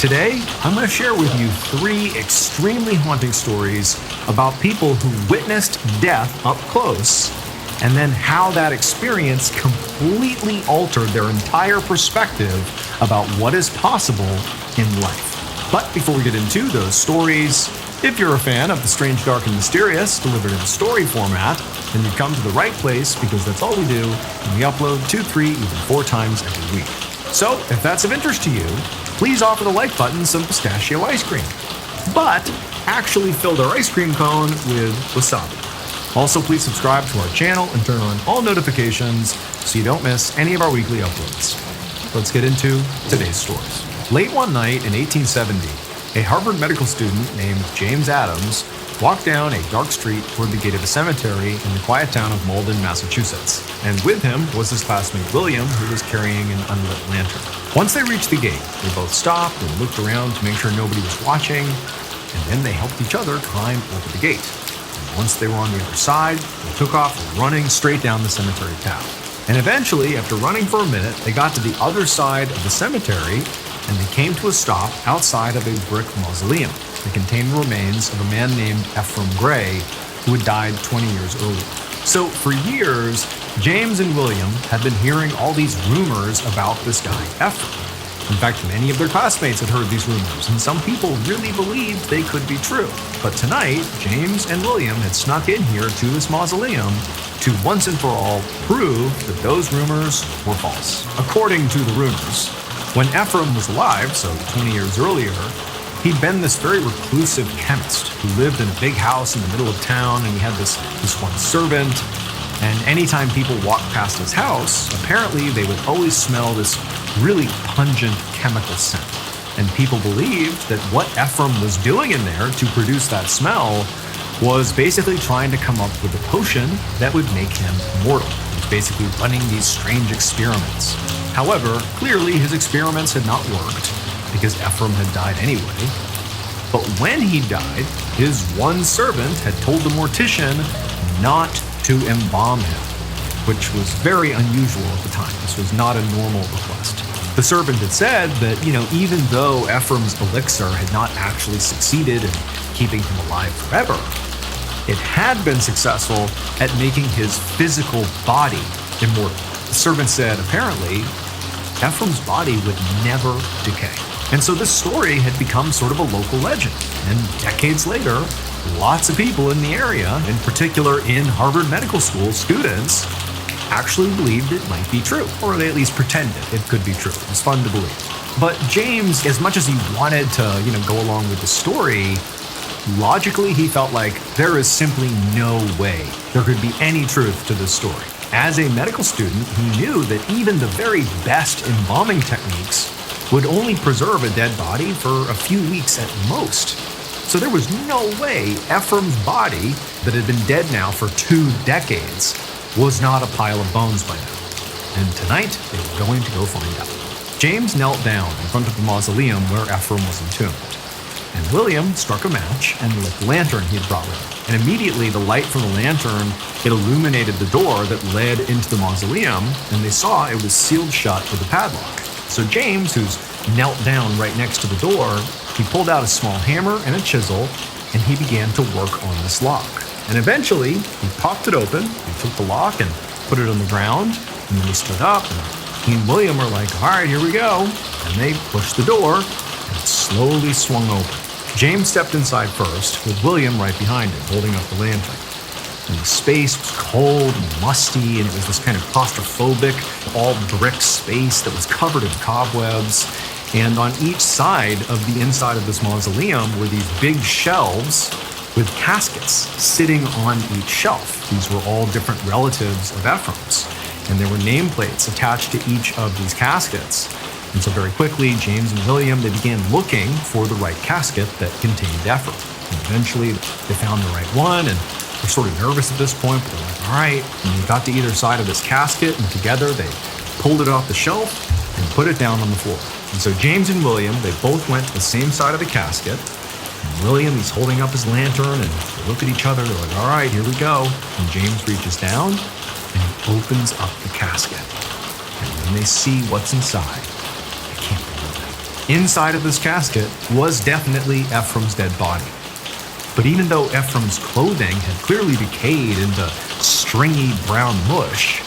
Today, I'm going to share with you 3 extremely haunting stories about people who witnessed death up close, and then how that experience completely altered their entire perspective about what is possible in life. But before we get into those stories, if you're a fan of the strange, dark, and mysterious delivered in story format, then you've come to the right place, because that's all we do, and we upload 2, 3, even 4 times every week. So, if that's of interest to you, please offer the like button some pistachio ice cream. But actually fill their ice cream cone with wasabi. Also, please subscribe to our channel and turn on all notifications so you don't miss any of our weekly uploads. Let's get into today's stories. Late one night in 1870, a Harvard medical student named James Adams walked down a dark street toward the gate of a cemetery in the quiet town of Malden, Massachusetts. And with him was his classmate William, who was carrying an unlit lantern. Once they reached the gate, they both stopped and looked around to make sure nobody was watching, and then they helped each other climb over the gate. And once they were on the other side, they took off running straight down the cemetery path. And eventually, after running for a minute, they got to the other side of the cemetery, and they came to a stop outside of a brick mausoleum that contained the remains of a man named Ephraim Gray, who had died 20 years earlier. So for years, James and William had been hearing all these rumors about this guy, Ephraim. In fact, many of their classmates had heard these rumors, and some people really believed they could be true. But tonight, James and William had snuck in here to this mausoleum to once and for all prove that those rumors were false. According to the rumors, when Ephraim was alive, so 20 years earlier, he'd been this very reclusive chemist who lived in a big house in the middle of town, and he had this one servant. And anytime people walked past his house, apparently they would always smell this really pungent chemical scent. And people believed that what Ephraim was doing in there to produce that smell was basically trying to come up with a potion that would make him immortal. He was basically running these strange experiments. However, clearly his experiments had not worked, because Ephraim had died anyway. But when he died, his one servant had told the mortician not to embalm him, which was very unusual at the time. This was not a normal request. The servant had said that, even though Ephraim's elixir had not actually succeeded in keeping him alive forever, it had been successful at making his physical body immortal. The servant said, apparently, Ephraim's body would never decay. And so this story had become sort of a local legend. And decades later, lots of people in the area, in particular in Harvard Medical School students, actually believed it might be true. Or they at least pretended it could be true. It was fun to believe. But James, as much as he wanted to, go along with the story, logically he felt like there is simply no way there could be any truth to this story. As a medical student, he knew that even the very best embalming techniques would only preserve a dead body for a few weeks at most. So there was no way Ephraim's body, that had been dead now for 2 decades, was not a pile of bones by now. And tonight, they were going to go find out. James knelt down in front of the mausoleum where Ephraim was entombed. And William struck a match and lit the lantern he had brought with him. And immediately the light from the lantern, it illuminated the door that led into the mausoleum, and they saw it was sealed shut with a padlock. So James, who's knelt down right next to the door, he pulled out a small hammer and a chisel, and he began to work on this lock. And eventually, he popped it open, he took the lock and put it on the ground, and then he stood up, and he and William were like, all right, here we go. And they pushed the door, and it slowly swung open. James stepped inside first, with William right behind him, holding up the lantern. And the space was cold and musty, and it was this kind of claustrophobic, all brick space that was covered in cobwebs. And on each side of the inside of this mausoleum were these big shelves with caskets sitting on each shelf. These were all different relatives of Ephraim's, and there were nameplates attached to each of these caskets. And so very quickly, James and William, they began looking for the right casket that contained Ephraim. And eventually, they found the right one, and they're sort of nervous at this point, but they're like, all right. And they got to either side of this casket, and together they pulled it off the shelf and put it down on the floor. And so James and William, they both went to the same side of the casket. And William, he's holding up his lantern, and they look at each other. They're like, all right, here we go. And James reaches down, and he opens up the casket. And when they see what's inside, they can't believe it. Inside of this casket was definitely Ephraim's dead body. But even though Ephraim's clothing had clearly decayed into stringy brown mush,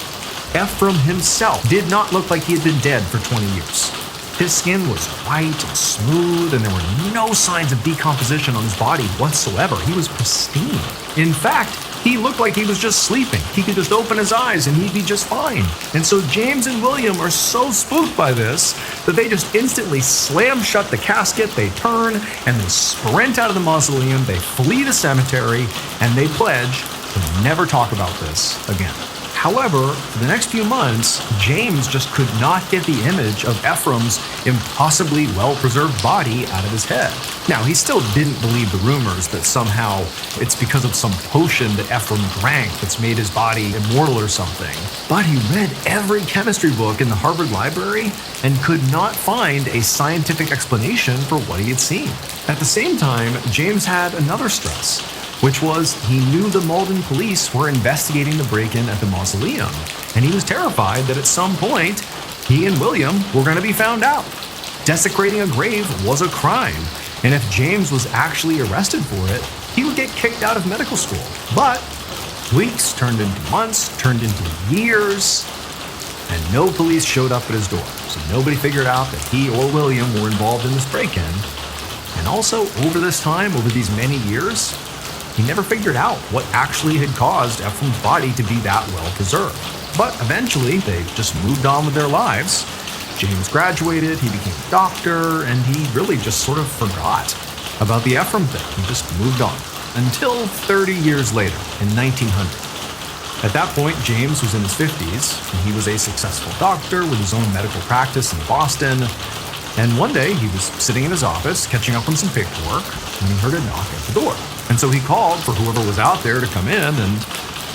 Ephraim himself did not look like he had been dead for 20 years. His skin was white and smooth, and there were no signs of decomposition on his body whatsoever. He was pristine. In fact, he looked like he was just sleeping. He could just open his eyes and he'd be just fine. And so James and William are so spooked by this that they just instantly slam shut the casket, they turn, and they sprint out of the mausoleum, they flee the cemetery, and they pledge to never talk about this again. However, for the next few months, James just could not get the image of Ephraim's impossibly well-preserved body out of his head. Now, he still didn't believe the rumors that somehow it's because of some potion that Ephraim drank that's made his body immortal or something. But he read every chemistry book in the Harvard Library and could not find a scientific explanation for what he had seen. At the same time, James had another stress, which was he knew the Malden police were investigating the break-in at the mausoleum, and he was terrified that at some point, he and William were going to be found out. Desecrating a grave was a crime, and if James was actually arrested for it, he would get kicked out of medical school. But weeks turned into months, turned into years, and no police showed up at his door, so nobody figured out that he or William were involved in this break-in. And also, over this time, over these many years, he never figured out what actually had caused Ephraim's body to be that well preserved. But eventually, they just moved on with their lives. James graduated, he became a doctor, and he really just sort of forgot about the Ephraim thing. He just moved on. Until 30 years later, in 1900. At that point, James was in his 50s, and he was a successful doctor with his own medical practice in Boston. And one day, he was sitting in his office, catching up on some paperwork, when he heard a knock at the door. And so he called for whoever was out there to come in, and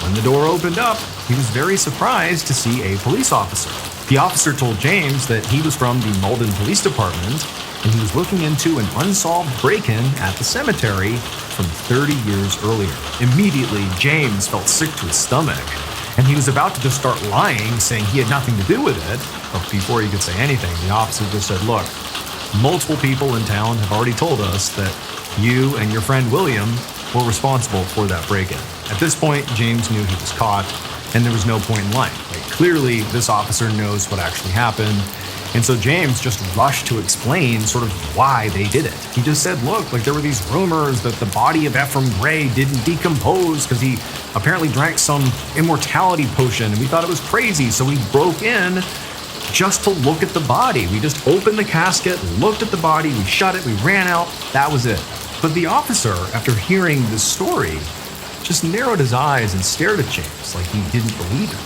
when the door opened up, he was very surprised to see a police officer. The officer told James that he was from the Malden Police Department, and he was looking into an unsolved break-in at the cemetery from 30 years earlier. Immediately, James felt sick to his stomach, and he was about to just start lying, saying he had nothing to do with it. But before he could say anything, the officer just said, "Look, multiple people in town have already told us that you and your friend William were responsible for that break-in." At this point, James knew he was caught, and there was no point in lying. Clearly, this officer knows what actually happened. And so James just rushed to explain sort of why they did it. He just said, look, there were these rumors that the body of Ephraim Gray didn't decompose because he apparently drank some immortality potion, and we thought it was crazy, so we broke in just to look at the body. We just opened the casket, looked at the body, we shut it, we ran out, that was it. But the officer, after hearing this story, just narrowed his eyes and stared at James like he didn't believe it.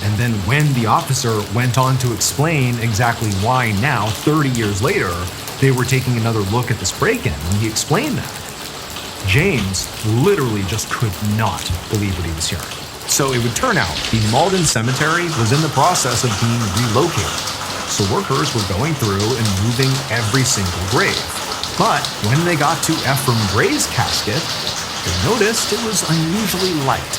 And then when the officer went on to explain exactly why now, 30 years later, they were taking another look at this break-in, when he explained that, James literally just could not believe what he was hearing. So it would turn out the Malden Cemetery was in the process of being relocated. So workers were going through and moving every single grave. But when they got to Ephraim Gray's casket, they noticed it was unusually light.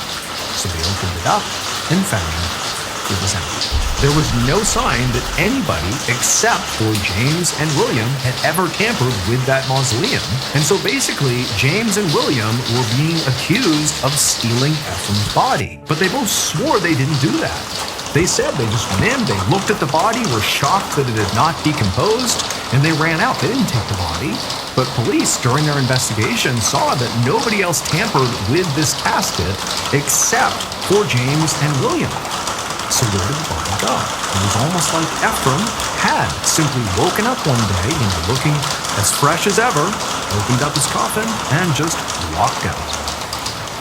So they opened it up and found it was empty. There was no sign that anybody except for James and William had ever tampered with that mausoleum. And so basically, James and William were being accused of stealing Ephraim's body. But they both swore they didn't do that. They said they just went in, they looked at the body, were shocked that it had not decomposed, and they ran out. They didn't take the body. But police, during their investigation, saw that nobody else tampered with this casket except for James and William. So where did the body go? It was almost like Ephraim had simply woken up one day, looking as fresh as ever, opened up his coffin, and just walked out.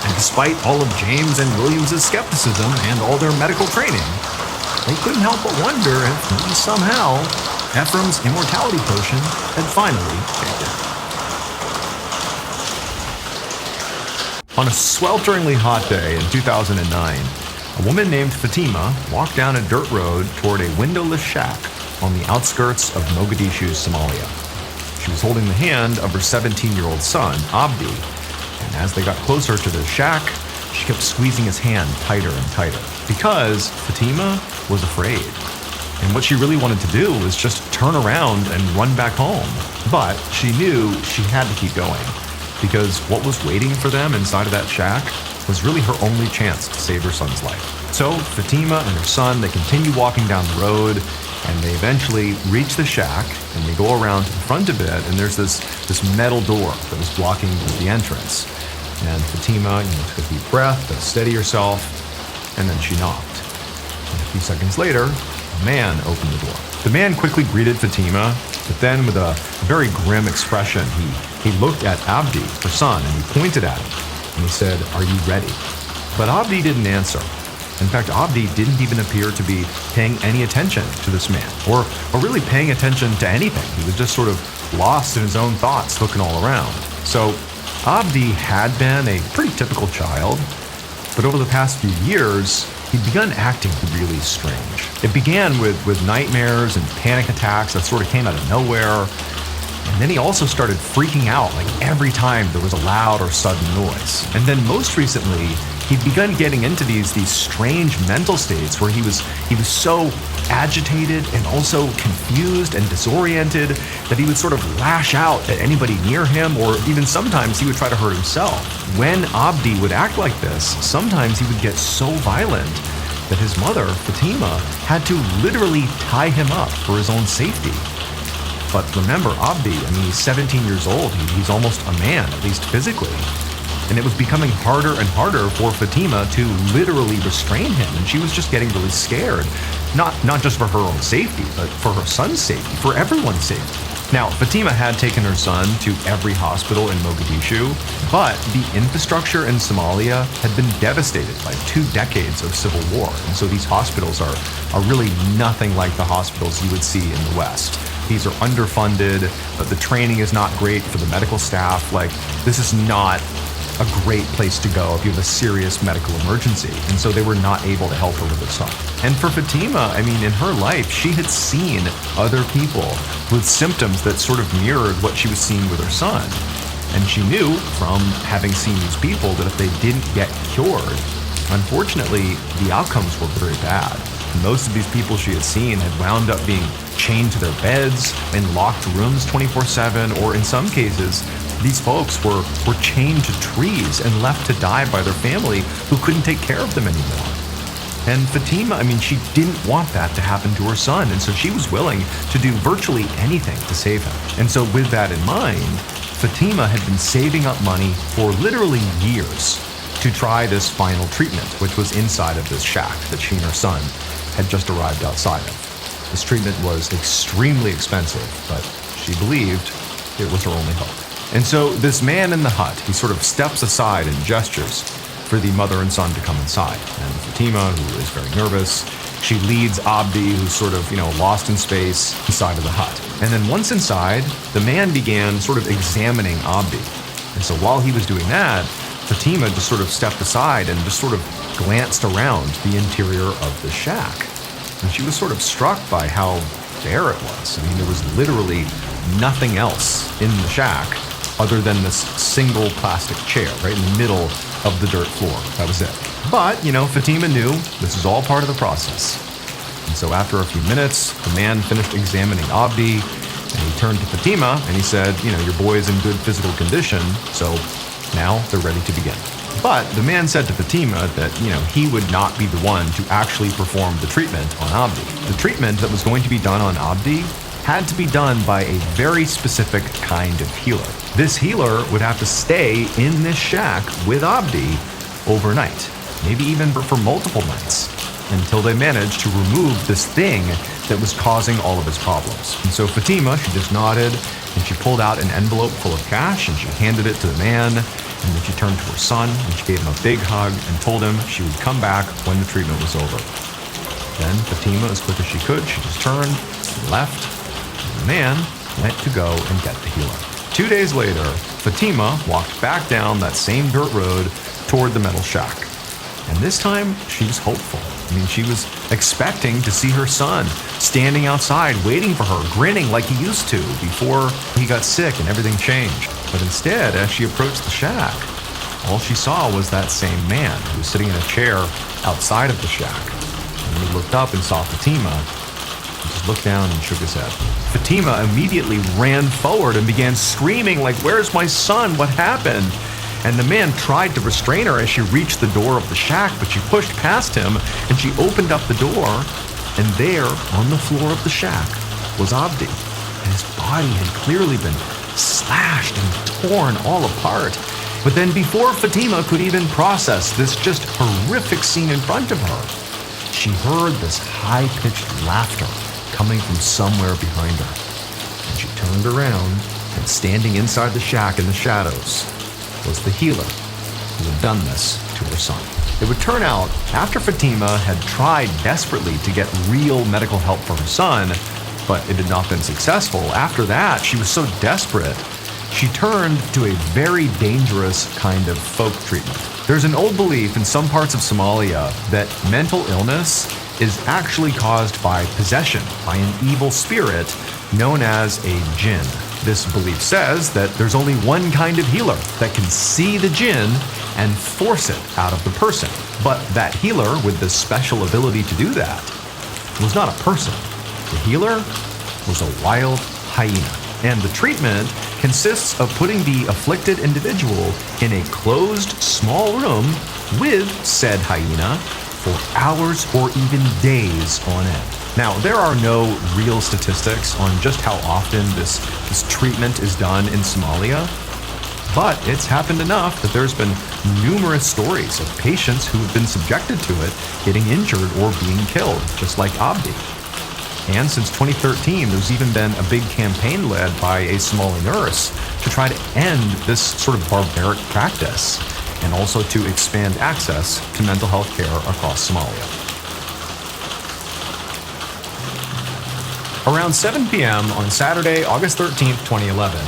And despite all of James and Williams' skepticism and all their medical training, they couldn't help but wonder if maybe somehow Ephraim's immortality potion had finally kicked in. On a swelteringly hot day in 2009, a woman named Fatima walked down a dirt road toward a windowless shack on the outskirts of Mogadishu, Somalia. She was holding the hand of her 17-year-old son, Abdi, and as they got closer to the shack, she kept squeezing his hand tighter and tighter because Fatima was afraid. And what she really wanted to do was just turn around and run back home. But she knew she had to keep going, because what was waiting for them inside of that shack was really her only chance to save her son's life. So Fatima and her son, they continue walking down the road, and they eventually reach the shack, and they go around to the front of it, and there's this metal door that was blocking the entrance. And Fatima, took a deep breath to steady herself, and then she knocked. And a few seconds later, a man opened the door. The man quickly greeted Fatima, but then with a very grim expression, he looked at Abdi, her son, and he pointed at him, and he said, "Are you ready?" But Abdi didn't answer. In fact, Abdi didn't even appear to be paying any attention to this man, or really paying attention to anything. He was just sort of lost in his own thoughts, looking all around. So Abdi had been a pretty typical child, but over the past few years, he'd begun acting really strange. It began with nightmares and panic attacks that sort of came out of nowhere. And then he also started freaking out like every time there was a loud or sudden noise. And then most recently, he'd begun getting into these strange mental states where he was so agitated and also confused and disoriented that he would sort of lash out at anybody near him, or even sometimes he would try to hurt himself. When Abdi would act like this, sometimes he would get so violent that his mother, Fatima, had to literally tie him up for his own safety. But remember, Abdi, he's 17 years old. He's almost a man, at least physically. And it was becoming harder and harder for Fatima to literally restrain him. And she was just getting really scared. Not just for her own safety, but for her son's safety, for everyone's safety. Now, Fatima had taken her son to every hospital in Mogadishu, but the infrastructure in Somalia had been devastated by 2 decades of civil war. And so these hospitals are really nothing like the hospitals you would see in the West. These are underfunded, but the training is not great for the medical staff. This is not a great place to go if you have a serious medical emergency. And so they were not able to help her with her son. And for Fatima, in her life, she had seen other people with symptoms that sort of mirrored what she was seeing with her son. And she knew from having seen these people that if they didn't get cured, unfortunately, the outcomes were very bad. Most of these people she had seen had wound up being chained to their beds, in locked rooms 24/7, or in some cases, these folks were chained to trees and left to die by their family who couldn't take care of them anymore. And Fatima, she didn't want that to happen to her son, and so she was willing to do virtually anything to save him. And so with that in mind, Fatima had been saving up money for literally years to try this final treatment, which was inside of this shack that she and her son had just arrived outside of. This treatment was extremely expensive, but she believed it was her only hope. And so this man in the hut, he sort of steps aside and gestures for the mother and son to come inside. And Fatima, who is very nervous, she leads Abdi, who's sort of, lost in space, inside of the hut. And then once inside, the man began sort of examining Abdi. And so while he was doing that, Fatima just sort of stepped aside and just sort of glanced around the interior of the shack. And she was sort of struck by how bare it was. There was literally nothing else in the shack other than this single plastic chair right in the middle of the dirt floor. That was it. But, Fatima knew this is all part of the process. And so after a few minutes, the man finished examining Abdi, and he turned to Fatima and he said, your boy is in good physical condition, so now they're ready to begin. But the man said to Fatima that, he would not be the one to actually perform the treatment on Abdi. The treatment that was going to be done on Abdi had to be done by a very specific kind of healer. This healer would have to stay in this shack with Abdi overnight, maybe even for multiple nights, until they managed to remove this thing that was causing all of his problems. And so Fatima, she just nodded, and she pulled out an envelope full of cash, and she handed it to the man, and then she turned to her son, and she gave him a big hug, and told him she would come back when the treatment was over. Then Fatima, as quick as she could, she just turned and left, and the man went to go and get the healer. 2 days later, Fatima walked back down that same dirt road toward the metal shack. And this time, she was hopeful. She was expecting to see her son standing outside waiting for her, grinning like he used to before he got sick and everything changed. But instead, as she approached the shack, all she saw was that same man who was sitting in a chair outside of the shack. And when he looked up and saw Fatima, just looked down and shook his head. Fatima immediately ran forward and began screaming like, "Where's my son? What happened?" And the man tried to restrain her as she reached the door of the shack, but she pushed past him and she opened up the door, and there, on the floor of the shack, was Abdi. And his body had clearly been slashed and torn all apart. But then before Fatima could even process this just horrific scene in front of her, she heard this high-pitched laughter coming from somewhere behind her. And she turned around, and standing inside the shack in the shadows was the healer who had done this to her son. It would turn out, after Fatima had tried desperately to get real medical help for her son, but it had not been successful, after that, she was so desperate, she turned to a very dangerous kind of folk treatment. There's an old belief in some parts of Somalia that mental illness is actually caused by possession, by an evil spirit known as a jinn. This belief says that there's only one kind of healer that can see the jinn and force it out of the person. But that healer with this special ability to do that was not a person. The healer was a wild hyena. And the treatment consists of putting the afflicted individual in a closed, small room with said hyena for hours or even days on end. Now, there are no real statistics on just how often this treatment is done in Somalia, but it's happened enough that there's been numerous stories of patients who have been subjected to it getting injured or being killed, just like Abdi. And since 2013, there's even been a big campaign led by a Somali nurse to try to end this sort of barbaric practice and also to expand access to mental health care across Somalia. Around 7 p.m. on Saturday, August 13th, 2011,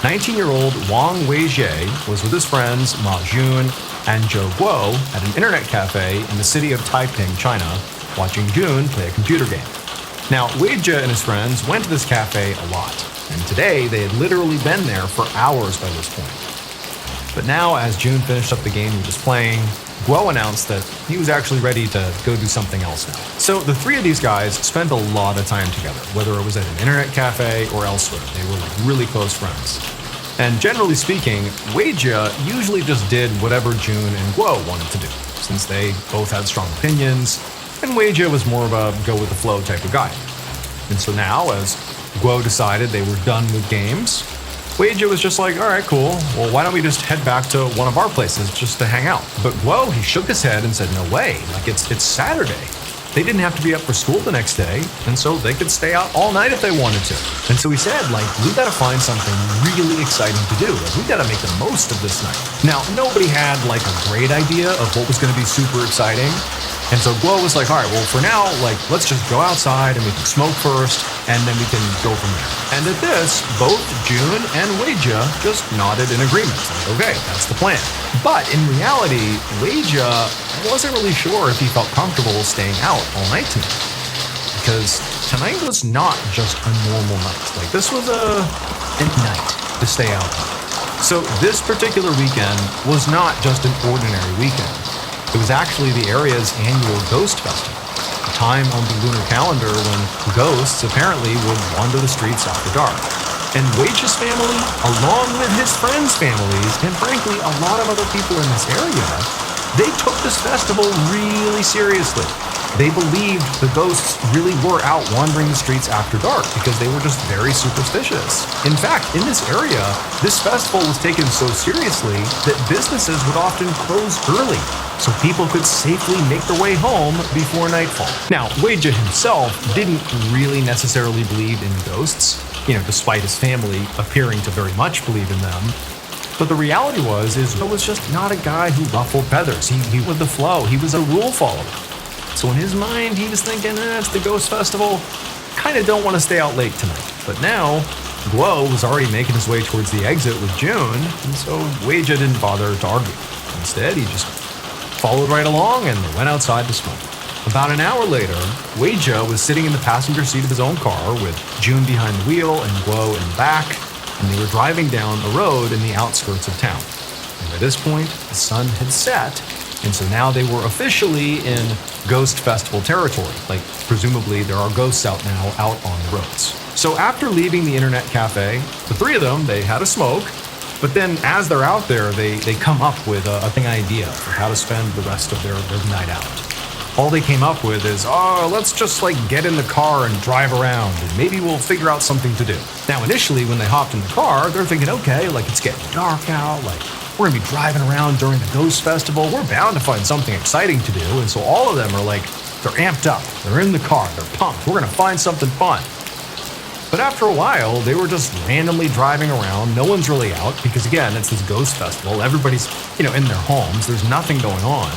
19-year-old Wang Weijie was with his friends Ma Jun and Zhou Guo at an internet cafe in the city of Taiping, China, watching Jun play a computer game. Now, Weijie and his friends went to this cafe a lot, and today they had literally been there for hours by this point. But now, as Jun finished up the game he was playing, Guo announced that he was actually ready to go do something else now. So the three of these guys spent a lot of time together, whether it was at an internet cafe or elsewhere. They were like really close friends. And generally speaking, Weijie usually just did whatever Jun and Guo wanted to do, since they both had strong opinions, and Weijie was more of a go-with-the-flow type of guy. And so now, as Guo decided they were done with games, Weijie was just like, all right, cool. Well, why don't we just head back to one of our places just to hang out? But Guo, he shook his head and said, no way, like it's Saturday. They didn't have to be up for school the next day, and so they could stay out all night if they wanted to. And so he said, like, we gotta find something really exciting to do. Like, we gotta make the most of this night. Now, nobody had like a great idea of what was gonna be super exciting. And so Guo was like, all right, well, for now, like, let's just go outside and we can smoke first, and then we can go from there. And at this, both Jun and Weijie just nodded in agreement. Like, okay, that's the plan. But in reality, Weijie wasn't really sure if he felt comfortable staying out all night tonight. Because tonight was not just a normal night. Like, this was a night to stay out on. So this particular weekend was not just an ordinary weekend. It was actually the area's annual Ghost Festival, a time on the lunar calendar when ghosts apparently would wander the streets after dark. And Weijie's family, along with his friends' families, and frankly a lot of other people in this area, they took this festival really seriously. They believed the ghosts really were out wandering the streets after dark because they were just very superstitious. In fact, in this area, this festival was taken so seriously that businesses would often close early so people could safely make their way home before nightfall. Now, Weijie himself didn't really necessarily believe in ghosts, despite his family appearing to very much believe in them. But the reality was just not a guy who ruffled feathers. He with the flow. He was a rule follower. So in his mind, he was thinking, it's the Ghost Festival. Kind of don't want to stay out late tonight. But now, Guo was already making his way towards the exit with Jun, and so Weijie didn't bother to argue. Instead, he just followed right along, and they went outside to smoke. About an hour later, Weijie was sitting in the passenger seat of his own car with Jun behind the wheel and Guo in the back, and they were driving down a road in the outskirts of town. And by this point, the sun had set, And so now they were officially in Ghost Festival territory. Like, presumably there are ghosts out now out on the roads. So after leaving the internet cafe, the three of them, they had a smoke. But then as they're out there, they come up with a thing idea for how to spend the rest of their night out. All they came up with is, oh, let's just like get in the car and drive around and maybe we'll figure out something to do. Now, initially when they hopped in the car, they're thinking, okay, like it's getting dark out, like we're gonna be driving around during the Ghost Festival. We're bound to find something exciting to do. And so all of them are like, they're amped up. They're in the car. They're pumped. We're gonna find something fun. But after a while, they were just randomly driving around. No one's really out because, again, it's this Ghost Festival. Everybody's, in their homes. There's nothing going on.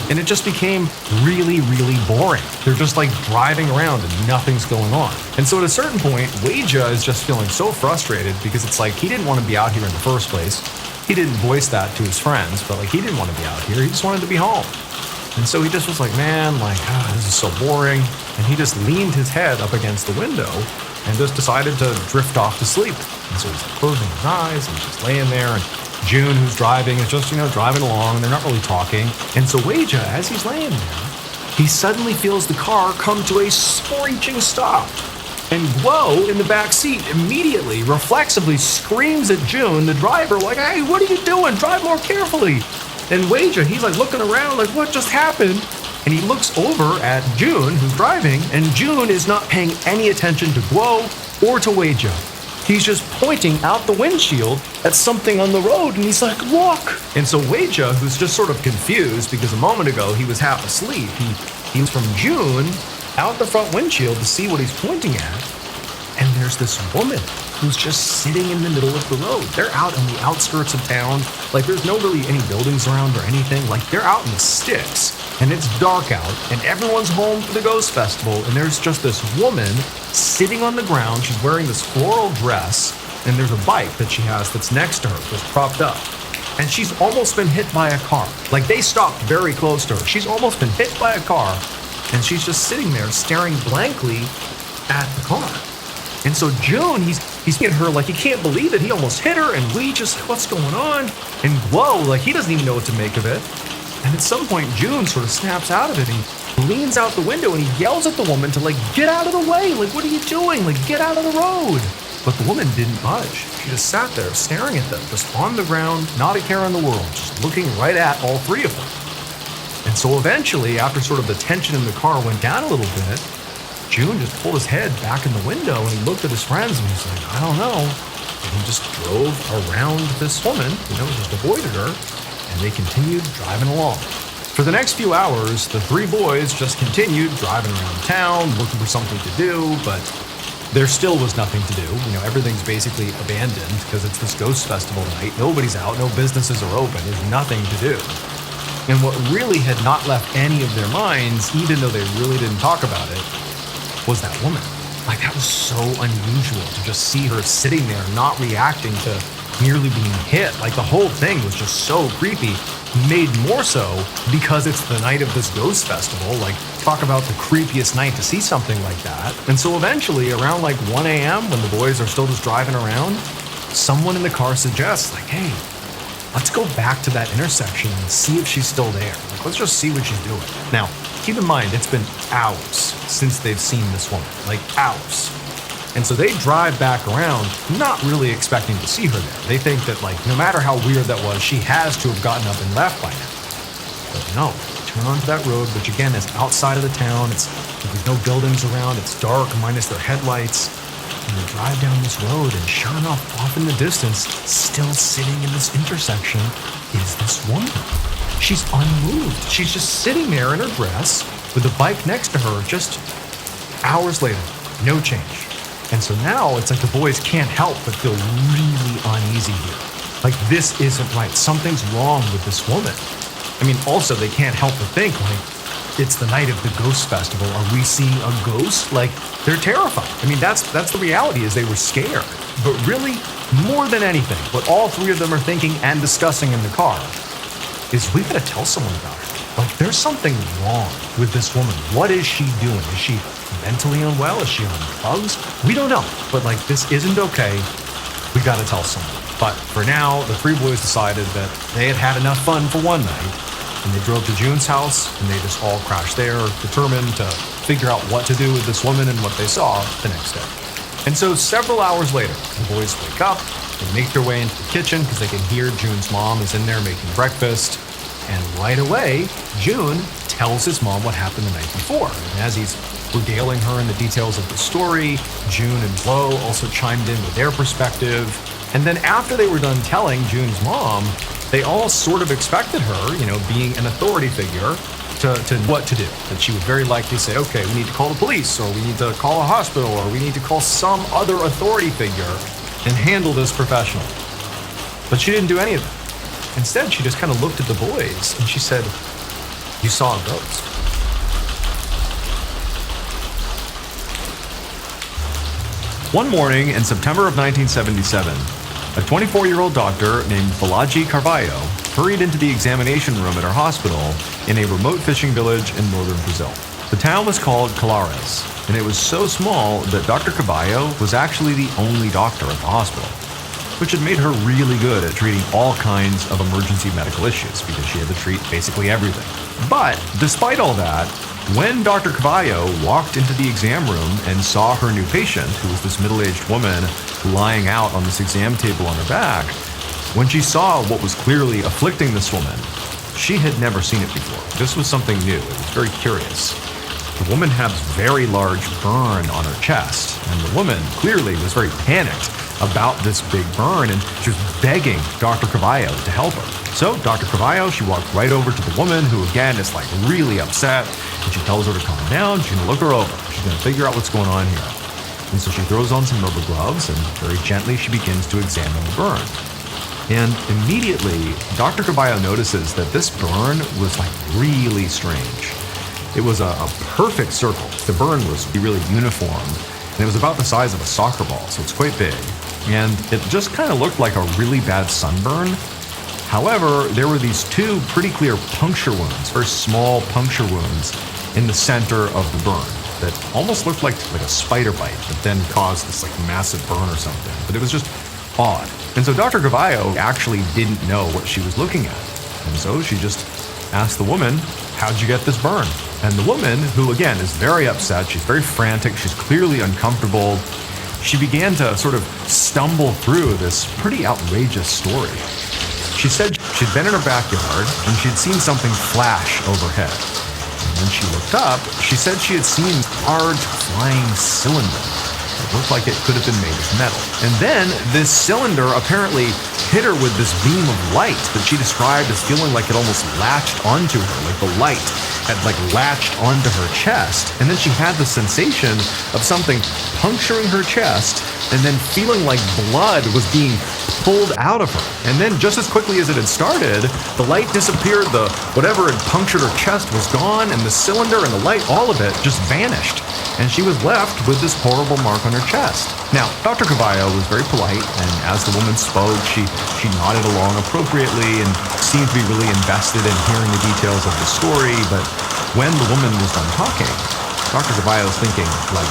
And it just became really, really boring. They're just like driving around and nothing's going on. And so at a certain point, Weija is just feeling so frustrated because it's like he didn't want to be out here in the first place. He didn't voice that to his friends, but like he didn't want to be out here. He just wanted to be home. And so he just was like, man, like, this is so boring. And he just leaned his head up against the window and just decided to drift off to sleep. And so he's like closing his eyes and just laying there. And June, who's driving, is just, driving along. And they're not really talking. And so Weija, as he's laying there, he suddenly feels the car come to a screeching stop. And Guo, in the back seat, immediately, reflexively screams at June, the driver, like, hey, what are you doing? Drive more carefully. And Weija, he's like looking around like, what just happened? And he looks over at June, who's driving, and June is not paying any attention to Guo or to Weija. He's just pointing out the windshield at something on the road, and he's like, look! And so Weija, who's just sort of confused because a moment ago he was half asleep, he was from June out the front windshield to see what he's pointing at, and there's this woman who's just sitting in the middle of the road. They're out in the outskirts of town. Like, there's no really any buildings around or anything. Like, they're out in the sticks, and it's dark out, and everyone's home for the Ghost Festival, and there's just this woman sitting on the ground. She's wearing this floral dress, and there's a bike that she has that's next to her, that's propped up. And she's almost been hit by a car. Like, they stopped very close to her. She's almost been hit by a car, and she's just sitting there staring blankly at the car. And so June, he's looking at her like he can't believe it. He almost hit her, and we just, what's going on? And Guo, like, he doesn't even know what to make of it. And at some point, June sort of snaps out of it, and he leans out the window, and he yells at the woman to, like, get out of the way. Like, what are you doing? Like, get out of the road. But the woman didn't budge. She just sat there staring at them, just on the ground, not a care in the world, just looking right at all three of them. And so eventually, after sort of the tension in the car went down a little bit, June just pulled his head back in the window and he looked at his friends and he's like, I don't know. And he just drove around this woman, just avoided her, and they continued driving along. For the next few hours, the three boys just continued driving around town, looking for something to do, but there still was nothing to do. Everything's basically abandoned because it's this Ghost Festival night. Nobody's out, no businesses are open, there's nothing to do. And what really had not left any of their minds, even though they really didn't talk about it, was that woman. Like, that was so unusual to just see her sitting there not reacting to merely being hit. Like, the whole thing was just so creepy, made more so because it's the night of this Ghost Festival. Like, talk about the creepiest night to see something like that. And so eventually, around like 1 a.m., when the boys are still just driving around, someone in the car suggests, like, hey, let's go back to that intersection and see if she's still there. Like, let's just see what she's doing. Now, keep in mind, it's been hours since they've seen this woman, like hours. And so they drive back around, not really expecting to see her there. They think that, like, no matter how weird that was, she has to have gotten up and left by now. But no, turn onto that road, which again is outside of the town. There's no buildings around. It's dark, minus their headlights. And they drive down this road, and sure enough, off in the distance, still sitting in this intersection, is this woman. She's unmoved. She's just sitting there in her dress with the bike next to her just hours later. No change. And so now it's like the boys can't help but feel really uneasy here. Like, this isn't right. Something's wrong with this woman. I mean, also, they can't help but think, like, it's the night of the Ghost Festival. Are we seeing a ghost? Like, they're terrified. I mean, that's the reality, is they were scared. But really, more than anything, what all three of them are thinking and discussing in the car is, we gotta tell someone about her. Like, there's something wrong with this woman. What is she doing? Is she mentally unwell? Is she on drugs? We don't know. But, like, this isn't okay. We gotta tell someone. But for now, the three boys decided that they had had enough fun for one night, And they drove to June's house, and they just all crashed there, determined to figure out what to do with this woman and what they saw the next day. And so several hours later, the boys wake up, they make their way into the kitchen because they can hear June's mom is in there making breakfast. And right away, June tells his mom what happened the night before. And as he's regaling her in the details of the story, June and Flo also chimed in with their perspective. And then after they were done telling June's mom, they all sort of expected her, being an authority figure, to what to do. That she would very likely say, okay, we need to call the police, or we need to call a hospital, or we need to call some other authority figure and handle this professionally. But she didn't do any of that. Instead, she just kind of looked at the boys and she said, "You saw a ghost." One morning in September of 1977, a 24-year-old doctor named Balaji Carvalho hurried into the examination room at her hospital in a remote fishing village in northern Brazil. The town was called Curates, and it was so small that Dr. Carvalho was actually the only doctor at the hospital, which had made her really good at treating all kinds of emergency medical issues because she had to treat basically everything. But despite all that, when Dr. Carvalho walked into the exam room and saw her new patient, who was this middle-aged woman lying out on this exam table on her back, when she saw what was clearly afflicting this woman, she had never seen it before. This was something new. It was very curious. The woman had a very large burn on her chest, and the woman clearly was very panicked about this big burn, and she was begging Dr. Carvalho to help her. So Dr. Carvalho, she walked right over to the woman, who again is like really upset, and she tells her to calm down. She's gonna look her over. She's gonna figure out what's going on here. And so she throws on some rubber gloves, and very gently she begins to examine the burn. And immediately, Dr. Carvalho notices that this burn was like really strange. It was a perfect circle. The burn was really uniform, and it was about the size of a soccer ball, so it's quite big. And it just kind of looked like a really bad sunburn. However, there were these two pretty clear puncture wounds, very small puncture wounds in the center of the burn that almost looked like a spider bite that then caused this like massive burn or something. But it was just odd. And so Dr. Carvalho actually didn't know what she was looking at. And so she just asked the woman, "How'd you get this burn?" And the woman, who again is very upset, she's very frantic, she's clearly uncomfortable, she began to sort of stumble through this pretty outrageous story. She said she'd been in her backyard and she'd seen something flash overhead. And when she looked up, she said she had seen a large flying cylinder. It looked like it could have been made of metal. And then this cylinder apparently hit her with this beam of light that she described as feeling like it almost latched onto her, like the light had like latched onto her chest. And then she had the sensation of something puncturing her chest and then feeling like blood was being pulled out of her. And then just as quickly as it had started, the light disappeared, whatever had punctured her chest was gone, and the cylinder and the light, all of it just vanished. And she was left with this horrible mark on her chest. Now, Dr. Carvalho was very polite, and as the woman spoke, she nodded along appropriately and seemed to be really invested in hearing the details of the story. But when the woman was done talking, Dr. Carvalho was thinking, like,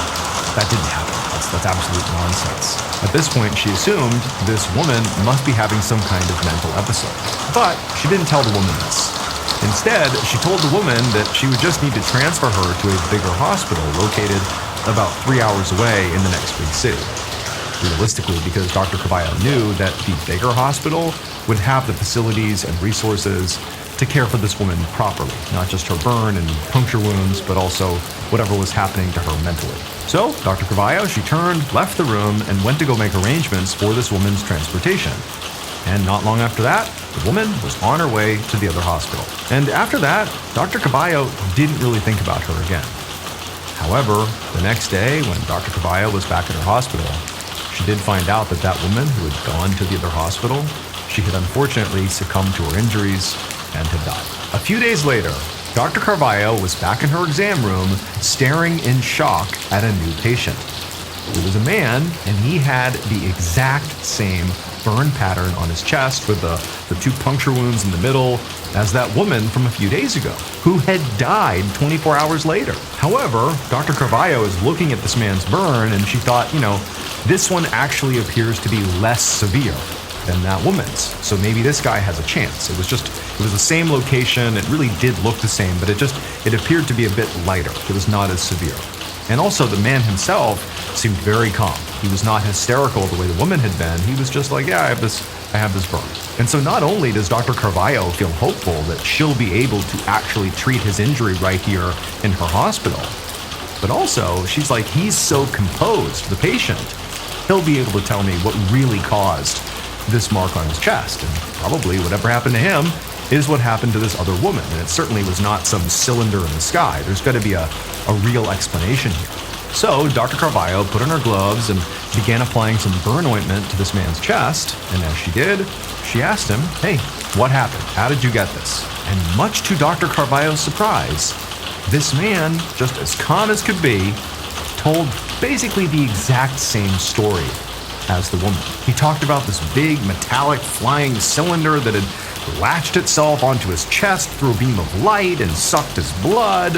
that didn't happen. That's absolute nonsense. At this point, she assumed this woman must be having some kind of mental episode. But she didn't tell the woman this. Instead, she told the woman that she would just need to transfer her to a bigger hospital located about 3 hours away in the next big city. Realistically, because Dr. Carvalho knew that the bigger hospital would have the facilities and resources to care for this woman properly, not just her burn and puncture wounds, but also whatever was happening to her mentally. So Dr. Carvalho, she left the room, and went to go make arrangements for this woman's transportation. And not long after that, the woman was on her way to the other hospital. And after that, Dr. Carvalho didn't really think about her again. However, the next day, when Dr. Carvalho was back at her hospital, she did find out that that woman who had gone to the other hospital, she had unfortunately succumbed to her injuries and had died. A few days later, Dr. Carvalho was back in her exam room, staring in shock at a new patient. It was a man, and he had the exact same burn pattern on his chest with the two puncture wounds in the middle as that woman from a few days ago, who had died 24 hours later. However, Dr. Carvalho is looking at this man's burn, and she thought, this one actually appears to be less severe. than that woman's. So maybe this guy has a chance. It was the same location. It really did look the same, but it appeared to be a bit lighter. It was not as severe. And also the man himself seemed very calm. He was not hysterical the way the woman had been. He was just like, yeah, I have this burn. And so not only does Dr. Carvalho feel hopeful that she'll be able to actually treat his injury right here in her hospital, but also she's like, he's so composed, the patient, he'll be able to tell me what really caused this mark on his chest. And probably whatever happened to him is what happened to this other woman. And it certainly was not some cylinder in the sky. There's got to be a real explanation here. So Dr. Carvalho put on her gloves and began applying some burn ointment to this man's chest. And as she did, she asked him, hey, what happened? How did you get this? And much to Dr. Carvalho's surprise, this man, just as calm as could be, told basically the exact same story as the woman. He talked about this big metallic flying cylinder that had latched itself onto his chest through a beam of light and sucked his blood.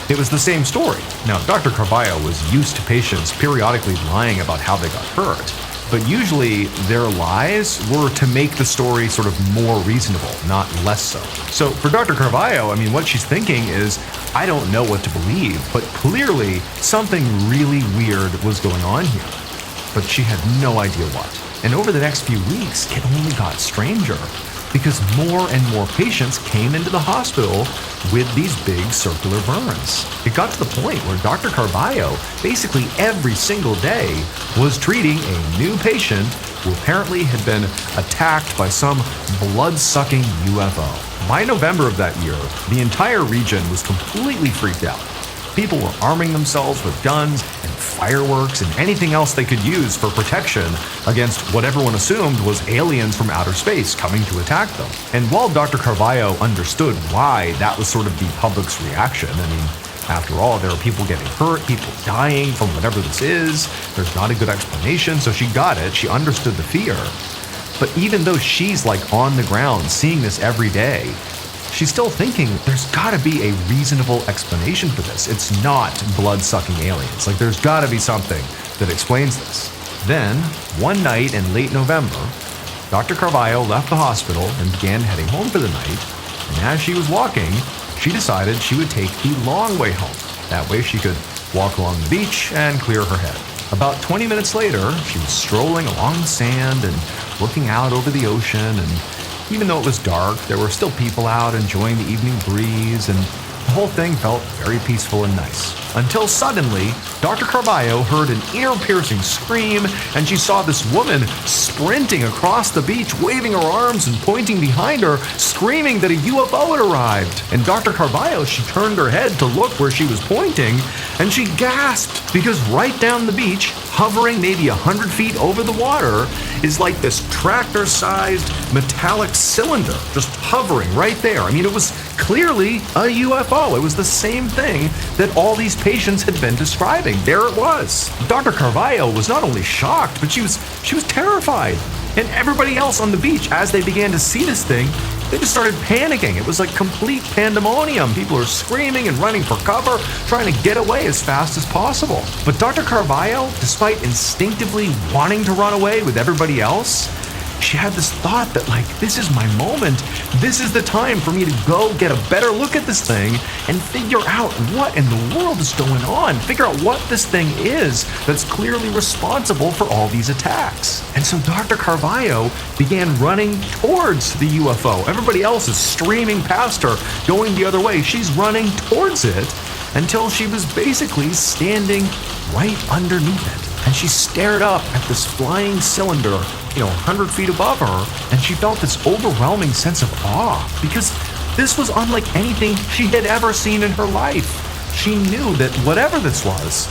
It was the same story. Now, Dr. Carvalho was used to patients periodically lying about how they got hurt, but usually their lies were to make the story sort of more reasonable, not less so. So for Dr. Carvalho, what she's thinking is, I don't know what to believe, but clearly something really weird was going on here. But she had no idea what. And over the next few weeks, it only got stranger, because more and more patients came into the hospital with these big circular burns. It got to the point where Dr. Carvalho, basically every single day, was treating a new patient who apparently had been attacked by some blood-sucking UFO. By November of that year, the entire region was completely freaked out. People were arming themselves with guns and fireworks and anything else they could use for protection against what everyone assumed was aliens from outer space coming to attack them. And while Dr. Carvalho understood why that was sort of the public's reaction, after all, there are people getting hurt, people dying from whatever this is, there's not a good explanation, so she got it, she understood the fear. But even though she's on the ground seeing this every day, she's still thinking there's got to be a reasonable explanation for this. It's not blood-sucking aliens. There's got to be something that explains this. Then, one night in late November, Dr. Carvalho left the hospital and began heading home for the night. And as she was walking, she decided she would take the long way home. That way she could walk along the beach and clear her head. About 20 minutes later, she was strolling along the sand and looking out over the ocean, and even though it was dark, there were still people out enjoying the evening breeze, and the whole thing felt very peaceful and nice. Until suddenly, Dr. Carvalho heard an ear-piercing scream, and she saw this woman sprinting across the beach, waving her arms and pointing behind her, screaming that a UFO had arrived. And Dr. Carvalho, she turned her head to look where she was pointing, and she gasped, because right down the beach, hovering maybe 100 feet over the water, is this tractor-sized metallic cylinder just hovering right there. It was clearly a UFO. It was the same thing that all these patients had been describing. There it was. Dr. Carvalho was not only shocked, but she was terrified. And everybody else on the beach, as they began to see this thing, they just started panicking. It was complete pandemonium. People are screaming and running for cover, trying to get away as fast as possible. But Dr. Carvalho, despite instinctively wanting to run away with everybody else, she had this thought that this is my moment. This is the time for me to go get a better look at this thing and figure out what in the world is going on. Figure out what this thing is that's clearly responsible for all these attacks. And so Dr. Carvalho began running towards the UFO. Everybody else is streaming past her, going the other way. She's running towards it until she was basically standing right underneath it. And she stared up at this flying cylinder, 100 feet above her, and she felt this overwhelming sense of awe, because this was unlike anything she had ever seen in her life. She knew that whatever this was,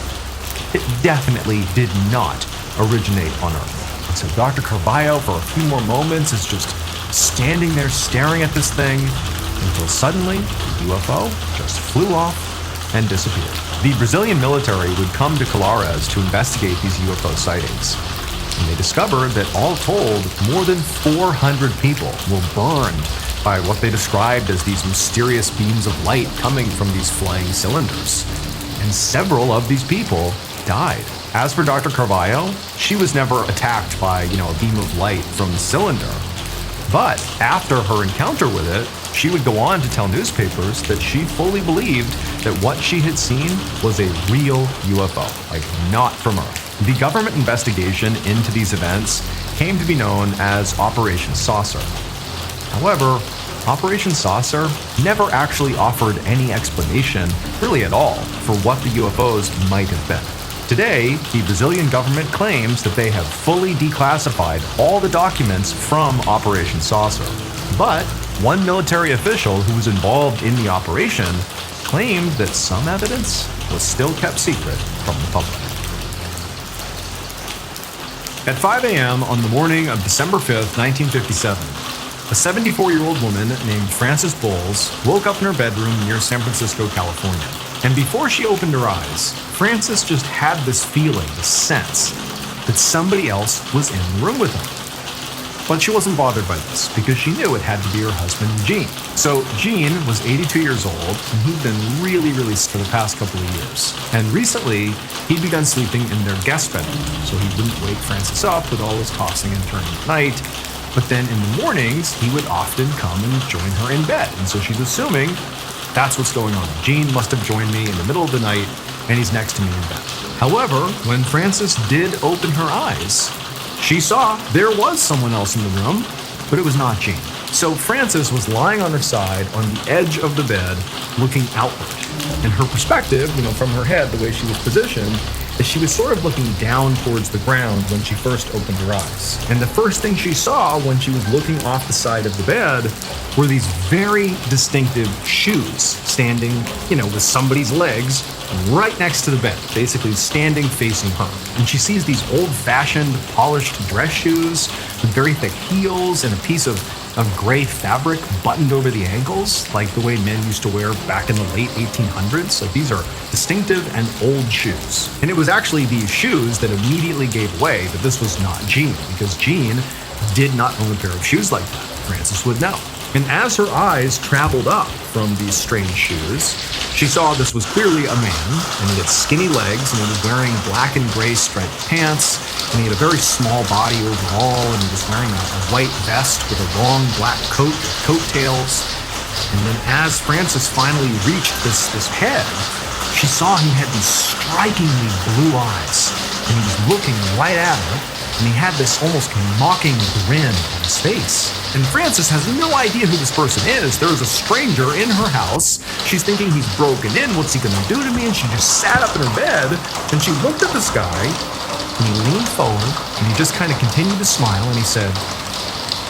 it definitely did not originate on Earth. And so Dr. Carvalho, for a few more moments, is just standing there staring at this thing, until suddenly the UFO just flew off and disappeared. The Brazilian military would come to Colares to investigate these UFO sightings, and they discovered that all told, more than 400 people were burned by what they described as these mysterious beams of light coming from these flying cylinders. And several of these people died. As for Dr. Carvalho, she was never attacked by, a beam of light from the cylinder. But after her encounter with it, she would go on to tell newspapers that she fully believed that what she had seen was a real UFO, like not from Earth. The government investigation into these events came to be known as Operation Saucer. However, Operation Saucer never actually offered any explanation, really at all, for what the UFOs might have been. Today, the Brazilian government claims that they have fully declassified all the documents from Operation Saucer. But one military official who was involved in the operation claimed that some evidence was still kept secret from the public. At 5 a.m. on the morning of December 5th, 1957, a 74-year-old woman named Frances Bowles woke up in her bedroom near San Francisco, California. And before she opened her eyes, Frances just had this feeling, this sense, that somebody else was in the room with her. But she wasn't bothered by this because she knew it had to be her husband, Gene. So Gene was 82 years old, and he'd been really sick for the past couple of years. And recently, he'd begun sleeping in their guest bedroom, so he wouldn't wake Frances up with all his tossing and turning at night. But then in the mornings, he would often come and join her in bed. And so she's assuming that's what's going on. Gene must have joined me in the middle of the night, and he's next to me in bed. However, when Frances did open her eyes, she saw there was someone else in the room, but it was not Gene. So Frances was lying on her side on the edge of the bed, looking outward. And her perspective, from her head, the way she was positioned, is she was sort of looking down towards the ground when she first opened her eyes. And the first thing she saw when she was looking off the side of the bed were these very distinctive shoes standing, with somebody's legs right next to the bed, basically standing facing her. And she sees these old-fashioned polished dress shoes with very thick heels and a piece of gray fabric buttoned over the ankles, like the way men used to wear back in the late 1800s. So these are distinctive and old shoes. And it was actually these shoes that immediately gave away that this was not Gene, because Gene did not own a pair of shoes like that. Frances would know. And as her eyes traveled up from these strange shoes, she saw this was clearly a man, and he had skinny legs, and he was wearing black and gray striped pants, and he had a very small body overall, and he was wearing a white vest with a long black coat with coattails. And then as Frances finally reached this head, she saw he had these strikingly blue eyes, and he was looking right at her, and he had this almost mocking grin on his face. And Frances has no idea who this person is. There's a stranger in her house. She's thinking he's broken in. What's he gonna do to me? And she just sat up in her bed, and she looked at this guy, and he leaned forward, and he just kind of continued to smile, and he said,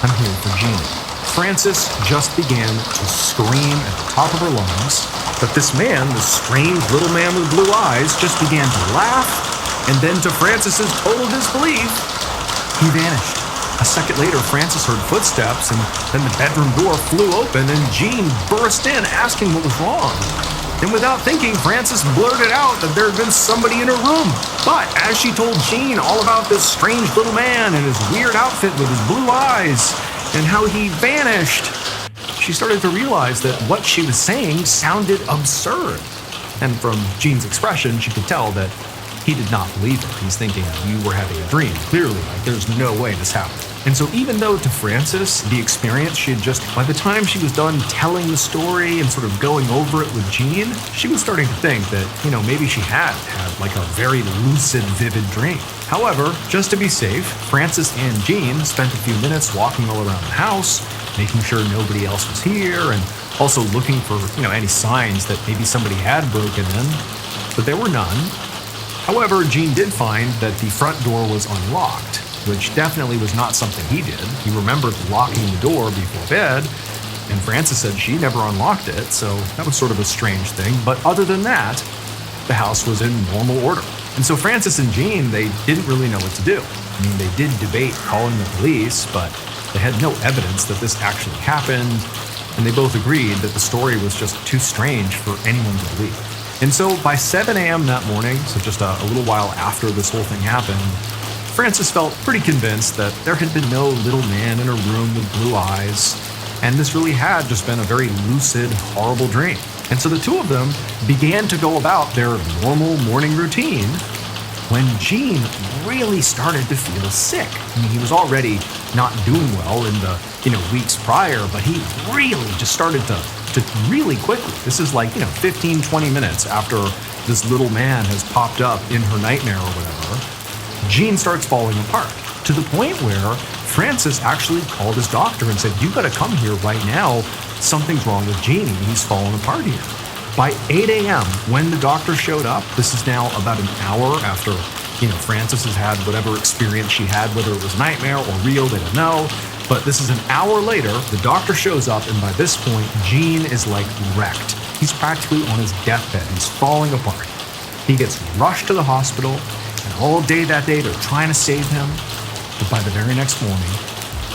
"I'm here for Gene." Frances just began to scream at the top of her lungs, but this man, this strange little man with blue eyes, just began to laugh, and then to Frances's total disbelief, he vanished. A second later, Frances heard footsteps, and then the bedroom door flew open, and Gene burst in, asking what was wrong. And without thinking, Frances blurted out that there had been somebody in her room. But as she told Gene all about this strange little man and his weird outfit with his blue eyes, and how he vanished, she started to realize that what she was saying sounded absurd. And from Gene's expression, she could tell that he did not believe it. He's thinking, you were having a dream. Clearly, there's no way this happened. And so even though to Frances, the experience she had just, by the time she was done telling the story and sort of going over it with Gene, she was starting to think that, maybe she had like a very lucid, vivid dream. However, just to be safe, Frances and Gene spent a few minutes walking all around the house, making sure nobody else was here, and also looking for, any signs that maybe somebody had broken in, but there were none. However, Gene did find that the front door was unlocked, which definitely was not something he did. He remembered locking the door before bed, and Frances said she never unlocked it, so that was sort of a strange thing. But other than that, the house was in normal order. And so Frances and Gene, they didn't really know what to do. I mean, they did debate calling the police, but they had no evidence that this actually happened, and they both agreed that the story was just too strange for anyone to believe. And so by 7 a.m. that morning, so just a little while after this whole thing happened, Frances felt pretty convinced that there had been no little man in a room with blue eyes, and this really had just been a very lucid, horrible dream. And so the two of them began to go about their normal morning routine when Gene really started to feel sick. I mean, he was already not doing well in the weeks prior, but he really just started to really quickly. This is like 15, 20 minutes after this little man has popped up in her nightmare or whatever. Gene starts falling apart to the point where Francis actually called his doctor and said, "You got to come here right now. Something's wrong with Gene. He's falling apart here." By 8 a.m., when the doctor showed up, this is now about an hour after, Francis has had whatever experience she had, whether it was nightmare or real, they don't know. But this is an hour later, the doctor shows up, and by this point, Gene is like wrecked. He's practically on his deathbed. He's falling apart. He gets rushed to the hospital, and all day that day, they're trying to save him. But by the very next morning,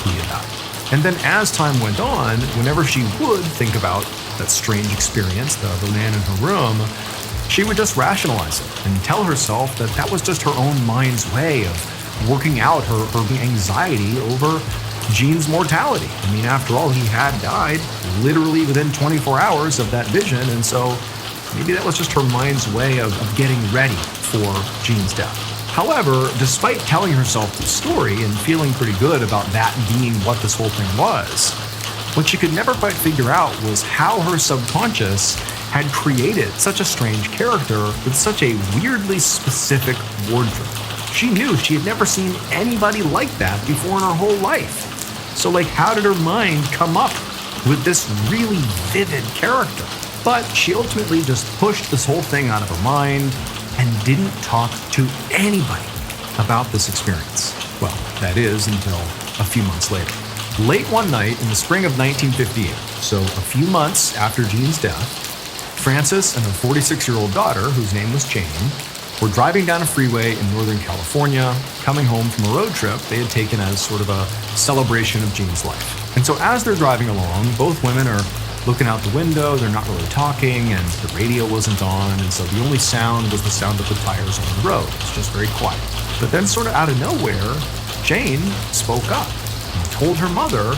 he had died. And then as time went on, whenever she would think about that strange experience, the man in her room, she would just rationalize it and tell herself that that was just her own mind's way of working out her anxiety over Gene's mortality. I mean, after all, he had died literally within 24 hours of that vision, and so maybe that was just her mind's way of getting ready for Gene's death. However, despite telling herself the story and feeling pretty good about that being what this whole thing was, what she could never quite figure out was how her subconscious had created such a strange character with such a weirdly specific wardrobe. She knew she had never seen anybody like that before in her whole life. So how did her mind come up with this really vivid character? But she ultimately just pushed this whole thing out of her mind and didn't talk to anybody about this experience. Well, that is until a few months later. Late one night in the spring of 1958, so a few months after Gene's death, Frances and her 46-year-old daughter, whose name was Jane, were driving down a freeway in Northern California, coming home from a road trip they had taken as sort of a celebration of Gene's life. And so as they're driving along, both women are looking out the window, they're not really talking, and the radio wasn't on, and so the only sound was the sound of the tires on the road. It's just very quiet. But then sort of out of nowhere, Jane spoke up and told her mother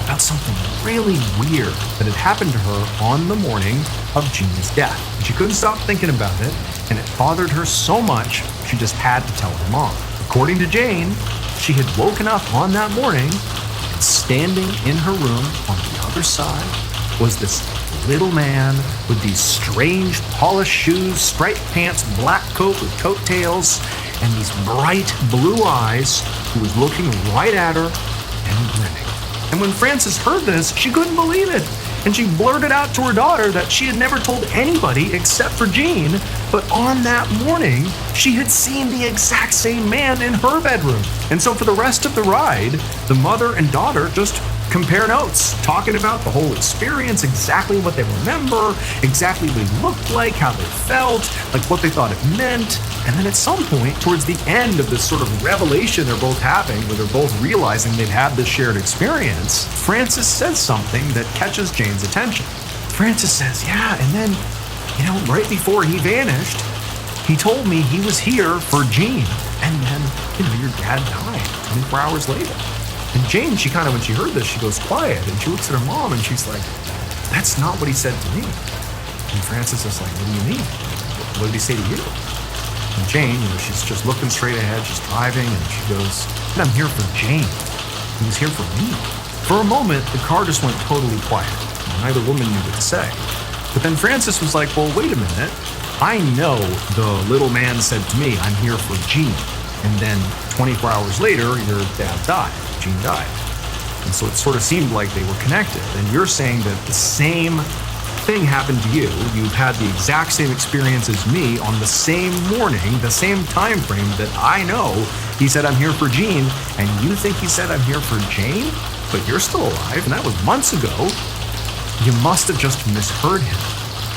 about something really weird that had happened to her on the morning of Gene's death. And she couldn't stop thinking about it, and it bothered her so much, she just had to tell her mom. According to Jane, she had woken up on that morning, and standing in her room on the other side was this little man with these strange polished shoes, striped pants, black coat with coattails, and these bright blue eyes, who was looking right at her and grinning. And when Frances heard this, she couldn't believe it. And she blurted out to her daughter that she had never told anybody except for Gene, but on that morning, she had seen the exact same man in her bedroom. And so for the rest of the ride, the mother and daughter just compare notes, talking about the whole experience, exactly what they remember, exactly what he looked like, how they felt, like what they thought it meant. And then at some point, towards the end of this sort of revelation they're both having, where they're both realizing they've had this shared experience, Frances says something that catches Jane's attention. Frances says, "Yeah, and then, right before he vanished, he told me he was here for Gene. And then, your dad died 24 hours later." And Jane, when she heard this, she goes quiet, and she looks at her mom, and she's like, "That's not what he said to me." And Frances is like, "What do you mean? What did he say to you?" And Jane, she's just looking straight ahead, she's driving, and she goes, "I'm here for Jane. He was here for me." For a moment, the car just went totally quiet, and neither woman knew what to say. But then Frances was like, "Well, wait a minute. I know the little man said to me, 'I'm here for Gene.' And then 24 hours later, your dad died. Gene died." And so it sort of seemed like they were connected. And you're saying that the same thing happened to you. You've had the exact same experience as me on the same morning, the same time frame that I know he said, "I'm here for Gene," and you think he said, "I'm here for Jane," but you're still alive, and that was months ago. You must have just misheard him.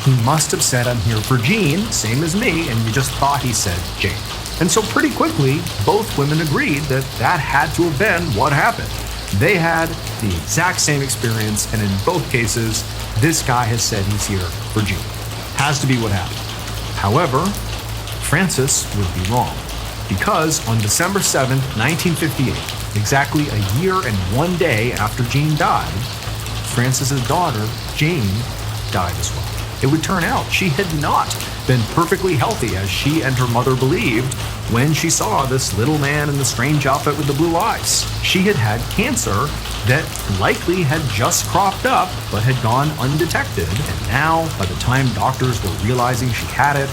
He must have said, "I'm here for Gene," same as me, and you just thought he said Jane. And so pretty quickly, both women agreed that that had to have been what happened. They had the exact same experience, and in both cases, this guy has said he's here for Gene. Has to be what happened. However, Frances would be wrong, because on December 7th, 1958, exactly a year and 1 day after Gene died, Frances's daughter, Jane, died as well. it would turn out she had not been perfectly healthy as she and her mother believed when she saw this little man in the strange outfit with the blue eyes. She had had cancer that likely had just cropped up but had gone undetected, and now, by the time doctors were realizing she had it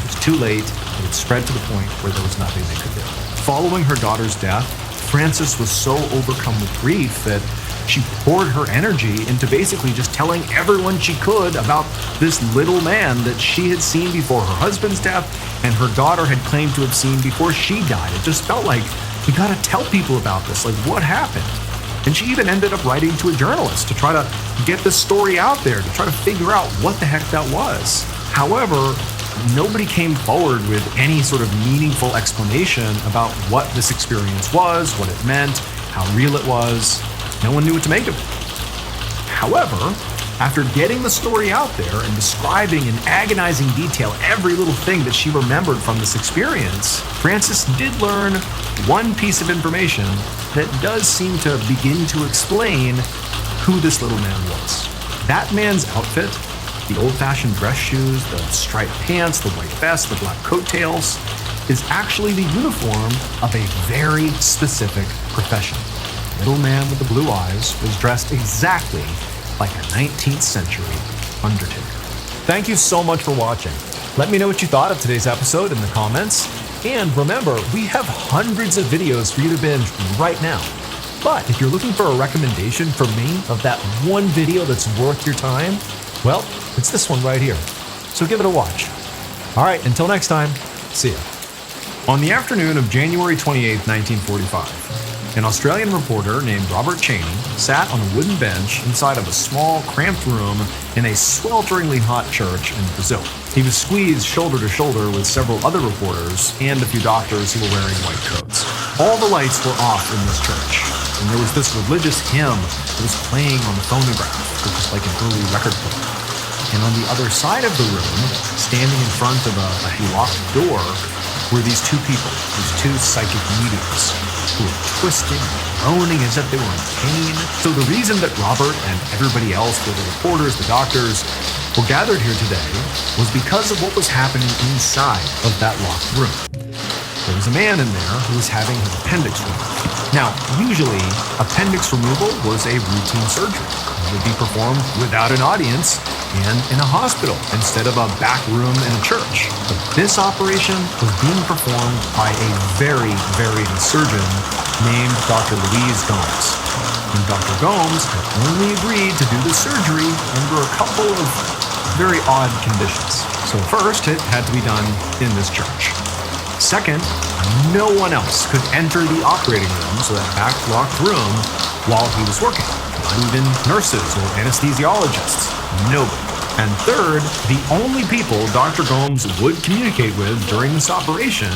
was too late. It had spread to the point where there was nothing they could do. Following her daughter's death, Frances was so overcome with grief that she poured her energy into basically just telling everyone she could about this little man that she had seen before her husband's death and her daughter had claimed to have seen before she died. It just felt like, we gotta tell people about this, like what happened? And she even ended up writing to a journalist to try to get this story out there, to try to figure out what the heck that was. However, nobody came forward with any sort of meaningful explanation about what this experience was, what it meant, how real it was. No one knew what to make of it. However, after getting the story out there and describing in agonizing detail every little thing that she remembered from this experience, Frances did learn one piece of information that does seem to begin to explain who this little man was. That man's outfit, the old-fashioned dress shoes, the striped pants, the white vest, the black coattails, is actually the uniform of a very specific profession. The little man with the blue eyes was dressed exactly like a 19th century undertaker. Thank you so much for watching. Let me know what you thought of today's episode in the comments. And remember, we have hundreds of videos for you to binge right now. But if you're looking for a recommendation from me of that one video that's worth your time, well, it's this one right here. So give it a watch. All right, until next time, see ya. On the afternoon of January 28, 1945, an Australian reporter named Robert Cheney sat on a wooden bench inside of a small, cramped room in a swelteringly hot church in Brazil. He was squeezed shoulder to shoulder with several other reporters and a few doctors who were wearing white coats. All the lights were off in this church, and there was this religious hymn that was playing on the phonograph, which was like an early record player. And on the other side of the room, standing in front of a locked door, were these two people, these two psychic mediums, who were twisting and groaning as if they were in pain. So the reason that Robert and everybody else, the reporters, the doctors, were gathered here today was because of what was happening inside of that locked room. There was a man in there who was having his appendix removed. Now, usually, appendix removal was a routine surgery. It would be performed without an audience and in a hospital instead of a back room in a church. But this operation was being performed by a very, very surgeon named Dr. Louise Gomes. And Dr. Gomes had only agreed to do the surgery under a couple of very odd conditions. So first, it had to be done in this church. Second, no one else could enter the operating room, so that back locked room, while he was working. Not even nurses or anesthesiologists. Nobody. And third, the only people Dr. Gomes would communicate with during this operation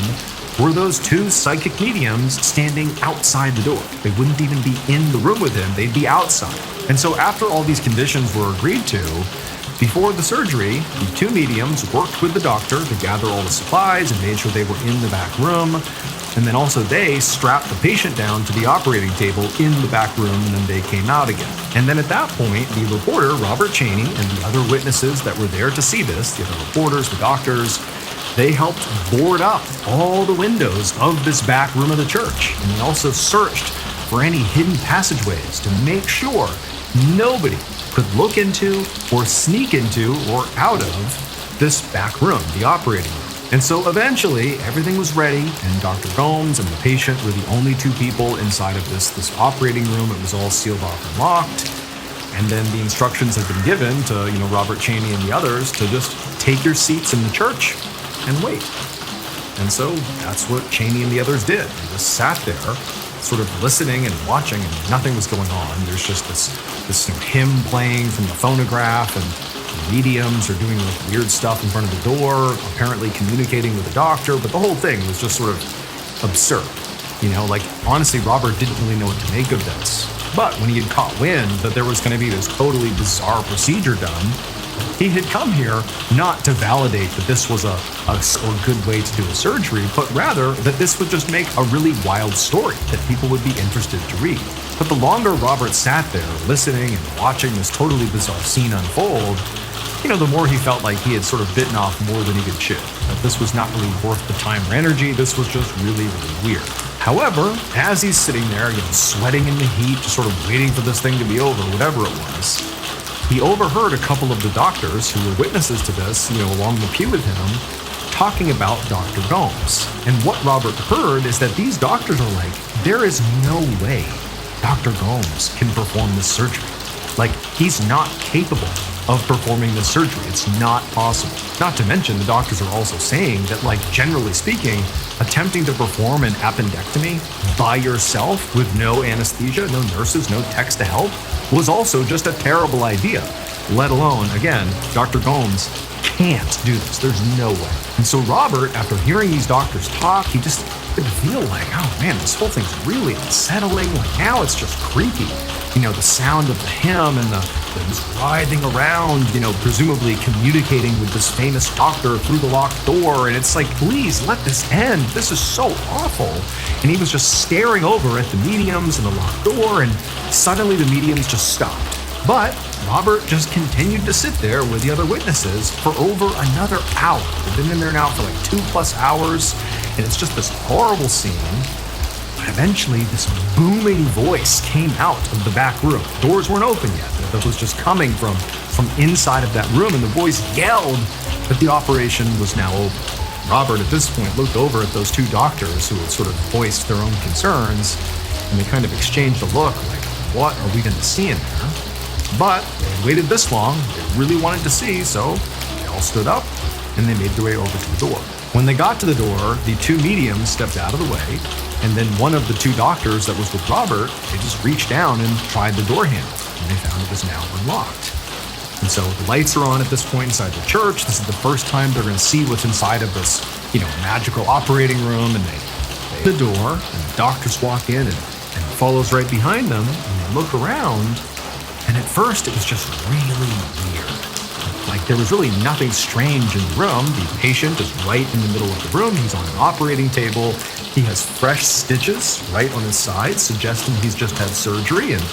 were those two psychic mediums standing outside the door. They wouldn't even be in the room with him, they'd be outside. And so after all these conditions were agreed to, before the surgery, the two mediums worked with the doctor to gather all the supplies and made sure they were in the back room. And then also they strapped the patient down to the operating table in the back room, and then they came out again. And then at that point, the reporter, Robert Cheney, and the other witnesses that were there to see this, the other reporters, the doctors, they helped board up all the windows of this back room of the church. And they also searched for any hidden passageways to make sure nobody could look into or sneak into or out of this back room, the operating room. And so eventually everything was ready, and Dr. Gomes and the patient were the only two people inside of this operating room. It was all sealed off and locked. And then the instructions had been given to, Robert Cheney and the others to just take your seats in the church and wait. And so that's what Cheney and the others did. They just sat there, sort of listening and watching, and nothing was going on. There's just this hymn playing from the phonograph, and the mediums are doing like weird stuff in front of the door, apparently communicating with the doctor, but the whole thing was just sort of absurd. Honestly, Robert didn't really know what to make of this. But when he had caught wind that there was going to be this totally bizarre procedure done, he had come here not to validate that this was a good way to do a surgery, but rather that this would just make a really wild story that people would be interested to read. But the longer Robert sat there listening and watching this totally bizarre scene unfold, the more he felt like he had sort of bitten off more than he could chew. That this was not really worth the time or energy. This was just really, really weird. However, as he's sitting there, sweating in the heat, just sort of waiting for this thing to be over, whatever it was, he overheard a couple of the doctors who were witnesses to this, along the pew with him, talking about Dr. Gomes. And what Robert heard is that these doctors are like, there is no way Dr. Gomes can perform this surgery. Like, he's not capable of performing this surgery. It's not possible. Not to mention, the doctors are also saying that, generally speaking, attempting to perform an appendectomy by yourself with no anesthesia, no nurses, no techs to help, was also just a terrible idea. Let alone, again, Dr. Gomes can't do this. There's no way. And so Robert, after hearing these doctors talk, he just could feel like, oh man, this whole thing's really unsettling. Now it's just creepy. The sound of the hymn and the writhing around, presumably communicating with this famous doctor through the locked door. And it's like, please let this end. This is so awful. And he was just staring over at the mediums and the locked door, and suddenly the mediums just stopped. But Robert just continued to sit there with the other witnesses for over another hour. They've been in there now for 2+ hours, and it's just this horrible scene. But eventually, this booming voice came out of the back room. Doors weren't open yet. It was just coming from inside of that room, and the voice yelled that the operation was now over. Robert, at this point, looked over at those two doctors who had sort of voiced their own concerns, and they kind of exchanged a look like, what are we going to see in there? But they had waited this long, they really wanted to see, so they all stood up, and they made their way over to the door. When they got to the door, the two mediums stepped out of the way, and then one of the two doctors that was with Robert, they just reached down and tried the door handle, and they found it was now unlocked. And so the lights are on at this point inside the church. This is the first time they're going to see what's inside of this, magical operating room, and they the door, and the doctors walk in, and follows right behind them, and they look around, and at first it was just really weird. There was really nothing strange in the room. The patient is right in the middle of the room. He's on an operating table. He has fresh stitches right on his side, suggesting he's just had surgery. And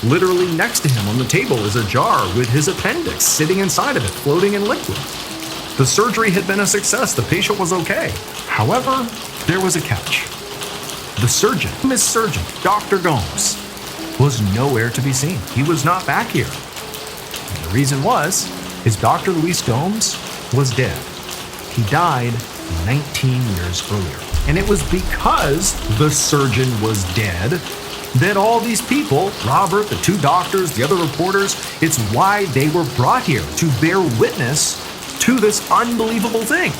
literally next to him on the table is a jar with his appendix sitting inside of it, floating in liquid. The surgery had been a success. The patient was okay. However, there was a catch. The surgeon, Miss Surgeon, Dr. Gomes, was nowhere to be seen. He was not back here. And the reason is Dr. Luis Gomes was dead. He died 19 years earlier. And it was because the surgeon was dead that all these people, Robert, the two doctors, the other reporters, it's why they were brought here, to bear witness to this unbelievable thing.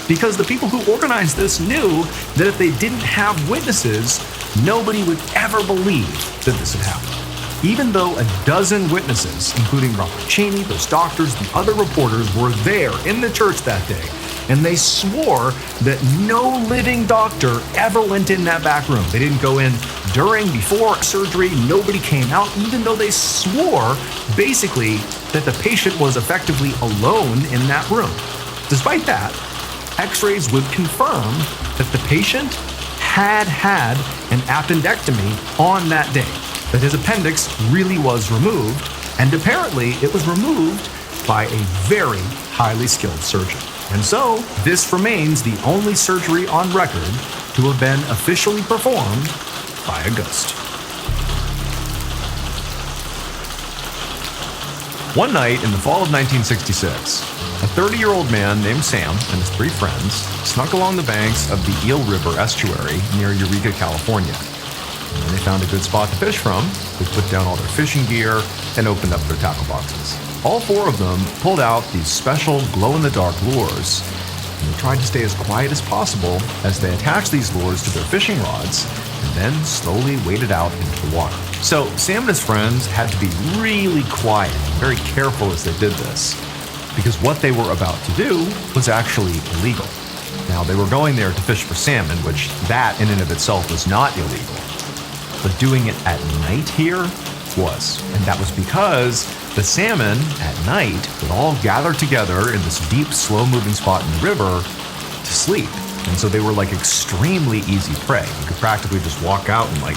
Because the people who organized this knew that if they didn't have witnesses, nobody would ever believe that this had happened. Even though a dozen witnesses, including Robert Cheney, those doctors, the other reporters, were there in the church that day, and they swore that no living doctor ever went in that back room. They didn't go in during, before surgery. Nobody came out, even though they swore, basically, that the patient was effectively alone in that room. Despite that, X-rays would confirm that the patient had an appendectomy on that day, that his appendix really was removed, and apparently it was removed by a very highly skilled surgeon. And so, this remains the only surgery on record to have been officially performed by a ghost. One night in the fall of 1966, a 30-year-old man named Sam and his 3 friends snuck along the banks of the Eel River estuary near Eureka, California. And when they found a good spot to fish from, they put down all their fishing gear and opened up their tackle boxes. All 4 of them pulled out these special glow-in-the-dark lures, and they tried to stay as quiet as possible as they attached these lures to their fishing rods and then slowly waded out into the water. So Sam and his friends had to be really quiet and very careful as they did this, because what they were about to do was actually illegal. Now, they were going there to fish for salmon, which that in and of itself was not illegal. But doing it at night here was. And that was because the salmon at night would all gather together in this deep, slow-moving spot in the river to sleep. And so they were extremely easy prey. You could practically just walk out and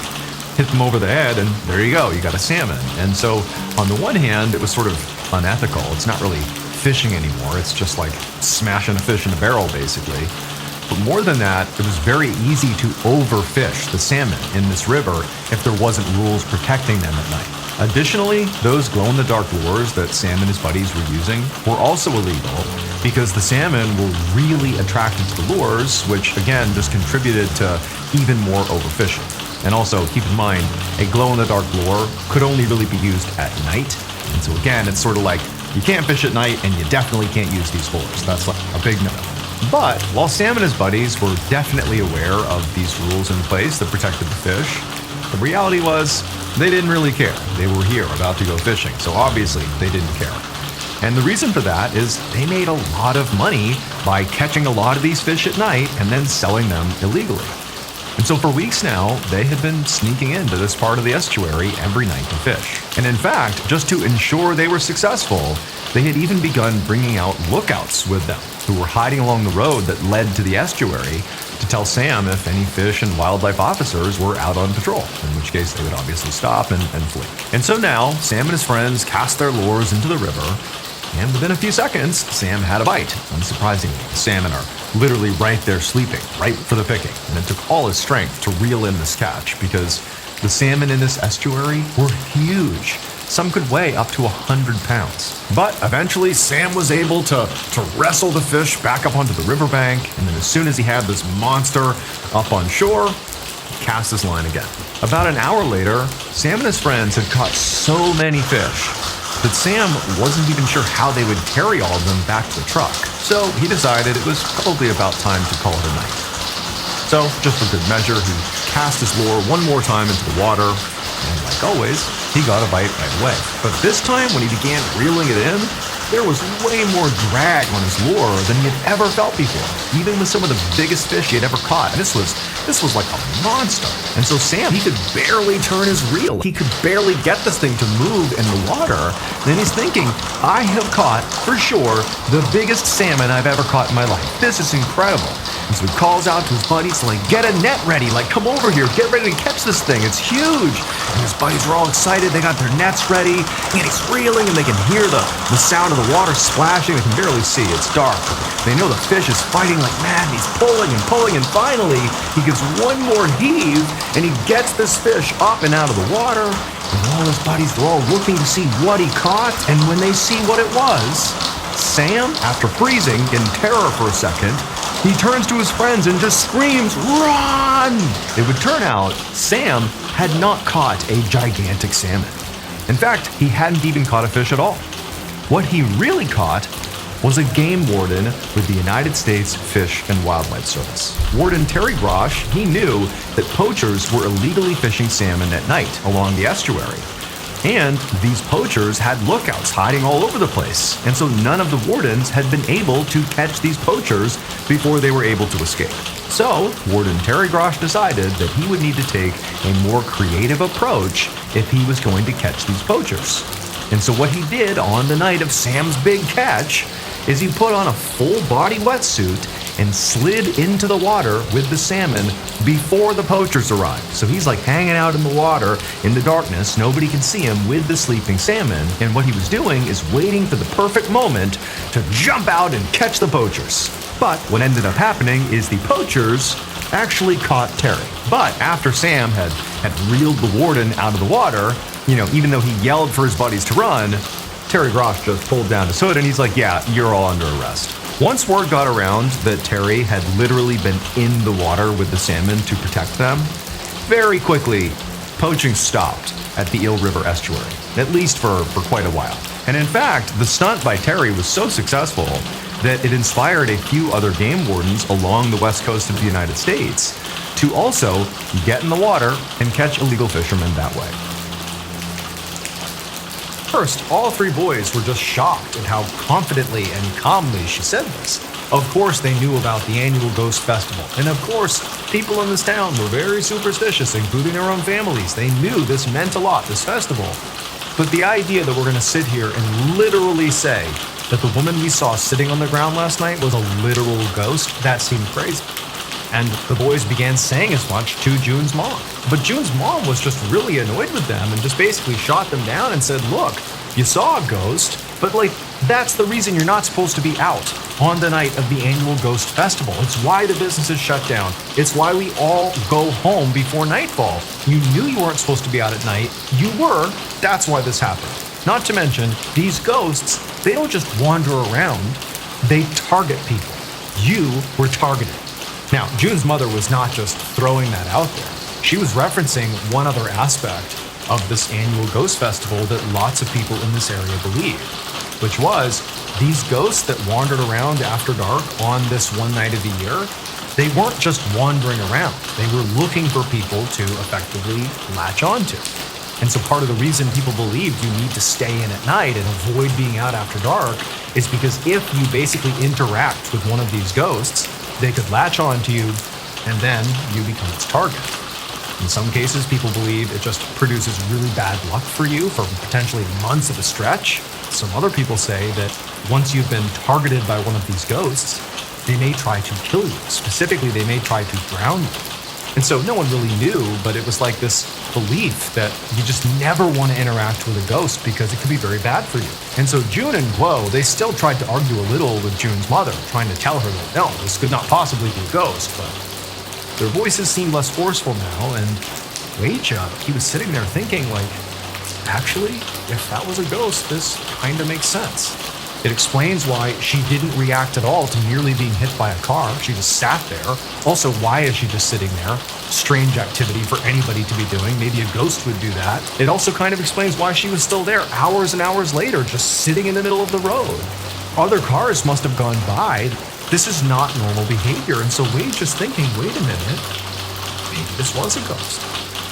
hit them over the head, and there you go, you got a salmon. And so on the one hand, it was sort of unethical. It's not really fishing anymore. It's just like smashing a fish in a barrel, basically. But more than that, it was very easy to overfish the salmon in this river if there wasn't rules protecting them at night. Additionally, those glow-in-the-dark lures that Sam and his buddies were using were also illegal because the salmon were really attracted to the lures, which again just contributed to even more overfishing. And also, keep in mind, a glow-in-the-dark lure could only really be used at night. And so again, it's sort of like you can't fish at night and you definitely can't use these lures. That's like a big no. But while Sam and his buddies were definitely aware of these rules in place that protected the fish, the reality was they didn't really care. They were here about to go fishing, so obviously they didn't care. And the reason for that is they made a lot of money by catching a lot of these fish at night and then selling them illegally. And so for weeks now, they had been sneaking into this part of the estuary every night to fish. And in fact, just to ensure they were successful, they had even begun bringing out lookouts with them, who were hiding along the road that led to the estuary to tell Sam if any fish and wildlife officers were out on patrol, in which case they would obviously stop and flee. And so now, Sam and his friends cast their lures into the river, and within a few seconds, Sam had a bite. Unsurprisingly, the salmon are literally right there sleeping, right for the picking, and it took all his strength to reel in this catch because the salmon in this estuary were huge. Some could weigh up to 100 pounds. But eventually, Sam was able to wrestle the fish back up onto the riverbank, and then as soon as he had this monster up on shore, he cast his line again. About an hour later, Sam and his friends had caught so many fish that Sam wasn't even sure how they would carry all of them back to the truck. So he decided it was probably about time to call it a night. So, just for good measure, he cast his lure one more time into the water, and like always, he got a bite right away. But this time, when he began reeling it in, there was way more drag on his lure than he had ever felt before, even with some of the biggest fish he had ever caught. And this was like a monster. And so Sam, he could barely turn his reel. He could barely get this thing to move in the water. And then he's thinking, I have caught, for sure, the biggest salmon I've ever caught in my life. This is incredible. And so he calls out to his buddies, like, get a net ready, like, come over here, get ready to catch this thing, it's huge. And his buddies are all excited, they got their nets ready, and he's reeling, and they can hear the sound of the water splashing. They can barely see, it's dark. They know the fish is fighting like mad, and he's pulling and pulling, and finally, he gets one more heave, and he gets this fish up and out of the water, and all his buddies are all looking to see what he caught, and when they see what it was, Sam, after freezing in terror for a second, he turns to his friends and just screams, "Run!" It would turn out Sam had not caught a gigantic salmon. In fact, he hadn't even caught a fish at all. What he really caught was a game warden with the United States Fish and Wildlife Service. Warden Terry Grosh, he knew that poachers were illegally fishing salmon at night along the estuary. And these poachers had lookouts hiding all over the place. And so none of the wardens had been able to catch these poachers before they were able to escape. So Warden Terry Grosh decided that he would need to take a more creative approach if he was going to catch these poachers. And so what he did on the night of Sam's big catch is he put on a full body wetsuit and slid into the water with the salmon before the poachers arrived. So he's like hanging out in the water in the darkness, nobody can see him, with the sleeping salmon. And what he was doing is waiting for the perfect moment to jump out and catch the poachers. But what ended up happening is the poachers actually caught Terry. But after Sam had reeled the warden out of the water, even though he yelled for his buddies to run, Terry Grosh just pulled down his hood and he's like, yeah, you're all under arrest. Once word got around that Terry had literally been in the water with the salmon to protect them, very quickly, poaching stopped at the Eel River estuary, at least for quite a while. And in fact, the stunt by Terry was so successful that it inspired a few other game wardens along the west coast of the United States to also get in the water and catch illegal fishermen that way. First, all three boys were just shocked at how confidently and calmly she said this. Of course, they knew about the annual Ghost Festival, and of course, people in this town were very superstitious, including their own families. They knew this meant a lot, this festival. But the idea that we're going to sit here and literally say that the woman we saw sitting on the ground last night was a literal ghost, that seemed crazy. And the boys began saying as much to June's mom. But June's mom was just really annoyed with them and just basically shot them down and said, look, you saw a ghost, but That's the reason you're not supposed to be out on the night of the annual Ghost Festival. It's why the businesses shut down. It's why we all go home before nightfall. You knew you weren't supposed to be out at night. You were. That's why this happened. Not to mention, these ghosts, they don't just wander around. They target people. You were targeted. Now, June's mother was not just throwing that out there. She was referencing one other aspect of this annual Ghost Festival that lots of people in this area believe, which was these ghosts that wandered around after dark on this one night of the year, they weren't just wandering around. They were looking for people to effectively latch onto. And so part of the reason people believed you need to stay in at night and avoid being out after dark is because if you basically interact with one of these ghosts, they could latch onto you and then you become its target. In some cases, people believe it just produces really bad luck for you for potentially months at a stretch. Some other people say that once you've been targeted by one of these ghosts, they may try to kill you. Specifically, they may try to drown you. And so no one really knew, but it was like this belief that you just never want to interact with a ghost because it could be very bad for you. And so June and Guo, they still tried to argue a little with June's mother, trying to tell her that no, this could not possibly be a ghost, but their voices seemed less forceful now, and Weijia, he was sitting there thinking like, actually, if that was a ghost, this kind of makes sense. It explains why she didn't react at all to merely being hit by a car. She just sat there. Also, why is she just sitting there? Strange activity for anybody to be doing. Maybe a ghost would do that. It also kind of explains why she was still there hours and hours later, just sitting in the middle of the road. Other cars must have gone by. This is not normal behavior. And so Wade's just thinking, wait a minute, maybe this was a ghost.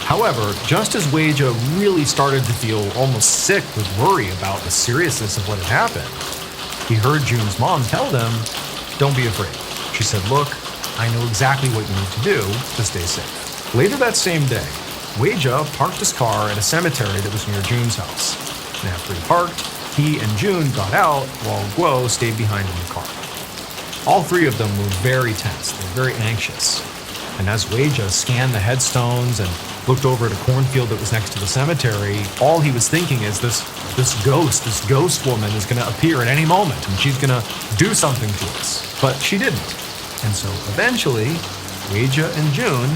However, just as Weijia really started to feel almost sick with worry about the seriousness of what had happened, he heard June's mom tell them, don't be afraid. She said, look, I know exactly what you need to do to stay safe. Later that same day, Weijia parked his car at a cemetery that was near June's house. And after he parked, he and June got out while Guo stayed behind in the car. All three of them were very tense. They were very anxious. And as Weijia scanned the headstones and looked over at a cornfield that was next to the cemetery, all he was thinking is this ghost woman is going to appear at any moment and she's going to do something to us. But she didn't. And so eventually, Weijia and June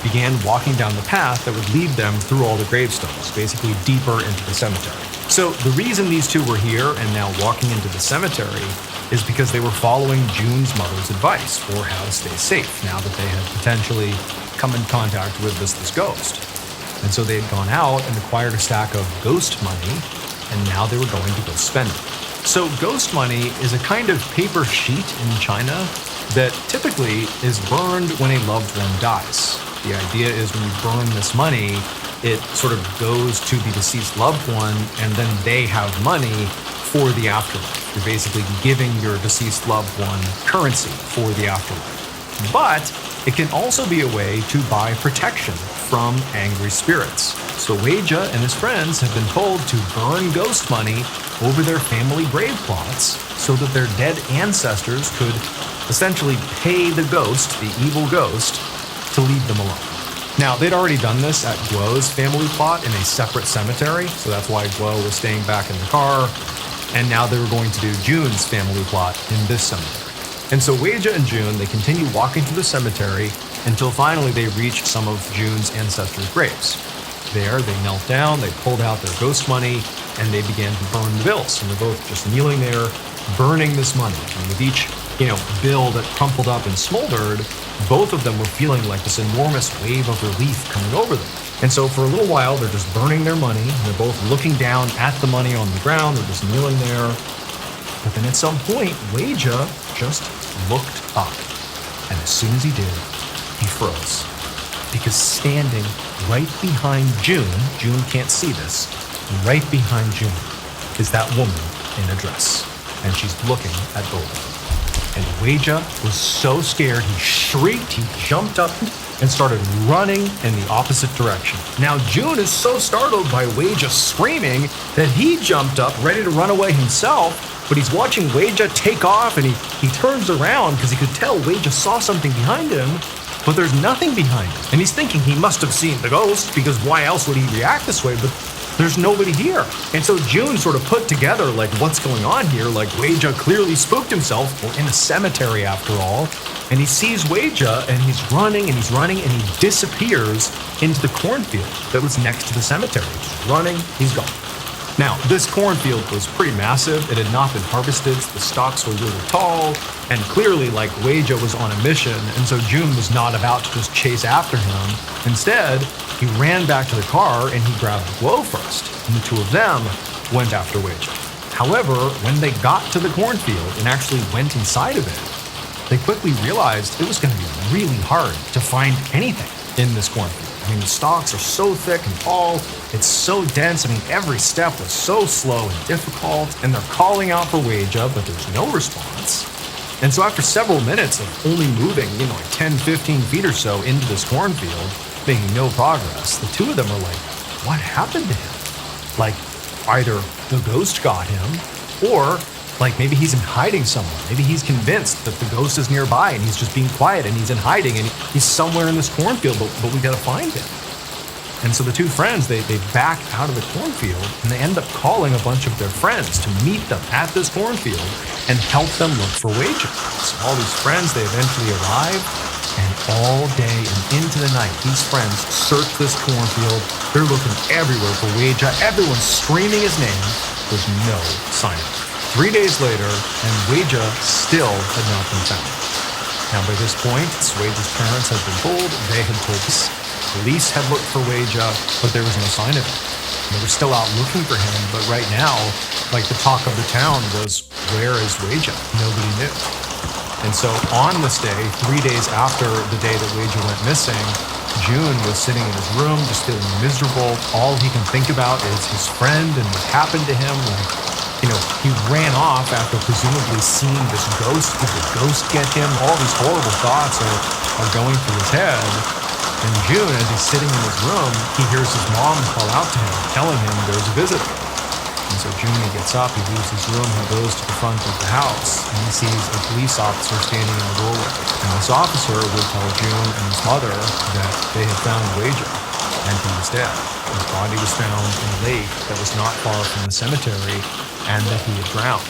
began walking down the path that would lead them through all the gravestones, basically deeper into the cemetery. So the reason these two were here and now walking into the cemetery is because they were following June's mother's advice for how to stay safe now that they had potentially come in contact with this ghost. And so they had gone out and acquired a stack of ghost money, and now they were going to go spend it. So ghost money is a kind of paper sheet in China that typically is burned when a loved one dies. The idea is when you burn this money, it sort of goes to the deceased loved one, and then they have money for the afterlife. You're basically giving your deceased loved one currency for the afterlife. But it can also be a way to buy protection from angry spirits. So Weijia and his friends have been told to burn ghost money over their family grave plots so that their dead ancestors could essentially pay the ghost, the evil ghost, to leave them alone. Now, they'd already done this at Guo's family plot in a separate cemetery, so that's why Guo was staying back in the car, and now they were going to do June's family plot in this cemetery. And so Weijia and June, they continue walking through the cemetery until finally they reach some of June's ancestors' graves. There, they knelt down, they pulled out their ghost money, and they began to burn the bills. And they're both just kneeling there, burning this money. And with each, bill that crumpled up and smoldered, both of them were feeling like this enormous wave of relief coming over them. And so for a little while, they're just burning their money. They're both looking down at the money on the ground. They're just kneeling there. But then at some point, Weijia just looked up. And as soon as he did, he froze. Because standing right behind June can't see this, right behind June is that woman in a dress. And she's looking at both of them. And Weijia was so scared, he shrieked, he jumped up and started running in the opposite direction. Now June is so startled by Weijia screaming that he jumped up ready to run away himself, but he's watching Weijia take off and he turns around because he could tell Weijia saw something behind him, but there's nothing behind him. And he's thinking he must have seen the ghost because why else would he react this way? But there's nobody here. And so June sort of put together, like, what's going on here? Like, Weija clearly spooked himself. We're in a cemetery after all. And he sees Weija, and he's running, and he disappears into the cornfield that was next to the cemetery. He's running, he's gone. Now, this cornfield was pretty massive. It had not been harvested. The stalks were really tall, and clearly, like, Weija was on a mission, and so June was not about to just chase after him. Instead, he ran back to the car and he grabbed Glow first, and the two of them went after Weija. However, when they got to the cornfield and actually went inside of it, they quickly realized it was going to be really hard to find anything in this cornfield. I mean, the stalks are so thick and tall, it's so dense. I mean, every step was so slow and difficult, and they're calling out for Weija, but there's no response. And so after several minutes of only moving, like 10, 15 feet or so into this cornfield, making no progress, the two of them are like, what happened to him? Like, either the ghost got him, or like maybe he's in hiding somewhere. Maybe he's convinced that the ghost is nearby and he's just being quiet and he's in hiding and he's somewhere in this cornfield, but we gotta find him. And so the two friends, they back out of the cornfield and they end up calling a bunch of their friends to meet them at this cornfield and help them look for Weija. So all these friends, they eventually arrive, and all day and into the night, these friends search this cornfield. They're looking everywhere for Weija. Everyone's screaming his name. There's no sign of him. 3 days later, and Weija still had not been found. Now, by this point, Weija's parents had been told, they had told us. Police had looked for Weija, but there was no sign of him. They were still out looking for him, but right now, like, the talk of the town was, where is Weija? Nobody knew. And so on this day, 3 days after the day that Weija went missing, June was sitting in his room, just feeling miserable. All he can think about is his friend and what happened to him. Like, he ran off after presumably seeing this ghost. Did the ghost get him? All these horrible thoughts are going through his head. And June, as he's sitting in his room, he hears his mom call out to him, telling him there's a visitor. And so June, he gets up, he leaves his room, he goes to the front of the house, and he sees a police officer standing in the doorway. And this officer would tell June and his mother that they had found Weija, and he was dead. His body was found in a lake that was not far from the cemetery, and that he had drowned.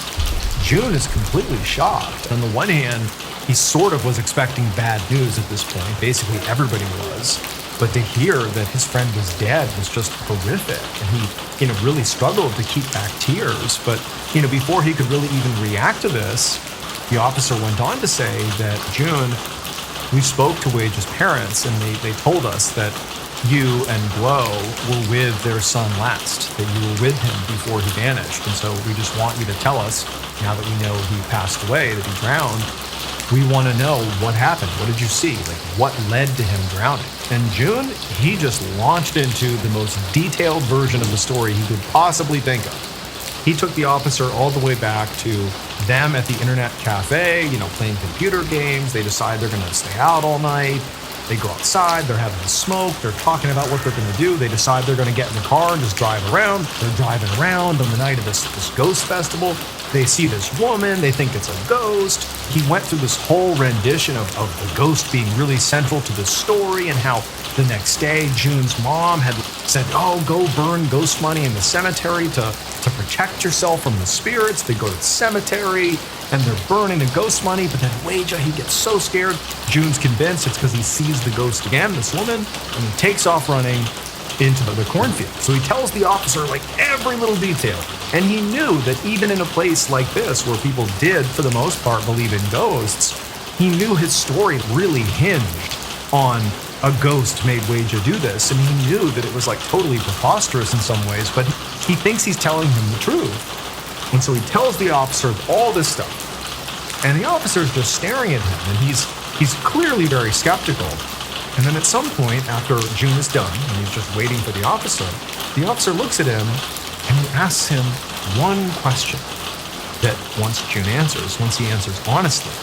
June is completely shocked. On the one hand, he sort of was expecting bad news at this point. Basically, everybody was. But to hear that his friend was dead was just horrific. And he, really struggled to keep back tears. But, before he could really even react to this, the officer went on to say that, June, we spoke to Weija's parents, and they told us that you and Glow were with their son last, that you were with him before he vanished. And so we just want you to tell us, now that we know he passed away, that he drowned, we want to know what happened. What did you see? Like, what led to him drowning? And June, he just launched into the most detailed version of the story he could possibly think of. He took the officer all the way back to them at the internet cafe, playing computer games. They decide they're going to stay out all night. They go outside, they're having a smoke, they're talking about what they're going to do. They decide they're going to get in the car and just drive around. They're driving around on the night of this ghost festival. They see this woman, they think it's a ghost. He went through this whole rendition of the ghost being really central to the story, and how the next day June's mom had said, oh, go burn ghost money in the cemetery to protect yourself from the spirits. They go to the cemetery and they're burning the ghost money, but then Weija, he gets so scared. June's convinced it's because he sees the ghost again, this woman, and he takes off running into the cornfield. So he tells the officer like every little detail. And he knew that even in a place like this, where people did, for the most part, believe in ghosts, he knew his story really hinged on a ghost made Weija do this. And he knew that it was like totally preposterous in some ways, but he thinks he's telling him the truth. And so he tells the officer all this stuff. And the officer's just staring at him, and he's clearly very skeptical. And then at some point, after June is done, and he's just waiting for the officer looks at him and he asks him one question that once he answers honestly,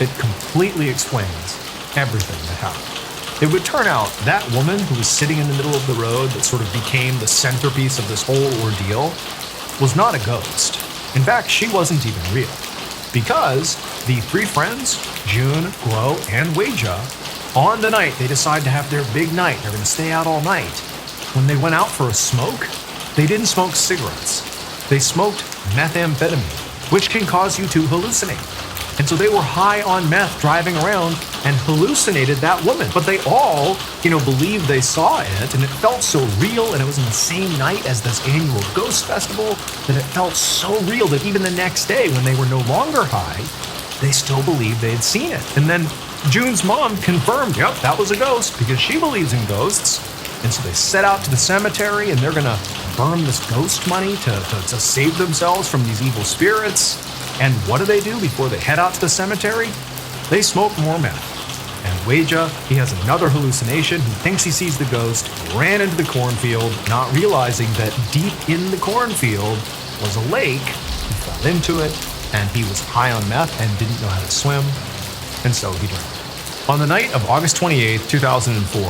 it completely explains everything that happened. It would turn out that woman who was sitting in the middle of the road that sort of became the centerpiece of this whole ordeal was not a ghost. In fact, she wasn't even real. Because the three friends, June, Glow, and Weija, on the night they decide to have their big night, they're going to stay out all night. When they went out for a smoke, They didn't smoke cigarettes. They smoked methamphetamine, which can cause you to hallucinate. And so they were high on meth driving around and hallucinated that woman. But they all, believed they saw it, and it felt so real, and it was in the same night as this annual ghost festival that it felt so real that even the next day, when they were no longer high, they still believed they had seen it. And then June's mom confirmed, yep, that was a ghost, because she believes in ghosts. And so they set out to the cemetery, and they're going to burn this ghost money to save themselves from these evil spirits. And what do before they head out to the cemetery? They smoke more meth. And Weija, he has another hallucination. He thinks he sees the ghost, ran into the cornfield, not realizing that deep in the cornfield was a lake. He fell into it, and he was high on meth and didn't know how to swim, and so he drowned. On the night of August 28, 2004,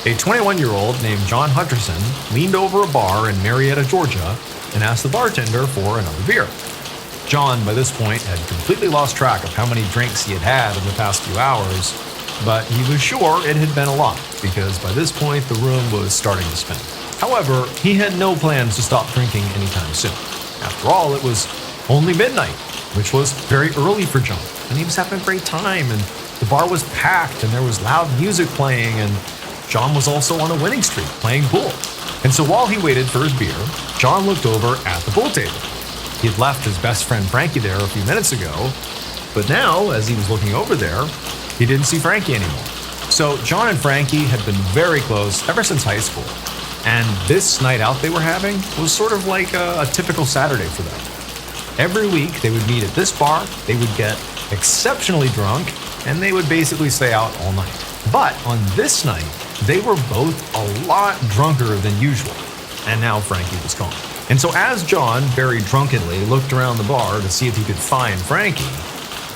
a 21-year-old named John Hutcherson leaned over a bar in Marietta, Georgia, and asked the bartender for another beer. John, by this point, had completely lost track of how many drinks he had had in the past few hours, but he was sure it had been a lot, because by this point the room was starting to spin. However, he had no plans to stop drinking anytime soon. After all, it was only midnight, which was very early for John, and he was having a great time, and the bar was packed, and there was loud music playing, and John was also on a winning streak, playing pool. And so while he waited for his beer, John looked over at the pool table. He had left his best friend Frankie there a few minutes ago, but now, as he was looking over there, he didn't see Frankie anymore. So John and Frankie had been very close ever since high school, and this night out they were having was sort of like a typical Saturday for them. Every week they would meet at this bar, they would get exceptionally drunk, and they would basically stay out all night. But on this night, they were both a lot drunker than usual, and now Frankie was gone. And so as John, very drunkenly, looked around the bar to see if he could find Frankie,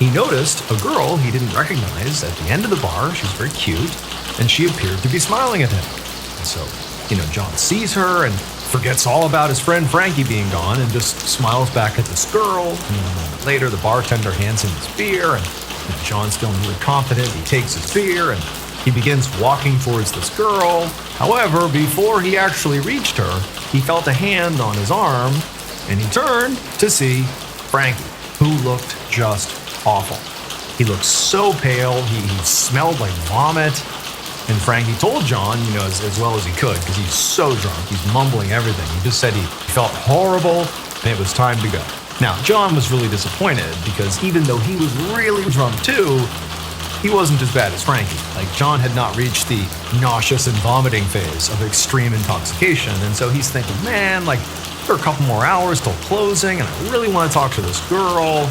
he noticed a girl he didn't recognize at the end of the bar. She was very cute, and she appeared to be smiling at him. And so, John sees her and forgets all about his friend Frankie being gone and just smiles back at this girl. And a moment later, the bartender hands him his beer, and John's feeling really confident. He takes his beer, and he begins walking towards this girl. However, before he actually reached her, he felt a hand on his arm, and he turned to see Frankie, who looked just awful. He looked so pale, he smelled like vomit, and Frankie told John, as well as he could, because he's so drunk, he's mumbling everything. He just said he felt horrible, and it was time to go. Now, John was really disappointed, because even though he was really drunk too, he wasn't as bad as Frankie. Like, John had not reached the nauseous and vomiting phase of extreme intoxication, and so he's thinking, man, there are a couple more hours till closing, and I really want to talk to this girl.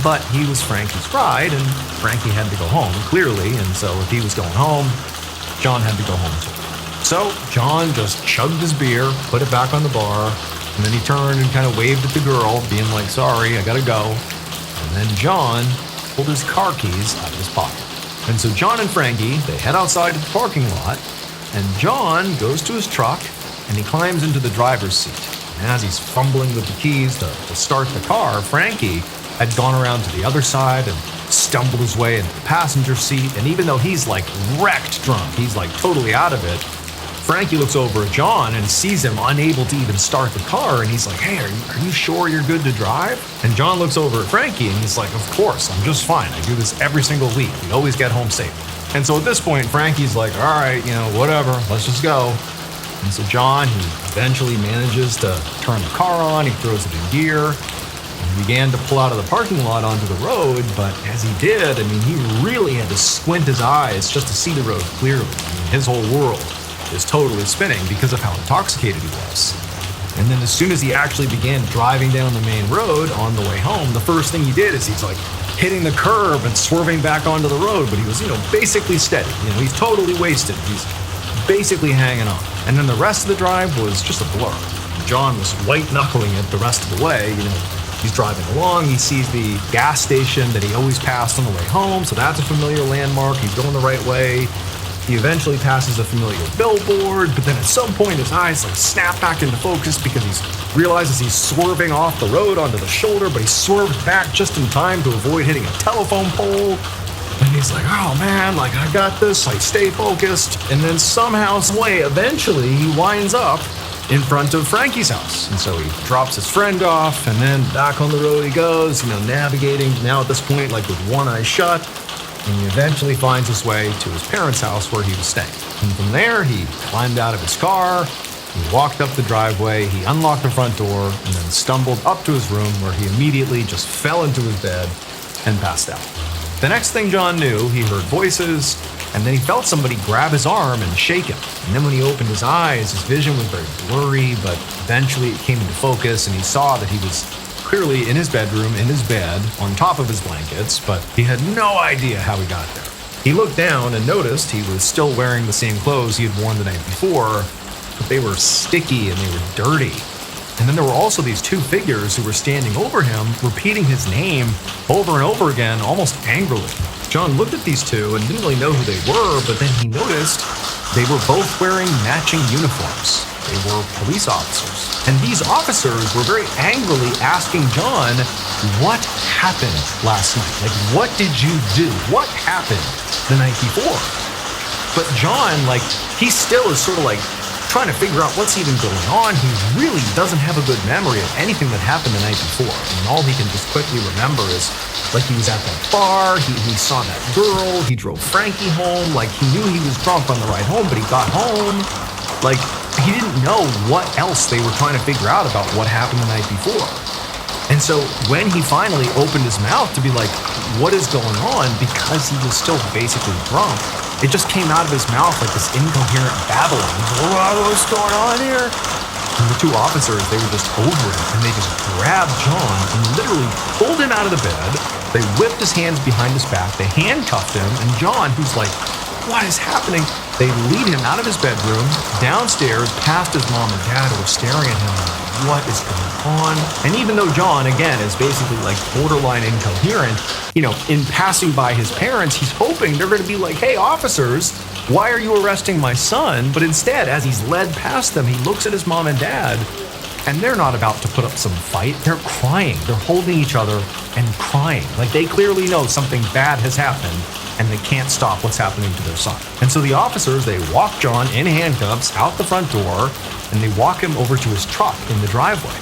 But he was Frankie's bride, and Frankie had to go home, clearly, and so if he was going home, John had to go home too. So John just chugged his beer, put it back on the bar, and then he turned and kind of waved at the girl, being like, sorry, I gotta go. And then John pulled his car keys out of his pocket. And so John and Frankie, they head outside to the parking lot, and John goes to his truck, and he climbs into the driver's seat. And as he's fumbling with the keys to start the car, Frankie had gone around to the other side and stumbled his way into the passenger seat. And even though he's wrecked drunk, he's totally out of it, Frankie looks over at John and sees him unable to even start the car, and he's like, hey, are you sure you're good to drive? And John looks over at Frankie and he's like, of course, I'm just fine. I do this every single week. We always get home safe. And so at this point, Frankie's like, all right, whatever, let's just go. And so John, he eventually manages to turn the car on, he throws it in gear, and he began to pull out of the parking lot onto the road, but as he did, he really had to squint his eyes just to see the road clearly. His whole world is totally spinning because of how intoxicated he was. And then as soon as he actually began driving down the main road on the way home, the first thing he did is he's hitting the curb and swerving back onto the road, but he was, basically steady. He's totally wasted. He's basically hanging on. And then the rest of the drive was just a blur. John was white-knuckling it the rest of the way. He's driving along, he sees the gas station that he always passed on the way home, so that's a familiar landmark. He's going the right way. He eventually passes a familiar billboard, but then at some point his eyes snap back into focus because he realizes he's swerving off the road onto the shoulder, but he swerves back just in time to avoid hitting a telephone pole. And he's like, oh man, I got this, stay focused. And then somehow, some way, eventually he winds up in front of Frankie's house. And so he drops his friend off, and then back on the road he goes, navigating now at this point, like with one eye shut. And he eventually finds his way to his parents' house where he was staying. And from there, he climbed out of his car, he walked up the driveway, he unlocked the front door, and then stumbled up to his room where he immediately just fell into his bed and passed out. The next thing John knew, he heard voices, and then he felt somebody grab his arm and shake him. And then when he opened his eyes, his vision was very blurry, but eventually it came into focus, and he saw that he was clearly in his bedroom, in his bed, on top of his blankets, but he had no idea how he got there. He looked down and noticed he was still wearing the same clothes he had worn the night before, but they were sticky and they were dirty. And then there were also these two figures who were standing over him, repeating his name over and over again, almost angrily. John looked at these two and didn't really know who they were, but then he noticed they were both wearing matching uniforms. They were police officers. And these officers were very angrily asking John, what happened last night? Like, what did you do? What happened the night before? But John, he still is sort of trying to figure out what's even going on. He really doesn't have a good memory of anything that happened the night before. And all he can just quickly remember is, he was at that bar, he saw that girl, he drove Frankie home, he knew he was drunk on the ride home, but he got home. He didn't know what else they were trying to figure out about what happened the night before. And so when he finally opened his mouth to be like, what is going on? Because he was still basically drunk, it just came out of his mouth like this incoherent babbling. What's going on here? And the two officers, they were just over him, and they just grabbed John and literally pulled him out of the bed. They whipped his hands behind his back, they handcuffed him, and John, who's like, what is happening? They lead him out of his bedroom, downstairs, past his mom and dad who are staring at him like, what is going on? And even though John, again, is basically borderline incoherent, in passing by his parents, he's hoping they're going to be like, hey, officers, why are you arresting my son? But instead, as he's led past them, he looks at his mom and dad, and they're not about to put up some fight. They're crying. They're holding each other and crying. They clearly know something bad has happened, and they can't stop what's happening to their son. And so the officers, they walk John in handcuffs out the front door, and they walk him over to his truck in the driveway.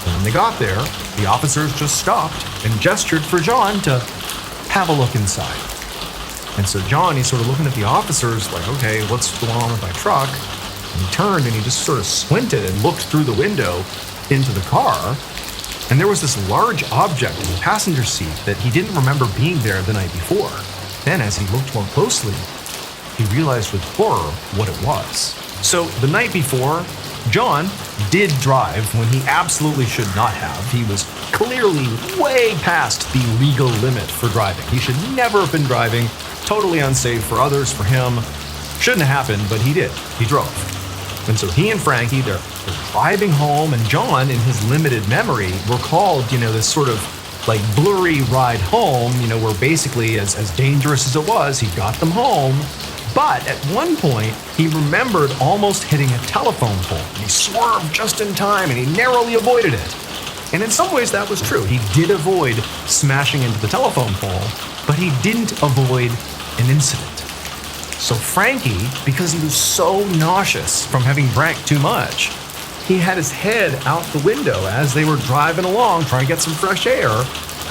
And when they got there, the officers just stopped and gestured for John to have a look inside. And so John, he's sort of looking at the officers like, okay, what's going on with my truck? And he turned and he just sort of squinted and looked through the window into the car. And there was this large object in the passenger seat that he didn't remember being there the night before. Then as he looked more closely, he realized with horror what it was. So the night before, John did drive when he absolutely should not have. He was clearly way past the legal limit for driving. He should never have been driving, totally unsafe for others, for him. Shouldn't have happened, but he did. He drove. And so he and Frankie, they're driving home, and John, in his limited memory, recalled, this sort of blurry ride home, where basically, as dangerous as it was, he got them home. But at one point, he remembered almost hitting a telephone pole. He swerved just in time, and he narrowly avoided it. And in some ways, that was true. He did avoid smashing into the telephone pole, but he didn't avoid an incident. So Frankie, because he was so nauseous from having drank too much, he had his head out the window as they were driving along, trying to get some fresh air.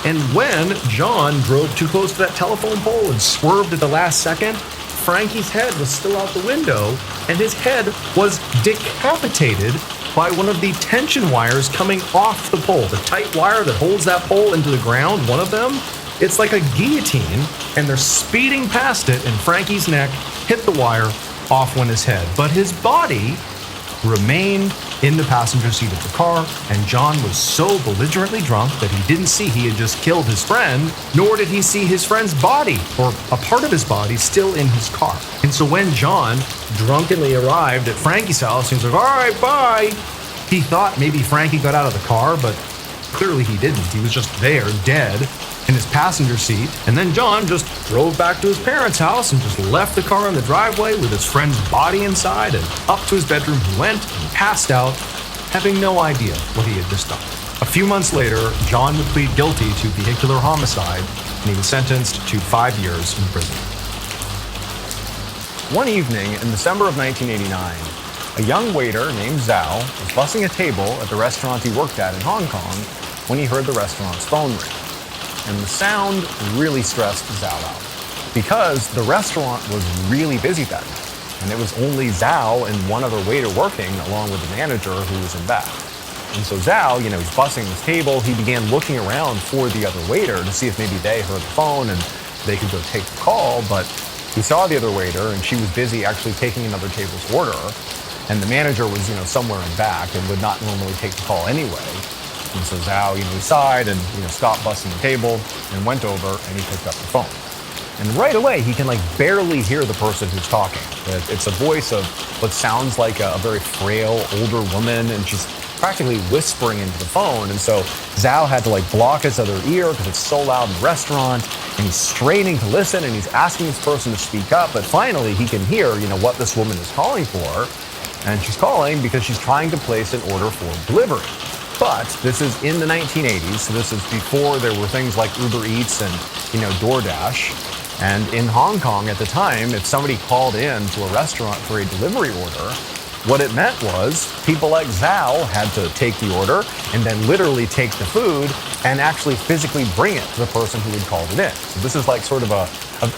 And when John drove too close to that telephone pole and swerved at the last second, Frankie's head was still out the window, and his head was decapitated by one of the tension wires coming off the pole. The tight wire that holds that pole into the ground, one of them, it's like a guillotine, and they're speeding past it, and Frankie's neck hit the wire, off went his head. But his body remained in the passenger seat of the car, and John was so belligerently drunk that he didn't see he had just killed his friend, nor did he see his friend's body, or a part of his body, still in his car. And so when John drunkenly arrived at Frankie's house, he was like, all right, bye. He thought maybe Frankie got out of the car, but clearly he didn't. He was just there, dead, in his passenger seat. And then John just drove back to his parents' house and just left the car in the driveway with his friend's body inside, and up to his bedroom he went and passed out, having no idea what he had just done. A few months later, John would plead guilty to vehicular homicide, and he was sentenced to 5 years in prison. One evening in December of 1989, A young waiter named Zhao was bussing a table at the restaurant he worked at in Hong Kong when he heard the restaurant's phone ring. And the sound really stressed Zhao out because the restaurant was really busy that night. And it was only Zhao and one other waiter working along with the manager who was in back. And so Zhao, he's bussing this table. He began looking around for the other waiter to see if maybe they heard the phone and they could go take the call. But he saw the other waiter and she was busy actually taking another table's order. And the manager was, somewhere in back and would not normally take the call anyway. And so Zhao, he sighed and, stopped bussing the table and went over and he picked up the phone. And right away, he can barely hear the person who's talking. It's a voice of what sounds like a very frail, older woman, and she's practically whispering into the phone. And so Zhao had to block his other ear because it's so loud in the restaurant, and he's straining to listen, and he's asking this person to speak up. But finally, he can hear, what this woman is calling for. And she's calling because she's trying to place an order for delivery. But this is in the 1980s, so this is before there were things like Uber Eats and, DoorDash. And in Hong Kong at the time, if somebody called in to a restaurant for a delivery order, what it meant was people like Zhao had to take the order and then literally take the food and actually physically bring it to the person who had called it in. So this is sort of a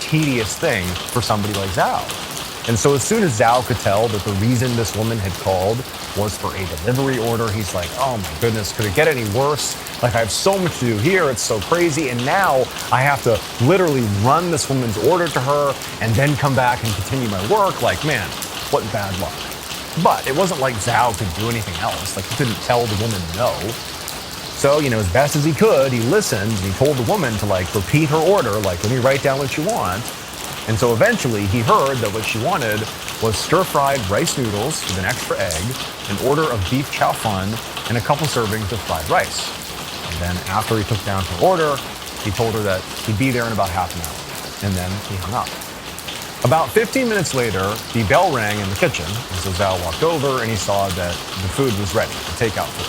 tedious thing for somebody like Zhao. And so as soon as Zhao could tell that the reason this woman had called was for a delivery order, he's like, oh my goodness, could it get any worse? I have so much to do here, it's so crazy, and now I have to literally run this woman's order to her and then come back and continue my work. Man, what bad luck. But it wasn't like Zhao could do anything else. He couldn't tell the woman no. So, as best as he could, he listened and he told the woman to repeat her order, let me write down what you want. And so eventually he heard that what she wanted was stir-fried rice noodles with an extra egg, an order of beef chow fun, and a couple servings of fried rice. And then after he took down her order, he told her that he'd be there in about half an hour. And then he hung up. About 15 minutes later, the bell rang in the kitchen. And so Zhao walked over and he saw that the food was ready, the takeout food.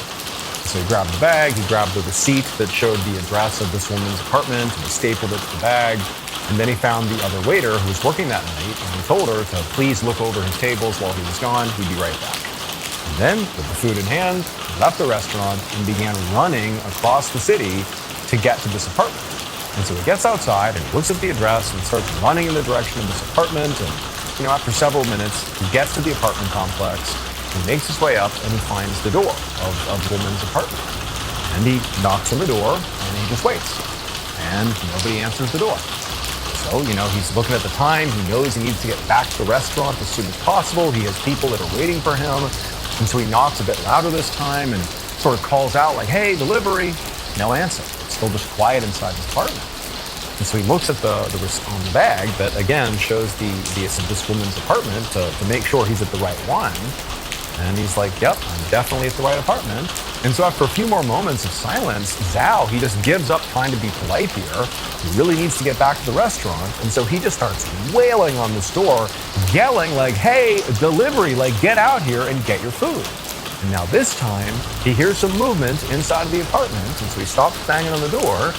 So he grabbed the bag, he grabbed the receipt that showed the address of this woman's apartment, and he stapled it to the bag. And then he found the other waiter who was working that night, and he told her to please look over his tables while he was gone. He'd be right back. And then, with the food in hand, he left the restaurant and began running across the city to get to this apartment. And so he gets outside and looks at the address and starts running in the direction of this apartment. And, after several minutes, he gets to the apartment complex, he makes his way up, and he finds the door of the woman's apartment. And he knocks on the door, and he just waits. And nobody answers the door. So, he's looking at the time. He knows he needs to get back to the restaurant as soon as possible. He has people that are waiting for him. And so he knocks a bit louder this time and sort of calls out hey, delivery. No answer. It's still just quiet inside his apartment. And so he looks at on the bag that, again, shows this woman's apartment to make sure he's at the right one. And he's like, yep, I'm definitely at the right apartment. And so after a few more moments of silence, Zhao, he just gives up trying to be polite here. He really needs to get back to the restaurant. And so he just starts wailing on this door, yelling hey, delivery, get out here and get your food. And now this time, he hears some movement inside of the apartment. And so he stops banging on the door.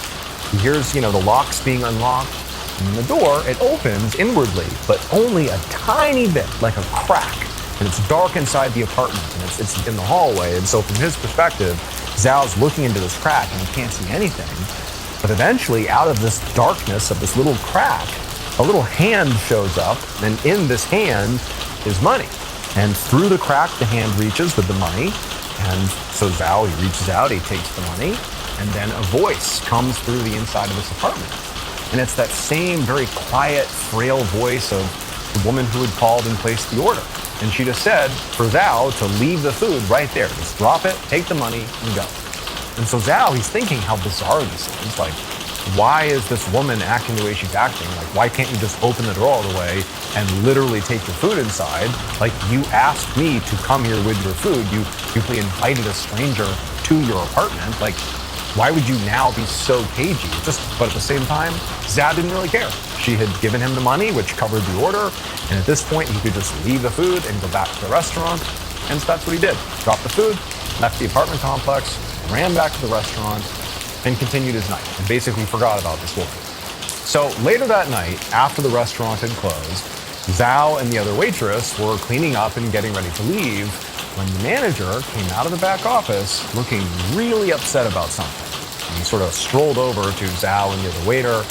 He hears, the locks being unlocked. And the door, it opens inwardly, but only a tiny bit, like a crack. And it's dark inside the apartment, and it's in the hallway. And so from his perspective, Zhao's looking into this crack, and he can't see anything. But eventually, out of this darkness, of this little crack, a little hand shows up, and in this hand is money. And through the crack, the hand reaches with the money. And so Zhao, he reaches out, he takes the money, and then a voice comes through the inside of this apartment. And it's that same very quiet, frail voice of the woman who had called and placed the order. And she just said for Zhao to leave the food right there. Just drop it, take the money, and go. And so Zhao, he's thinking how bizarre this is. Why is this woman acting the way she's acting? Why can't you just open the door all the way and literally take your food inside? You asked me to come here with your food. You simply invited a stranger to your apartment. Why would you now be so cagey? But at the same time, Zhao didn't really care. She had given him the money, which covered the order. And at this point, he could just leave the food and go back to the restaurant. And so that's what he did. Dropped the food, left the apartment complex, ran back to the restaurant, and continued his night. And basically forgot about this woman. So later that night, after the restaurant had closed, Zhao and the other waitress were cleaning up and getting ready to leave when the manager came out of the back office looking really upset about something. And he sort of strolled over to Zhao and the other waiter,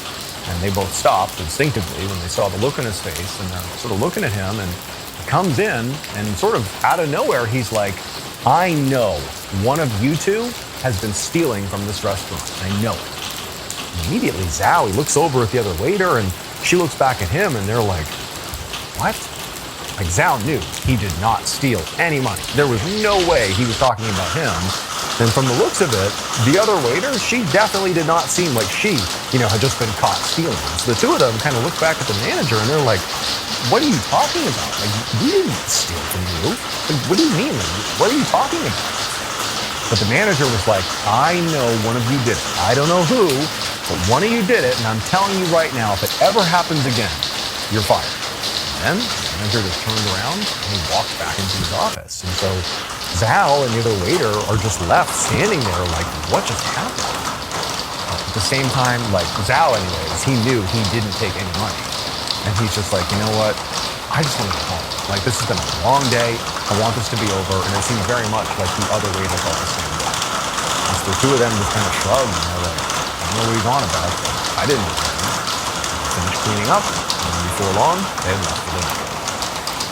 and they both stopped instinctively when they saw the look on his face, and they're sort of looking at him, and he comes in, and sort of out of nowhere, he's like, I know one of you two has been stealing from this restaurant. I know it. And immediately, Zhao, he looks over at the other waiter, and she looks back at him, and they're like, what? Like, Zhao knew he did not steal any money. There was no way he was talking about him. And from the looks of it, the other waiter, she definitely did not seem like she, had just been caught stealing. So the two of them kind of look back at the manager and they're like, what are you talking about? Like, we didn't steal from you. Like, what do you mean? Like, what are you talking about? But the manager was like, I know one of you did it. I don't know who, but one of you did it. And I'm telling you right now, if it ever happens again, you're fired. And then the manager just turned around and he walked back into his office. And so Zhao and the other waiter are just left standing there like, what just happened? At the same time, like, Zhao anyways, he knew he didn't take any money. And he's just like, you know what? I just want to go home. Like, this has been a long day. I want this to be over. And it seemed very much like the other waiter felt the same way. And so the two of them just kind of shrugged and they're like, I don't know what he's on about, but I didn't do anything. Finished cleaning up, and before long, they had left for the night.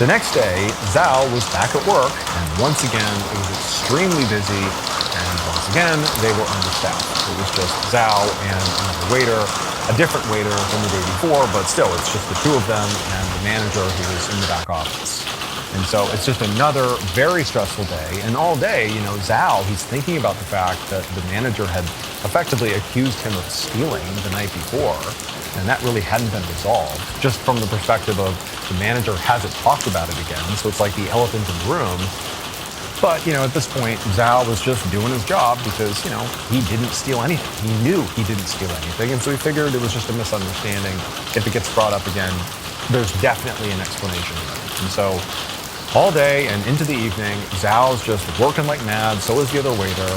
The next day, Zhao was back at work, and once again, it was extremely busy, and once again, they were understaffed. It was just Zhao and another waiter, a different waiter than the day before, but still, it's just the two of them and the manager who was in the back office. And so it's just another very stressful day, and all day, Zhao, he's thinking about the fact that the manager had effectively accused him of stealing the night before, and that really hadn't been resolved, just from the perspective of the manager hasn't talked about it again, so it's like the elephant in the room. But, at this point, Zhao was just doing his job because, he didn't steal anything. He knew he didn't steal anything, and so he figured it was just a misunderstanding. If it gets brought up again, there's definitely an explanation. And so all day and into the evening, Zhao's just working like mad, so is the other waiter.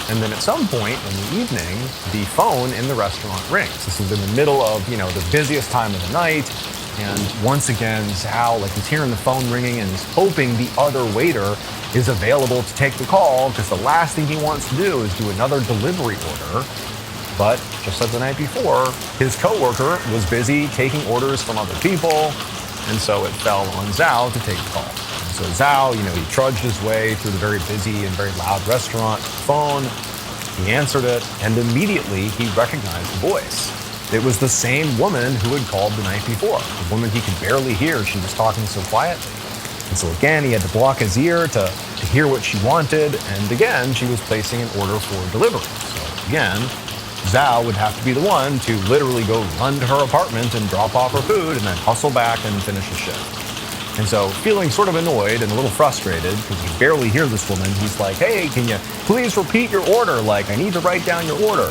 And then at some point in the evening, the phone in the restaurant rings. This is in the middle of, the busiest time of the night. And once again, Zhao, he's hearing the phone ringing and he's hoping the other waiter is available to take the call because the last thing he wants to do is do another delivery order. But just like the night before, his coworker was busy taking orders from other people. And so it fell on Zhao to take the call. So Zhao, he trudged his way through the very busy and very loud restaurant phone. He answered it, and immediately he recognized the voice. It was the same woman who had called the night before, the woman he could barely hear. She was talking so quietly. And so again, he had to block his ear to hear what she wanted, and again, she was placing an order for delivery. So again, Zhao would have to be the one to literally go run to her apartment and drop off her food and then hustle back and finish the shift. And so, feeling sort of annoyed and a little frustrated, because he could barely hear this woman, he's like, hey, can you please repeat your order? I need to write down your order.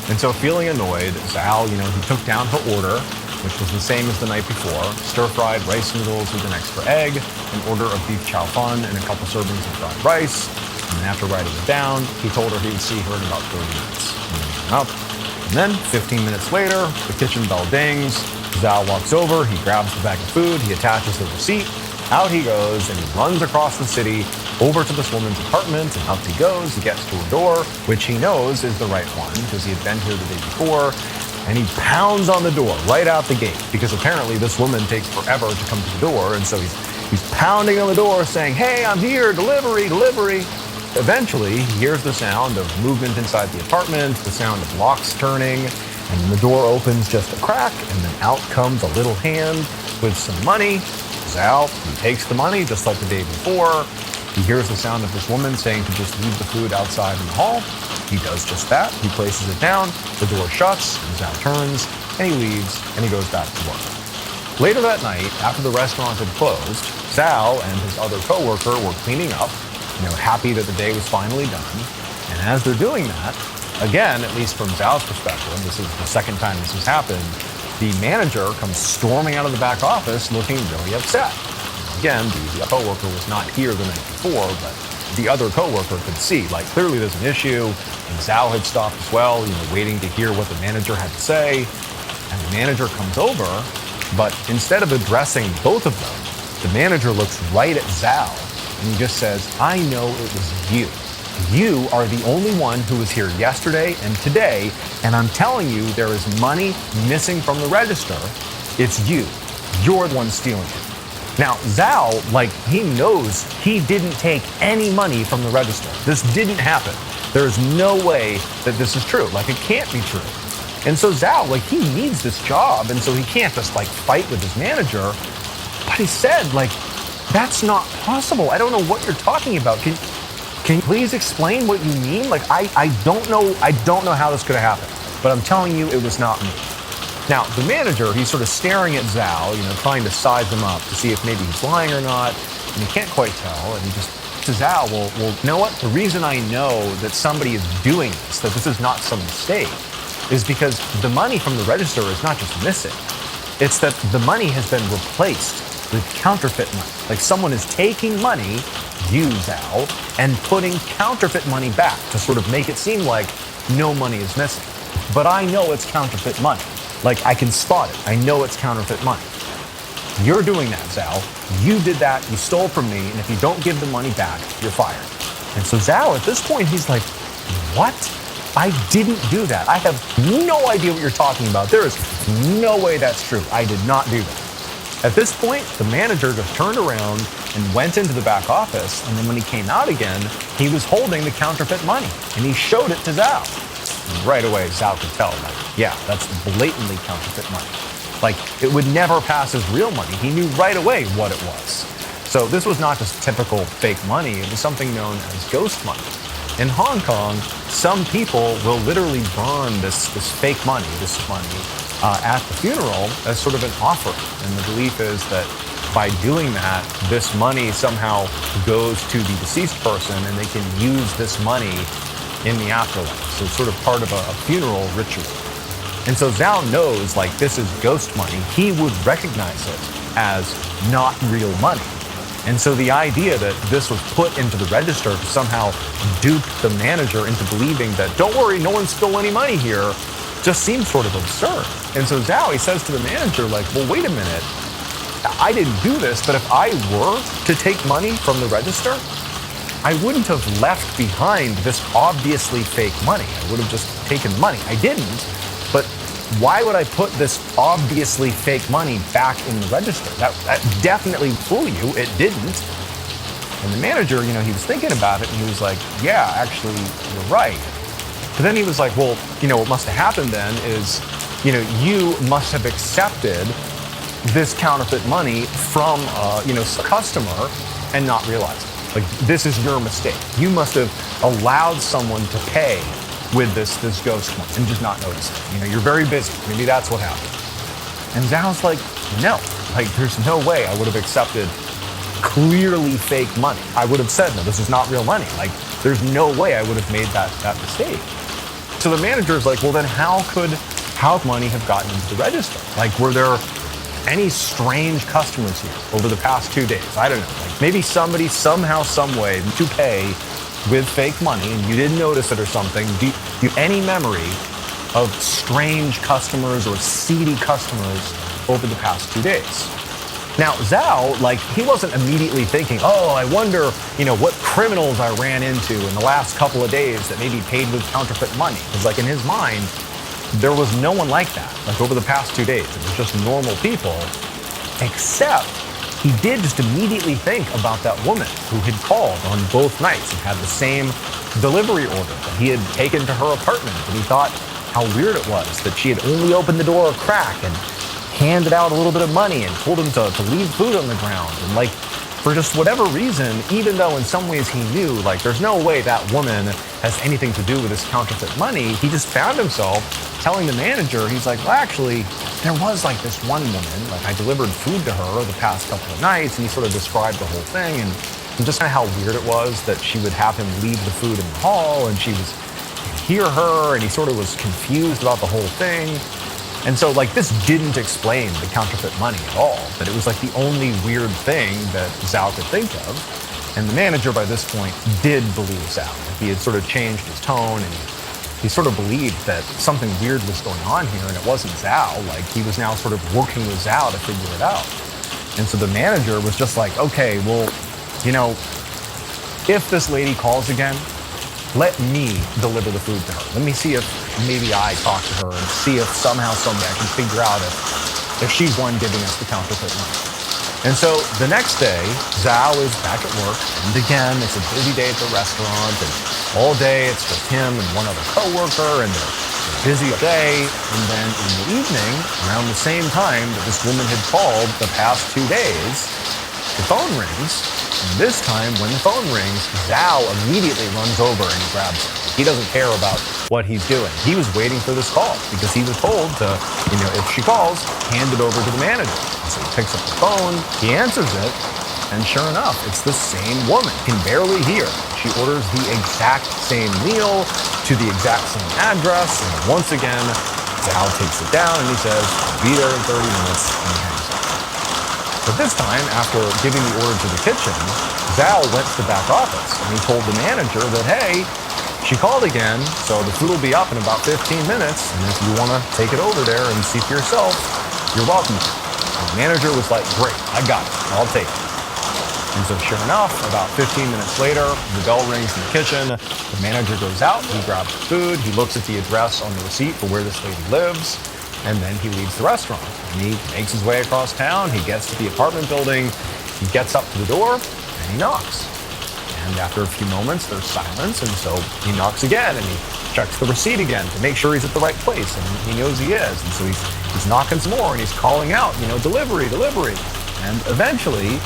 And so, feeling annoyed, Zhao, he took down her order, which was the same as the night before, stir-fried rice noodles with an extra egg, an order of beef chow fun, and a couple servings of fried rice. And then after writing it down, he told her he would see her in about 30 minutes. And then he went up. And then, 15 minutes later, the kitchen bell dings. Zhao walks over, he grabs the bag of food, he attaches the receipt, out he goes, and he runs across the city over to this woman's apartment, and up he goes. He gets to her door, which he knows is the right one because he had been here the day before, and he pounds on the door right out the gate because apparently this woman takes forever to come to the door, and so he's pounding on the door saying, hey, I'm here, delivery, delivery. Eventually, he hears the sound of movement inside the apartment, the sound of locks turning, and then the door opens just a crack, and then out comes a little hand with some money. Zhao, he takes the money just like the day before. He hears the sound of this woman saying to just leave the food outside in the hall. He does just that. He places it down, the door shuts, and Zhao turns, and he leaves, and he goes back to work. Later that night, after the restaurant had closed, Zhao and his other coworker were cleaning up, happy that the day was finally done. And as they're doing that, again, at least from Zhao's perspective, this is the second time this has happened, the manager comes storming out of the back office looking really upset. Again, the coworker was not here the night before, but the other coworker could see, clearly there's an issue, and Zhao had stopped as well, waiting to hear what the manager had to say. And the manager comes over, But instead of addressing both of them, the manager looks right at Zhao and he just says, I know it was you. You are the only one who was here yesterday and today, and I'm telling you there is money missing from the register. It's you. You're the one stealing it. Now, Zhao, he knows he didn't take any money from the register. This didn't happen. There's no way that this is true. It can't be true. And so Zhao, he needs this job, and so he can't just, fight with his manager. But he said, that's not possible. I don't know what you're talking about. Can you please explain what you mean? I don't know how this could have happened, but I'm telling you it was not me. Now, the manager, he's sort of staring at Zhao, trying to size him up to see if maybe he's lying or not, and he can't quite tell, and he just says, Zhao, well, you know what? The reason I know that somebody is doing this, that this is not some mistake, is because the money from the register is not just missing. It's that the money has been replaced with counterfeit money. Someone is taking money, you, Zhao, and putting counterfeit money back to sort of make it seem like no money is missing. But I know it's counterfeit money. I can spot it. I know it's counterfeit money. You're doing that, Zhao. You did that. You stole from me. And if you don't give the money back, you're fired. And so Zhao, at this point, he's like, what? I didn't do that. I have no idea what you're talking about. There is no way that's true. I did not do that. At this point, the manager just turned around and went into the back office. And then when he came out again, he was holding the counterfeit money. And he showed it to Zhao. And right away, Zhao could tell, yeah, that's blatantly counterfeit money. It would never pass as real money. He knew right away what it was. So this was not just typical fake money. It was something known as ghost money. In Hong Kong, some people will literally burn this fake money, at the funeral as sort of an offering. And the belief is that by doing that, this money somehow goes to the deceased person and they can use this money in the afterlife. So it's sort of part of a funeral ritual. And so Zhao knows, this is ghost money. He would recognize it as not real money. And so the idea that this was put into the register to somehow dupe the manager into believing that, don't worry, no one stole any money here, just seems sort of absurd. And so Zhao, he says to the manager, well, wait a minute. I didn't do this, but if I were to take money from the register, I wouldn't have left behind this obviously fake money. I would have just taken the money. I didn't, but why would I put this obviously fake money back in the register? That definitely fool you. It didn't. And the manager, he was thinking about it and he was like, yeah, actually, you're right. But then he was like, well, what must have happened then is, you must have accepted this counterfeit money from, a customer and not realize it. This is your mistake. You must have allowed someone to pay with this ghost money and just not notice it. You're very busy. Maybe that's what happened. And Zhao's like, no, there's no way I would have accepted clearly fake money. I would have said, no, this is not real money. There's no way I would have made that mistake. So the manager's like, well, then how money have gotten into the register? Were there any strange customers here over the past 2 days? I don't know. Maybe somebody somehow, some way to pay with fake money and you didn't notice it or something. Do you have any memory of strange customers or seedy customers over the past 2 days? Now, Zhao, he wasn't immediately thinking, oh, I wonder, what criminals I ran into in the last couple of days that maybe paid with counterfeit money. Because in his mind, there was no one like that. Over the past 2 days, it was just normal people, except he did just immediately think about that woman who had called on both nights and had the same delivery order that he had taken to her apartment. And he thought how weird it was that she had only opened the door a crack and handed out a little bit of money and told him to leave food on the ground. And for just whatever reason, even though in some ways he knew, there's no way that woman has anything to do with this counterfeit money, he just found himself telling the manager, he's like, well, actually, there was this one woman, I delivered food to her the past couple of nights, and he sort of described the whole thing, and just kind of how weird it was that she would have him leave the food in the hall, and he'd hear her, and he sort of was confused about the whole thing. And so, this didn't explain the counterfeit money at all, but it was the only weird thing that Zhao could think of. And the manager by this point did believe Zhao. He had sort of changed his tone and he sort of believed that something weird was going on here, and it wasn't Zhao. Like, he was now sort of working with Zhao to figure it out. And so the manager was just like, okay, well, if this lady calls again, let me deliver the food to her. Let me see if maybe I talk to her and see if somehow, someday I can figure out if she's one giving us the counterfeit money. And so the next day, Zhao is back at work, and again, it's a busy day at the restaurant, and all day it's just him and one other coworker, and they're busy all day. And then in the evening, around the same time that this woman had called the past 2 days, the phone rings. And this time, when the phone rings, Zhao immediately runs over and he grabs it. He doesn't care about what he's doing. He was waiting for this call because he was told to, if she calls, hand it over to the manager. And so he picks up the phone, he answers it, and sure enough, it's the same woman. He can barely hear. She orders the exact same meal to the exact same address, and once again, Zhao takes it down and he says, be there in 30 minutes, and he hangs up. But this time, after giving the order to the kitchen, Zhao went to the back office and he told the manager that, hey, she called again, so the food will be up in about 15 minutes, and if you want to take it over there and see for yourself, you're welcome to. And the manager was like, great, I got it, I'll take it. And so sure enough, about 15 minutes later, the bell rings in the kitchen, the manager goes out, he grabs the food, he looks at the address on the receipt for where this lady lives, and then he leaves the restaurant. And he makes his way across town, he gets to the apartment building, he gets up to the door, and he knocks. And after a few moments, there's silence, and so he knocks again, and he checks the receipt again to make sure he's at the right place, and he knows he is. And so he's knocking some more, and he's calling out, delivery, delivery. And eventually,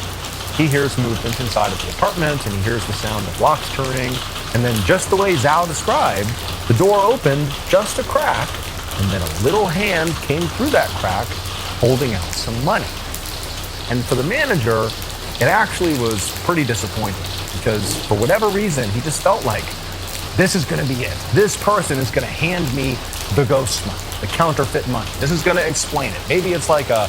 he hears movement inside of the apartment, and he hears the sound of locks turning, and then just the way Zhao described, the door opened just a crack, and then a little hand came through that crack, holding out some money. And for the manager, it actually was pretty disappointing because for whatever reason, he just felt like this is going to be it. This person is going to hand me the ghost money, the counterfeit money. This is going to explain it. Maybe it's like a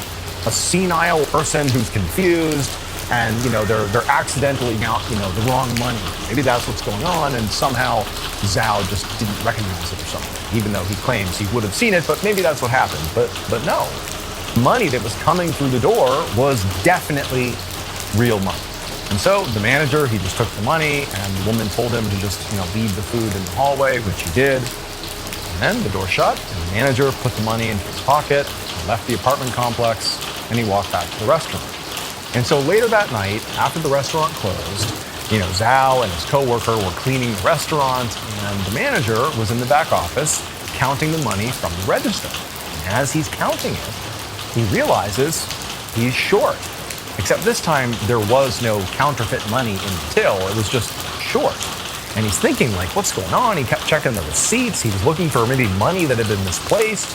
senile person who's confused and, they're accidentally out, the wrong money. Maybe that's what's going on, and somehow Zhao just didn't recognize it or something, even though he claims he would have seen it, but maybe that's what happened. But no. Money that was coming through the door was definitely real money. And so the manager, he just took the money, and the woman told him to just, leave the food in the hallway, which he did. And then the door shut, and the manager put the money into his pocket, left the apartment complex, and he walked back to the restaurant. And so later that night, after the restaurant closed, Zhao and his coworker were cleaning the restaurant, and the manager was in the back office counting the money from the register. And as he's counting it, he realizes he's short. Except this time, there was no counterfeit money in the till. It was just short. And he's thinking, what's going on? He kept checking the receipts. He was looking for maybe money that had been misplaced.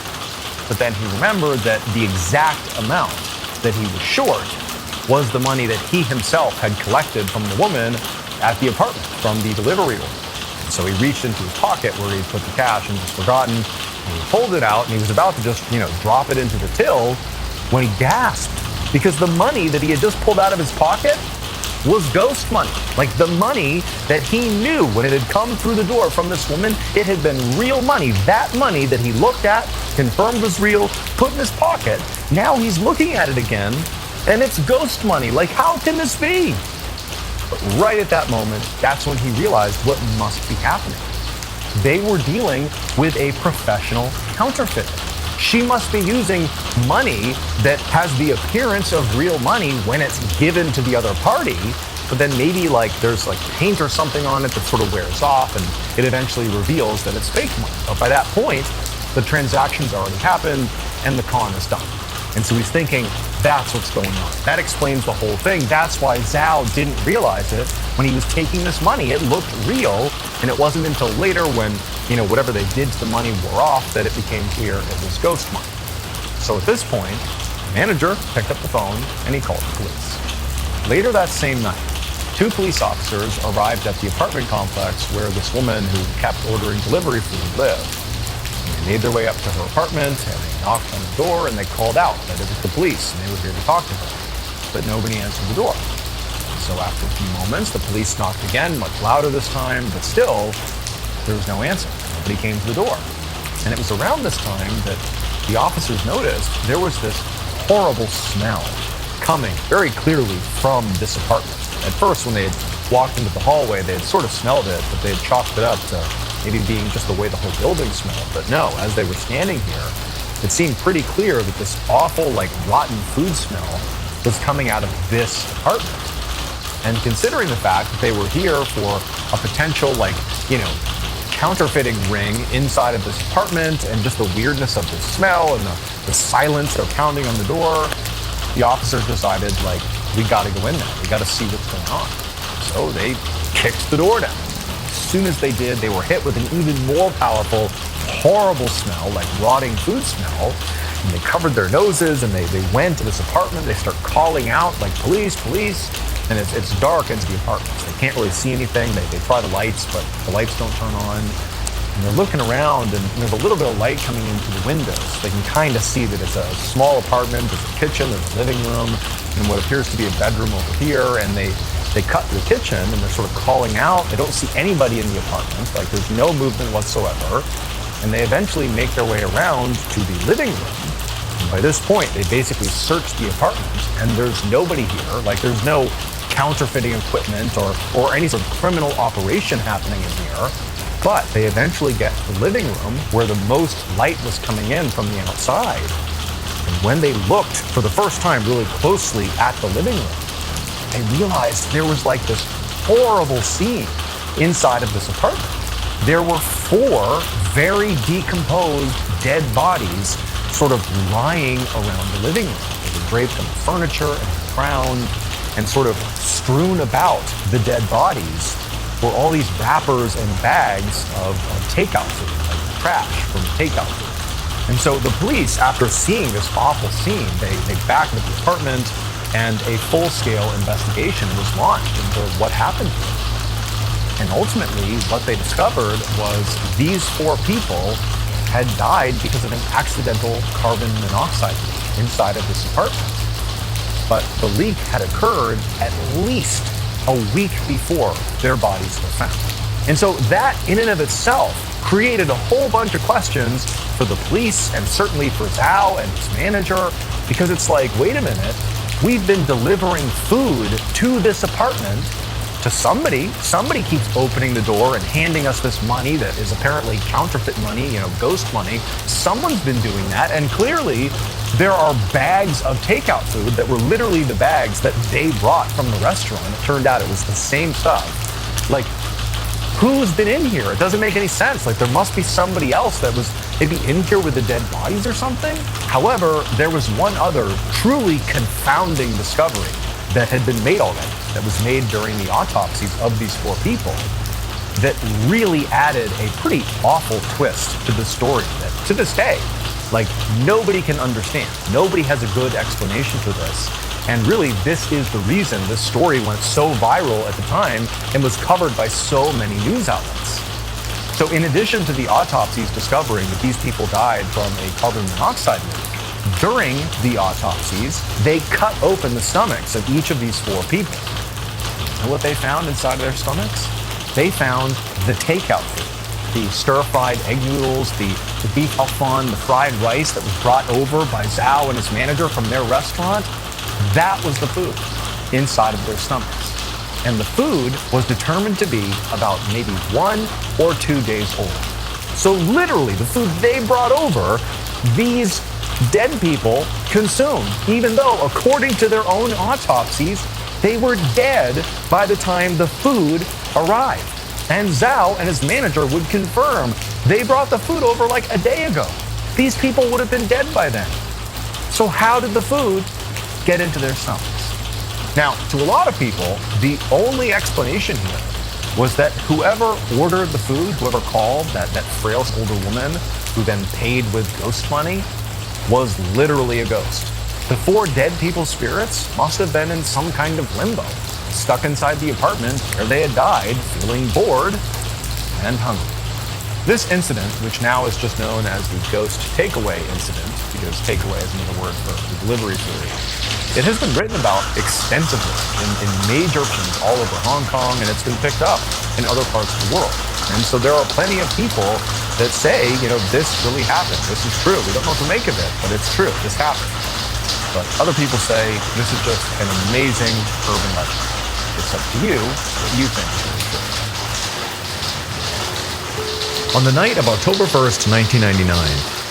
But then he remembered that the exact amount that he was short was the money that he himself had collected from the woman at the apartment from the delivery order. And so he reached into his pocket where he put the cash and just forgotten. And he pulled it out, and he was about to just, drop it into the till when he gasped. Because the money that he had just pulled out of his pocket was ghost money. The money that he knew when it had come through the door from this woman, it had been real money. That money that he looked at, confirmed was real, put in his pocket. Now he's looking at it again, and it's ghost money. How can this be? But right at that moment, that's when he realized what must be happening. They were dealing with a professional counterfeiter. She must be using money that has the appearance of real money when it's given to the other party, but then maybe there's paint or something on it that sort of wears off, and it eventually reveals that it's fake money. But by that point, the transaction's already happened and the con is done. And so he's thinking, that's what's going on. That explains the whole thing. That's why Zhao didn't realize it when he was taking this money. It looked real, and it wasn't until later when, whatever they did to the money wore off that it became clear it was ghost money. So at this point, the manager picked up the phone and he called the police. Later that same night, 2 police officers arrived at the apartment complex where this woman who kept ordering delivery food lived. They made their way up to her apartment, and they knocked on the door, and they called out that it was the police, and they were here to talk to her. But nobody answered the door. So after a few moments, the police knocked again, much louder this time, but still, there was no answer. Nobody came to the door. And it was around this time that the officers noticed there was this horrible smell coming very clearly from this apartment. At first, when they had walked into the hallway, they had sort of smelled it, but they had chalked it up to maybe being just the way the whole building smelled. But no, as they were standing here, it seemed pretty clear that this awful, like, rotten food smell was coming out of this apartment. And considering the fact that they were here for a potential, like, counterfeiting ring inside of this apartment, and just the weirdness of the smell and the silence of pounding on the door, the officers decided, like, we gotta go in there. We gotta see what's going on. So they kicked the door down. As soon as they did, they were hit with an even more powerful, horrible smell, like rotting food smell. And they covered their noses, and they went to this apartment. They start calling out, like, police, police. And it's dark into the apartments. They can't really see anything. They try the lights, but the lights don't turn on. And they're looking around, and there's a little bit of light coming into the windows. They can kind of see that it's a small apartment. There's a kitchen, there's a living room, and what appears to be a bedroom over here. And they cut to the kitchen, and they're sort of calling out. They don't see anybody in the apartment. Like, there's no movement whatsoever. And they eventually make their way around to the living room. And by this point, they basically search the apartment, and there's nobody here. Like, there's no counterfeiting equipment or any sort of criminal operation happening in here. But they eventually get to the living room where the most light was coming in from the outside. And when they looked for the first time really closely at the living room, they realized there was, like, this horrible scene inside of this apartment. There were 4 very decomposed dead bodies sort of lying around the living room. They were draped on the furniture and the ground, and sort of strewn about the dead bodies were all these wrappers and bags of takeout food, like trash from takeout food. And so the police, after seeing this awful scene, they backed up the apartment, and a full-scale investigation was launched into what happened here. And ultimately, what they discovered was these 4 people had died because of an accidental carbon monoxide leak inside of this apartment. But the leak had occurred at least a week before their bodies were found. And so that, in and of itself, created a whole bunch of questions for the police, and certainly for Zhao and his manager, because it's like, wait a minute, we've been delivering food to this apartment to somebody. Somebody keeps opening the door and handing us this money that is apparently counterfeit money, ghost money. Someone's been doing that, and clearly there are bags of takeout food that were literally the bags that they brought from the restaurant. It turned out it was the same stuff. Like, who's been in here? It doesn't make any sense. Like, there must be somebody else that was maybe in here with the dead bodies or something. However, there was one other truly confounding discovery that had been made already, that was made during the autopsies of these 4 people, that really added a pretty awful twist to the story that, to this day, like, nobody can understand. Nobody has a good explanation for this. And really, this is the reason this story went so viral at the time and was covered by so many news outlets. So in addition to the autopsies discovering that these people died from a carbon monoxide leak, during the autopsies, they cut open the stomachs of each of these 4 people. And what they found inside their stomachs? They found the takeout food. The stir-fried egg noodles, the beef alfon, the fried rice that was brought over by Zhao and his manager from their restaurant. That was the food inside of their stomachs. And the food was determined to be about maybe 1 or 2 days old. So literally, the food they brought over, these dead people consumed, even though, according to their own autopsies, they were dead by the time the food arrived. And Zhao and his manager would confirm they brought the food over like a day ago. These people would have been dead by then. So how did the food get into their stomachs? Now, to a lot of people, the only explanation here was that whoever ordered the food, whoever called, that frail older woman who then paid with ghost money, was literally a ghost. The 4 dead people's spirits must have been in some kind of limbo, stuck inside the apartment where they had died, feeling bored and hungry. This incident, which now is just known as the ghost takeaway incident, because takeaway is another word for the delivery theory, it has been written about extensively in major places all over Hong Kong, and it's been picked up in other parts of the world. And so there are plenty of people that say, this really happened. This is true. We don't know what to make of it, but it's true. This happened. But other people say this is just an amazing urban legend. It's up to you what you think is really true. On the night of October 1st, 1999,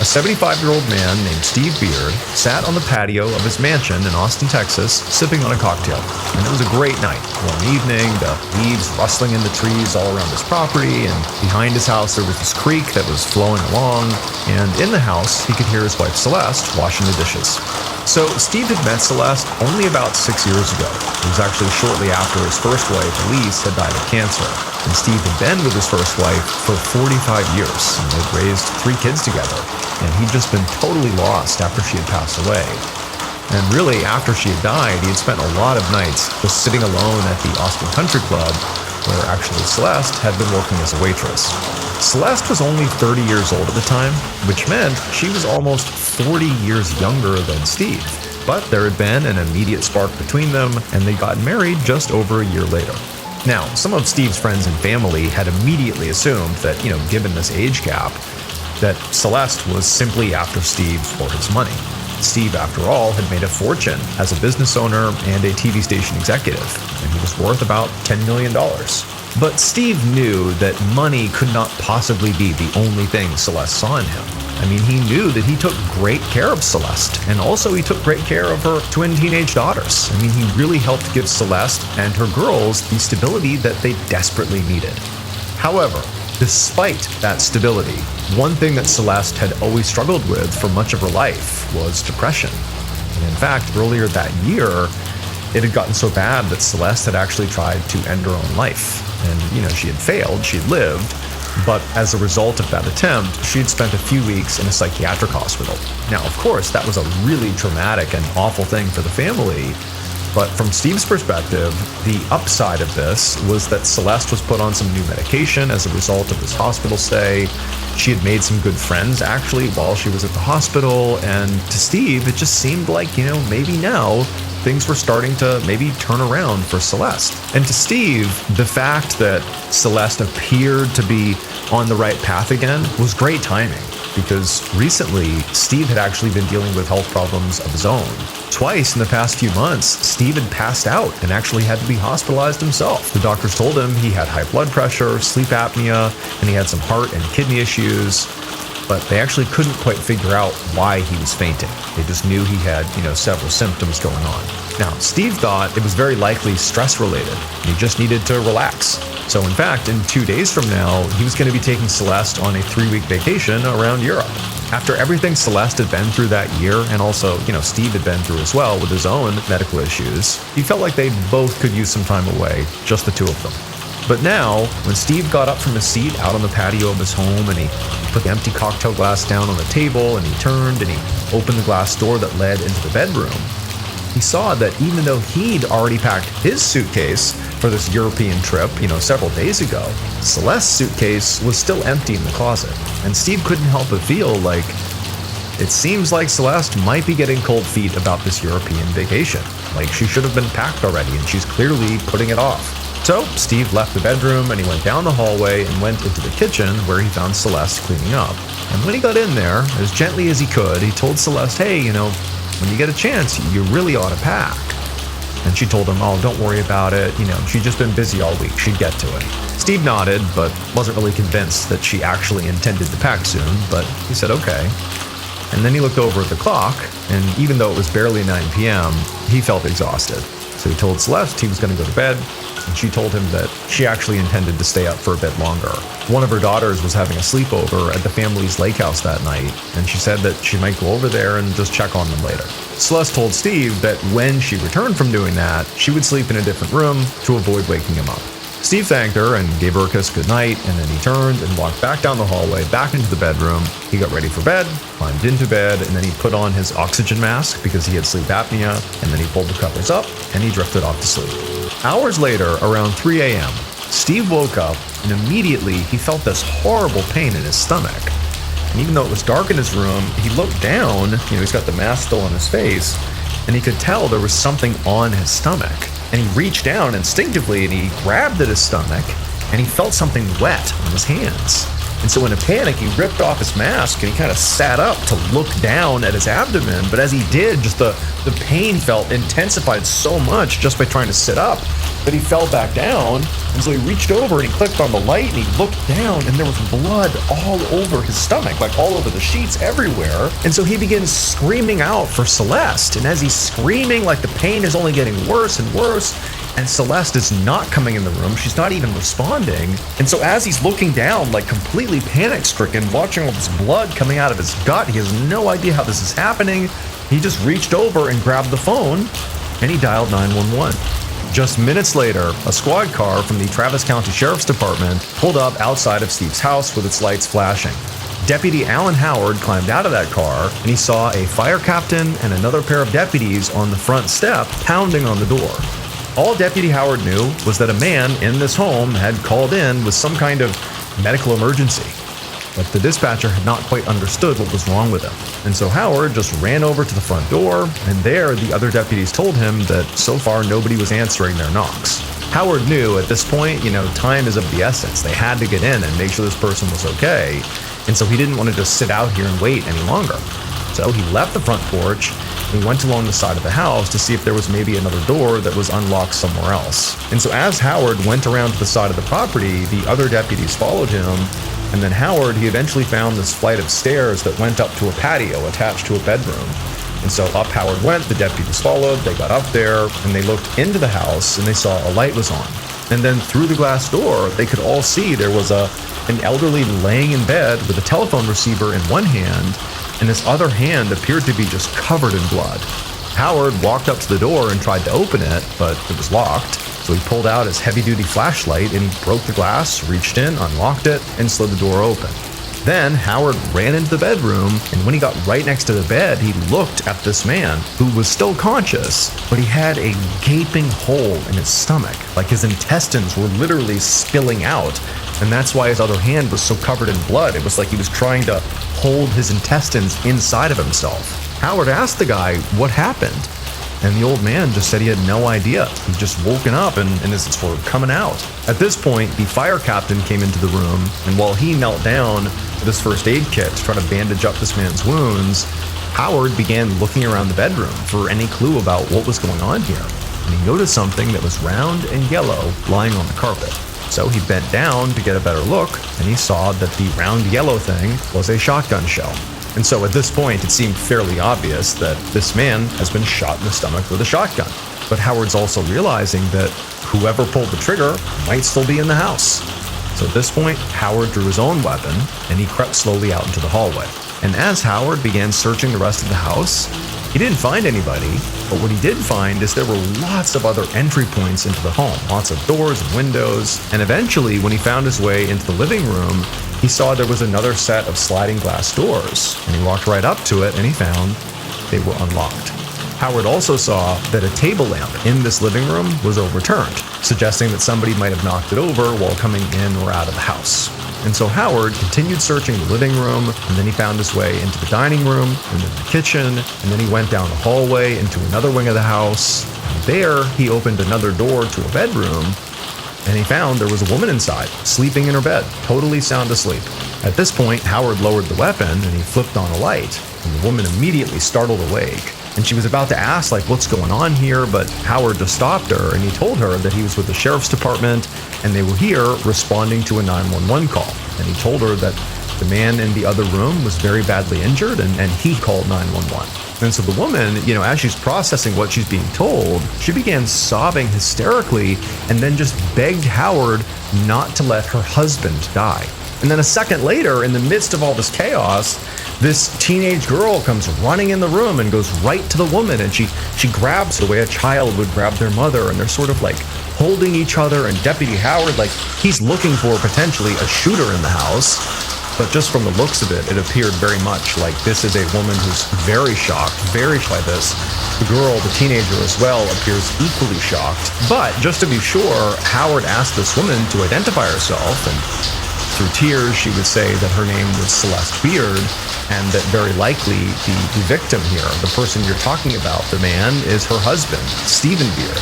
a 75-year-old man named Steve Beard sat on the patio of his mansion in Austin, Texas, sipping on a cocktail. And it was a great night. Warm evening, the leaves rustling in the trees all around his property, and behind his house there was this creek that was flowing along, and in the house he could hear his wife Celeste washing the dishes. So Steve had met Celeste only about 6 years ago. It was actually shortly after his first wife, Elise, had died of cancer. And Steve had been with his first wife for 45 years, and they'd raised 3 kids together. And he'd just been totally lost after she had passed away. And really, after she had died, he had spent a lot of nights just sitting alone at the Austin Country Club, where actually Celeste had been working as a waitress. Celeste was only 30 years old at the time, which meant she was almost 40 years younger than Steve. But there had been an immediate spark between them, and they got married just over a year later. Now, some of Steve's friends and family had immediately assumed that, given this age gap, that Celeste was simply after Steve for his money. Steve, after all, had made a fortune as a business owner and a TV station executive, and he was worth about $10 million. But Steve knew that money could not possibly be the only thing Celeste saw in him. I mean, he knew that he took great care of Celeste, and also he took great care of her twin teenage daughters. I mean, he really helped give Celeste and her girls the stability that they desperately needed. However, despite that stability, one thing that Celeste had always struggled with for much of her life was depression. And in fact, earlier that year, it had gotten so bad that Celeste had actually tried to end her own life. And, she had failed, she'd lived, but as a result of that attempt, she had spent a few weeks in a psychiatric hospital. Now, of course, that was a really traumatic and awful thing for the family, but from Steve's perspective, the upside of this was that Celeste was put on some new medication as a result of this hospital stay. She had made some good friends, actually, while she was at the hospital, and to Steve, it just seemed like, maybe now things were starting to maybe turn around for Celeste. And to Steve, the fact that Celeste appeared to be on the right path again was great timing, because recently, Steve had actually been dealing with health problems of his own. Twice in the past few months, Steve had passed out and actually had to be hospitalized himself. The doctors told him he had high blood pressure, sleep apnea, and he had some heart and kidney issues, but they actually couldn't quite figure out why he was fainting. They just knew he had, several symptoms going on. Now, Steve thought it was very likely stress-related, and he just needed to relax. So in fact, in 2 days from now, he was going to be taking Celeste on a 3-week vacation around Europe. After everything Celeste had been through that year, and also, Steve had been through as well with his own medical issues, he felt like they both could use some time away, just the two of them. But now, when Steve got up from his seat out on the patio of his home and he put the empty cocktail glass down on the table and he turned and he opened the glass door that led into the bedroom, he saw that even though he'd already packed his suitcase for this European trip, several days ago, Celeste's suitcase was still empty in the closet. And Steve couldn't help but feel like it seems like Celeste might be getting cold feet about this European vacation. Like she should have been packed already and she's clearly putting it off. So Steve left the bedroom and he went down the hallway and went into the kitchen where he found Celeste cleaning up. And when he got in there, as gently as he could, he told Celeste, hey, when you get a chance, you really ought to pack. And she told him, oh, don't worry about it. She'd just been busy all week. She'd get to it. Steve nodded, but wasn't really convinced that she actually intended to pack soon, but he said, okay. And then he looked over at the clock, and even though it was barely 9 p.m., he felt exhausted. So he told Celeste he was going to go to bed, and she told him that she actually intended to stay up for a bit longer. One of her daughters was having a sleepover at the family's lake house that night, and she said that she might go over there and just check on them later. Celeste told Steve that when she returned from doing that, she would sleep in a different room to avoid waking him up. Steve thanked her and gave her a kiss goodnight, and then he turned and walked back down the hallway, back into the bedroom. He got ready for bed, climbed into bed, and then he put on his oxygen mask because he had sleep apnea, and then he pulled the covers up, and he drifted off to sleep. Hours later, around 3 a.m., Steve woke up, and immediately he felt this horrible pain in his stomach. And even though it was dark in his room, he looked down, he's got the mask still on his face, and he could tell there was something on his stomach. And he reached down instinctively and he grabbed at his stomach and he felt something wet on his hands. And so in a panic, he ripped off his mask and he kind of sat up to look down at his abdomen. But as he did, just the pain felt intensified so much just by trying to sit up that he fell back down. And so he reached over and he clicked on the light and he looked down and there was blood all over his stomach, like all over the sheets everywhere. And so he begins screaming out for Celeste. And as he's screaming, like the pain is only getting worse and worse, and Celeste is not coming in the room. She's not even responding. And so as he's looking down, like completely panic-stricken, watching all this blood coming out of his gut, he has no idea how this is happening. He just reached over and grabbed the phone, and he dialed 911. Just minutes later, a squad car from the Travis County Sheriff's Department pulled up outside of Steve's house with its lights flashing. Deputy Alan Howard climbed out of that car, and he saw a fire captain and another pair of deputies on the front step pounding on the door. All Deputy Howard knew was that a man in this home had called in with some kind of medical emergency. But the dispatcher had not quite understood what was wrong with him. And so Howard just ran over to the front door, and there the other deputies told him that so far nobody was answering their knocks. Howard knew at this point, time is of the essence. They had to get in and make sure this person was okay. And so he didn't want to just sit out here and wait any longer. So he left the front porch and went along the side of the house to see if there was maybe another door that was unlocked somewhere else. And so as Howard went around to the side of the property, the other deputies followed him. And then Howard, he eventually found this flight of stairs that went up to a patio attached to a bedroom. And so up Howard went, the deputies followed, they got up there, and they looked into the house, and they saw a light was on. And then through the glass door, they could all see there was an elderly laying in bed with a telephone receiver in one hand, and his other hand appeared to be just covered in blood. Howard walked up to the door and tried to open it, but it was locked. So he pulled out his heavy-duty flashlight and broke the glass, reached in, unlocked it, and slid the door open. Then Howard ran into the bedroom, and when he got right next to the bed, he looked at this man who was still conscious, but he had a gaping hole in his stomach, like his intestines were literally spilling out. And that's why his other hand was so covered in blood. It was like he was trying to hold his intestines inside of himself. Howard asked the guy what happened, and the old man just said he had no idea. He'd just woken up and his were coming out. At this point, the fire captain came into the room, and while he knelt down with his first aid kit to try to bandage up this man's wounds, Howard began looking around the bedroom for any clue about what was going on here. And he noticed something that was round and yellow lying on the carpet. So he bent down to get a better look, and he saw that the round yellow thing was a shotgun shell. And so at this point, it seemed fairly obvious that this man has been shot in the stomach with a shotgun. But Howard's also realizing that whoever pulled the trigger might still be in the house. So at this point, Howard drew his own weapon, and he crept slowly out into the hallway. And as Howard began searching the rest of the house, he didn't find anybody, but what he did find is there were lots of other entry points into the home, lots of doors and windows, and eventually when he found his way into the living room, he saw there was another set of sliding glass doors, and he walked right up to it and he found they were unlocked. Howard also saw that a table lamp in this living room was overturned, suggesting that somebody might have knocked it over while coming in or out of the house. And so Howard continued searching the living room, and then he found his way into the dining room, and then the kitchen, and then he went down the hallway into another wing of the house. And there, he opened another door to a bedroom, and he found there was a woman inside, sleeping in her bed, totally sound asleep. At this point, Howard lowered the weapon, and he flipped on a light, and the woman immediately startled awake. And she was about to ask, what's going on here? But Howard just stopped her, and he told her that he was with the sheriff's department, and they were here responding to a 911 call. And he told her that the man in the other room was very badly injured, and he called 911. And so the woman, as she's processing what she's being told, she began sobbing hysterically, and then just begged Howard not to let her husband die. And then a second later, in the midst of all this chaos, this teenage girl comes running in the room and goes right to the woman, and she grabs the way a child would grab their mother, and they're sort of holding each other, and Deputy Howard, he's looking for potentially a shooter in the house. But just from the looks of it, it appeared very much like this is a woman who's very shocked, very by this. The girl, the teenager as well, appears equally shocked. But just to be sure, Howard asked this woman to identify herself, and through tears, she would say that her name was Celeste Beard, and that very likely the victim here, the person you're talking about, the man, is her husband, Stephen Beard.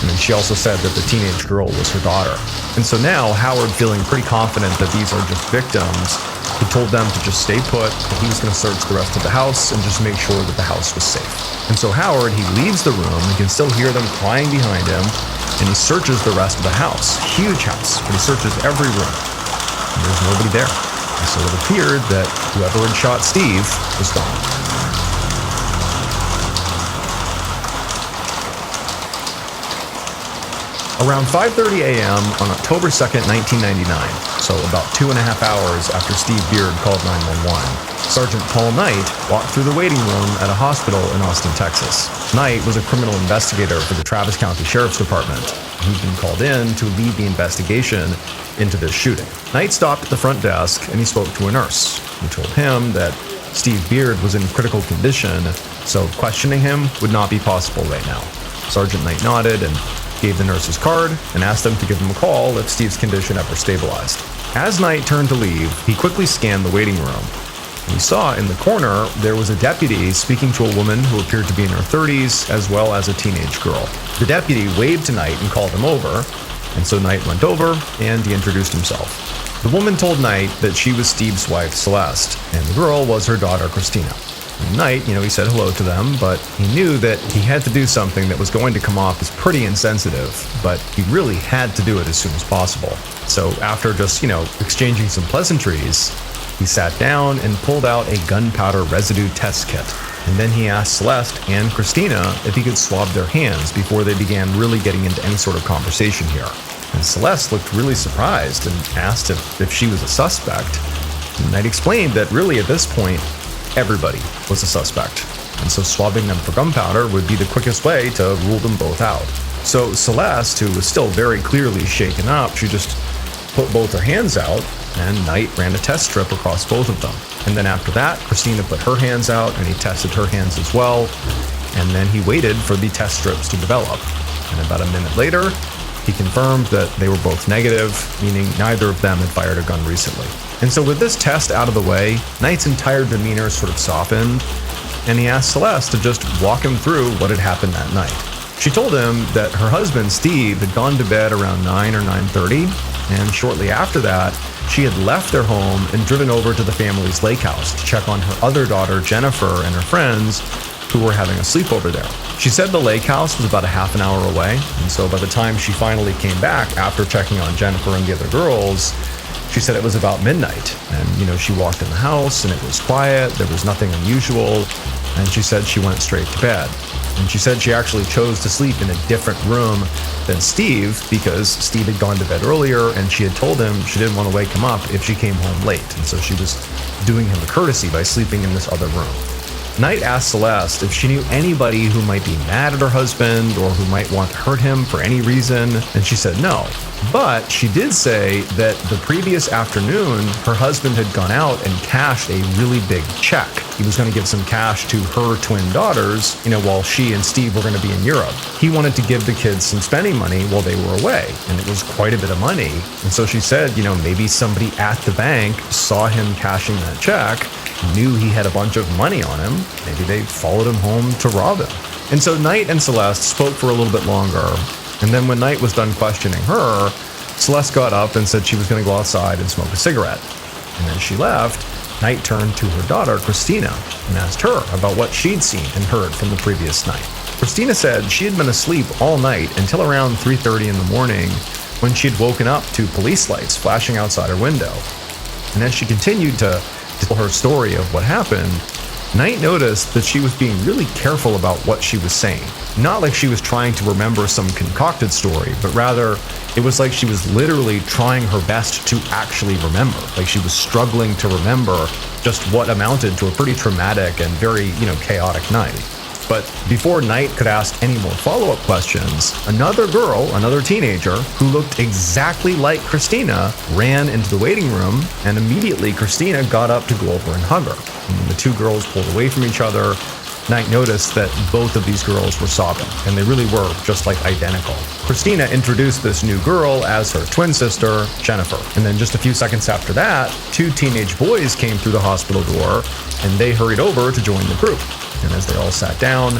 And then she also said that the teenage girl was her daughter. And so now Howard, feeling pretty confident that these are just victims, he told them to just stay put, that he was going to search the rest of the house and just make sure that the house was safe. And so Howard, he leaves the room, you can still hear them crying behind him, and he searches the rest of the house. Huge house, but he searches every room. And there's nobody there. And so it appeared that whoever had shot Steve was gone. Around 5:30 a.m. on October 2nd, 1999, so about 2.5 hours after Steve Beard called 911, Sergeant Paul Knight walked through the waiting room at a hospital in Austin, Texas. Knight was a criminal investigator for the Travis County Sheriff's Department. He'd been called in to lead the investigation into this shooting. Knight stopped at the front desk and he spoke to a nurse, who told him that Steve Beard was in critical condition, so questioning him would not be possible right now. Sergeant Knight nodded and gave the nurse his card and asked them to give him a call if Steve's condition ever stabilized. As Knight turned to leave, he quickly scanned the waiting room. He saw in the corner there was a deputy speaking to a woman who appeared to be in her 30s, as well as a teenage girl. The deputy waved to Knight and called him over, and so Knight went over and he introduced himself. The woman told Knight that she was Steve's wife, Celeste, and the girl was her daughter, Christina. Knight, he said hello to them, but he knew that he had to do something that was going to come off as pretty insensitive, but he really had to do it as soon as possible. So after just, exchanging some pleasantries, he sat down and pulled out a gunpowder residue test kit. And then he asked Celeste and Christina if he could swab their hands before they began really getting into any sort of conversation here. And Celeste looked really surprised and asked if she was a suspect. And Knight explained that really at this point, everybody was a suspect, and so swabbing them for gunpowder would be the quickest way to rule them both out. So Celeste, who was still very clearly shaken up, she just put both her hands out, and Knight ran a test strip across both of them. And then after that, Christina put her hands out, and he tested her hands as well, and then he waited for the test strips to develop. And about a minute later, he confirmed that they were both negative, meaning neither of them had fired a gun recently. And so with this test out of the way, Knight's entire demeanor sort of softened, and he asked Celeste to just walk him through what had happened that night. She told him that her husband, Steve, had gone to bed around 9 or 9:30, and shortly after that, she had left their home and driven over to the family's lake house to check on her other daughter, Jennifer, and her friends, who were having a sleepover there. She said the lake house was about a half an hour away, and so by the time she finally came back after checking on Jennifer and the other girls, she said it was about midnight. And, she walked in the house and it was quiet, there was nothing unusual, and she said she went straight to bed. And she said she actually chose to sleep in a different room than Steve because Steve had gone to bed earlier and she had told him she didn't want to wake him up if she came home late. And so she was doing him a courtesy by sleeping in this other room. Knight asked Celeste if she knew anybody who might be mad at her husband or who might want to hurt him for any reason, and she said no. But she did say that the previous afternoon, her husband had gone out and cashed a really big check. He was going to give some cash to her twin daughters, while she and Steve were going to be in Europe. He wanted to give the kids some spending money while they were away, and it was quite a bit of money. And so she said, maybe somebody at the bank saw him cashing that check, knew he had a bunch of money on him. Maybe they followed him home to rob him. And so Knight and Celeste spoke for a little bit longer. And then when Knight was done questioning her, Celeste got up and said she was going to go outside and smoke a cigarette. And then she left. Knight turned to her daughter, Christina, and asked her about what she'd seen and heard from the previous night. Christina said she had been asleep all night until around 3:30 in the morning when she'd woken up to police lights flashing outside her window. And as she continued to tell her story of what happened, Knight noticed that she was being really careful about what she was saying. Not like she was trying to remember some concocted story, but rather it was like she was literally trying her best to actually remember. Like she was struggling to remember just what amounted to a pretty traumatic and very, chaotic night. But before Knight could ask any more follow-up questions, another girl, another teenager, who looked exactly like Christina, ran into the waiting room, and immediately Christina got up to go over and hug her. And when the two girls pulled away from each other, Knight noticed that both of these girls were sobbing, and they really were just like identical. Christina introduced this new girl as her twin sister, Jennifer. And then just a few seconds after that, two teenage boys came through the hospital door, and they hurried over to join the group. And as they all sat down,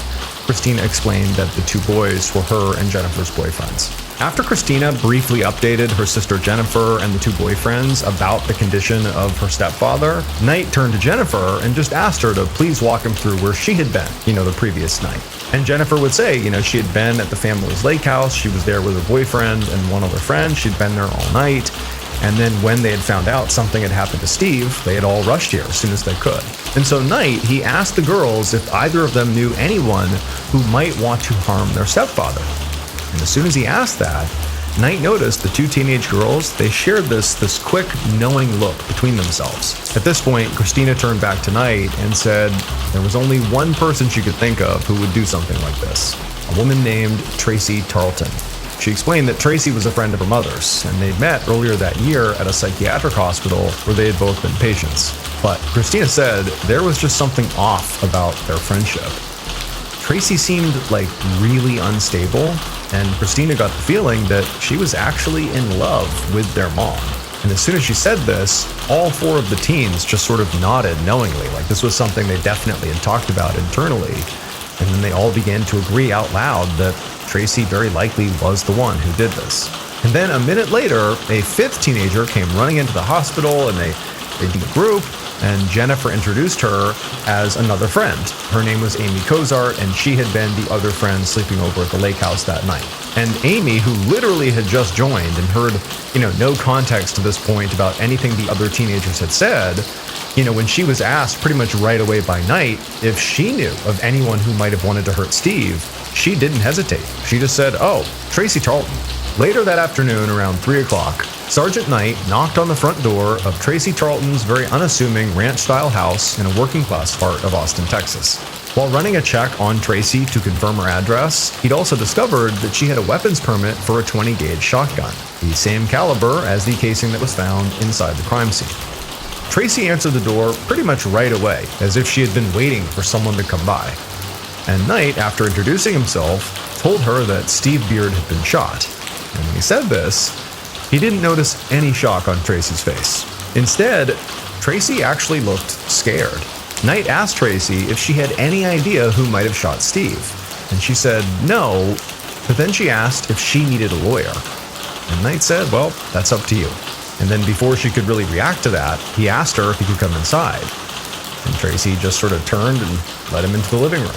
Christina explained that the two boys were her and Jennifer's boyfriends. After Christina briefly updated her sister Jennifer and the two boyfriends about the condition of her stepfather, Knight turned to Jennifer and just asked her to please walk him through where she had been, the previous night. And Jennifer would say, she had been at the family's lake house, she was there with her boyfriend and one other friend, she'd been there all night. And then when they had found out something had happened to Steve, they had all rushed here as soon as they could. And so Knight, he asked the girls if either of them knew anyone who might want to harm their stepfather. And as soon as he asked that, Knight noticed the two teenage girls, they shared this quick, knowing look between themselves. At this point, Christina turned back to Knight and said there was only one person she could think of who would do something like this, a woman named Tracy Tarleton. She explained that Tracy was a friend of her mother's, and they'd met earlier that year at a psychiatric hospital where they had both been patients. But Christina said there was just something off about their friendship. Tracy seemed like really unstable, and Christina got the feeling that she was actually in love with their mom. And as soon as she said this, all four of the teens just sort of nodded knowingly, like this was something they definitely had talked about internally. And then they all began to agree out loud that Tracy very likely was the one who did this. And then a minute later, a fifth teenager came running into the hospital and they degrouped, and Jennifer introduced her as another friend. Her name was Amy Cozart, and she had been the other friend sleeping over at the lake house that night. And Amy, who literally had just joined and heard, no context to this point about anything the other teenagers had said, when she was asked pretty much right away by Knight if she knew of anyone who might have wanted to hurt Steve, she didn't hesitate. She just said, "Oh, Tracy Tarleton." Later that afternoon, around 3 o'clock, Sergeant Knight knocked on the front door of Tracy Tarleton's very unassuming ranch-style house in a working-class part of Austin, Texas. While running a check on Tracy to confirm her address, he'd also discovered that she had a weapons permit for a 20-gauge shotgun, the same caliber as the casing that was found inside the crime scene. Tracy answered the door pretty much right away, as if she had been waiting for someone to come by. And Knight, after introducing himself, told her that Steve Beard had been shot. And when he said this, he didn't notice any shock on Tracy's face. Instead, Tracy actually looked scared. Knight asked Tracy if she had any idea who might have shot Steve. And she said no, but then she asked if she needed a lawyer. And Knight said, "Well, that's up to you." And then before she could really react to that, he asked her if he could come inside. And Tracy just sort of turned and let him into the living room.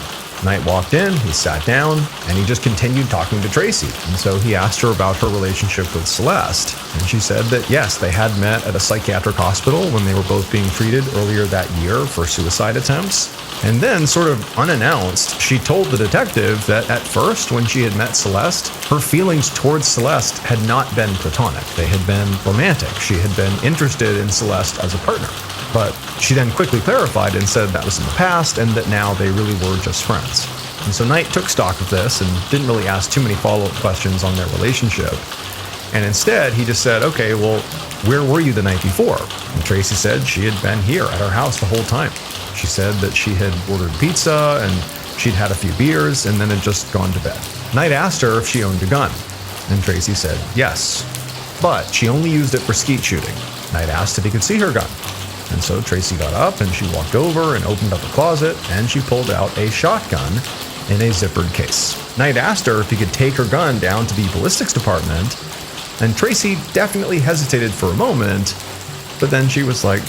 Knight walked in, he sat down, and he just continued talking to Tracy. And so he asked her about her relationship with Celeste. And she said that yes, they had met at a psychiatric hospital when they were both being treated earlier that year for suicide attempts. And then, sort of unannounced, she told the detective that at first, when she had met Celeste, her feelings towards Celeste had not been platonic. They had been romantic. She had been interested in Celeste as a partner. But she then quickly clarified and said that was in the past and that now they really were just friends. And so Knight took stock of this and didn't really ask too many follow-up questions on their relationship. And instead, he just said, "Okay, well, where were you the night before?" And Tracy said she had been here at her house the whole time. She said that she had ordered pizza and she'd had a few beers and then had just gone to bed. Knight asked her if she owned a gun. And Tracy said yes, but she only used it for skeet shooting. Knight asked if he could see her gun. And so Tracy got up and she walked over and opened up a closet and she pulled out a shotgun in a zippered case. Knight asked her if he could take her gun down to the ballistics department, and Tracy definitely hesitated for a moment, but then she was like,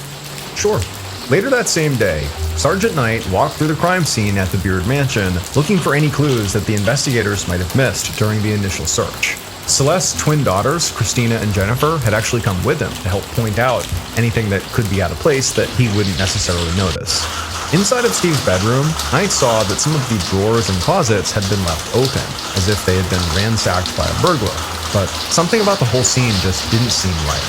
"Sure." Later that same day, Sergeant Knight walked through the crime scene at the Beard Mansion, looking for any clues that the investigators might have missed during the initial search. Celeste's twin daughters, Christina and Jennifer, had actually come with him to help point out anything that could be out of place that he wouldn't necessarily notice. Inside of Steve's bedroom, Knight saw that some of the drawers and closets had been left open, as if they had been ransacked by a burglar. But something about the whole scene just didn't seem right.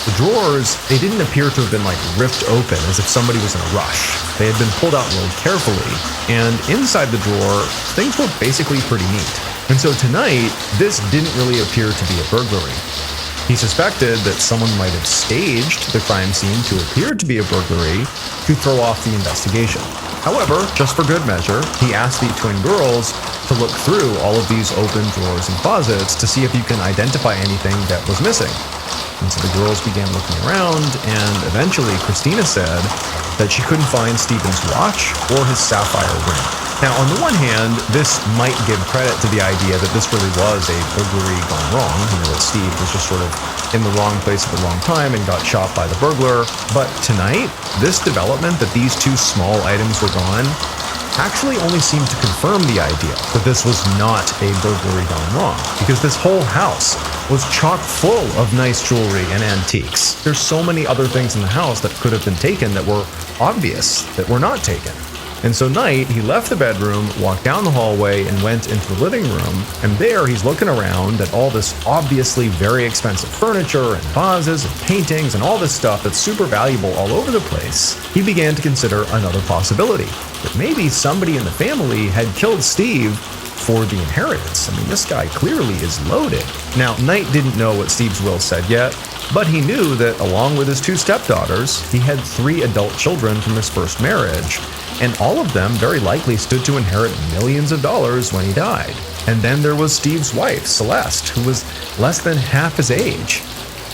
The drawers, they didn't appear to have been ripped open as if somebody was in a rush. They had been pulled out really carefully, and inside the drawer, things were basically pretty neat. And so tonight, this didn't really appear to be a burglary. He suspected that someone might have staged the crime scene to appear to be a burglary to throw off the investigation. However, just for good measure, he asked the twin girls to look through all of these open drawers and closets to see if you can identify anything that was missing. And so the girls began looking around, and eventually Christina said that she couldn't find Stephen's watch or his sapphire ring. Now, on the one hand, this might give credit to the idea that this really was a burglary gone wrong. That Steve was just sort of in the wrong place at the wrong time and got shot by the burglar. But tonight, this development that these two small items were gone actually only seemed to confirm the idea that this was not a burglary gone wrong, because this whole house was chock full of nice jewelry and antiques. There's so many other things in the house that could have been taken that were obvious that were not taken. And so Knight, he left the bedroom, walked down the hallway, and went into the living room. And there he's looking around at all this obviously very expensive furniture and vases and paintings and all this stuff that's super valuable all over the place. He began to consider another possibility, that maybe somebody in the family had killed Steve for the inheritance. I mean, this guy clearly is loaded. Now, Knight didn't know what Steve's will said yet, but he knew that along with his two stepdaughters, he had 3 adult children from his first marriage, and all of them very likely stood to inherit millions of dollars when he died. And then there was Steve's wife, Celeste, who was less than half his age.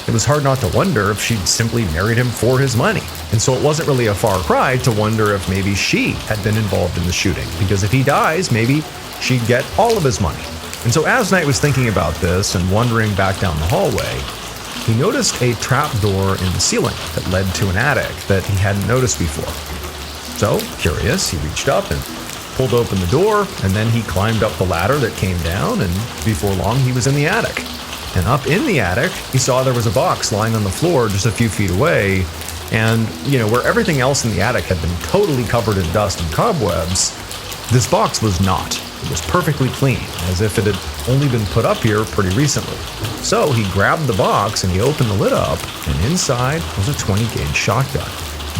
It was hard not to wonder if she'd simply married him for his money. And so it wasn't really a far cry to wonder if maybe she had been involved in the shooting, because if he dies, maybe she'd get all of his money. And so as Knight was thinking about this and wandering back down the hallway, he noticed a trap door in the ceiling that led to an attic that he hadn't noticed before. So, curious, he reached up and pulled open the door, and then he climbed up the ladder that came down, and before long he was in the attic. And up in the attic, he saw there was a box lying on the floor just a few feet away, and, where everything else in the attic had been totally covered in dust and cobwebs, this box was not. It was perfectly clean, as if it had only been put up here pretty recently. So he grabbed the box and he opened the lid up, and inside was a 20-gauge shotgun.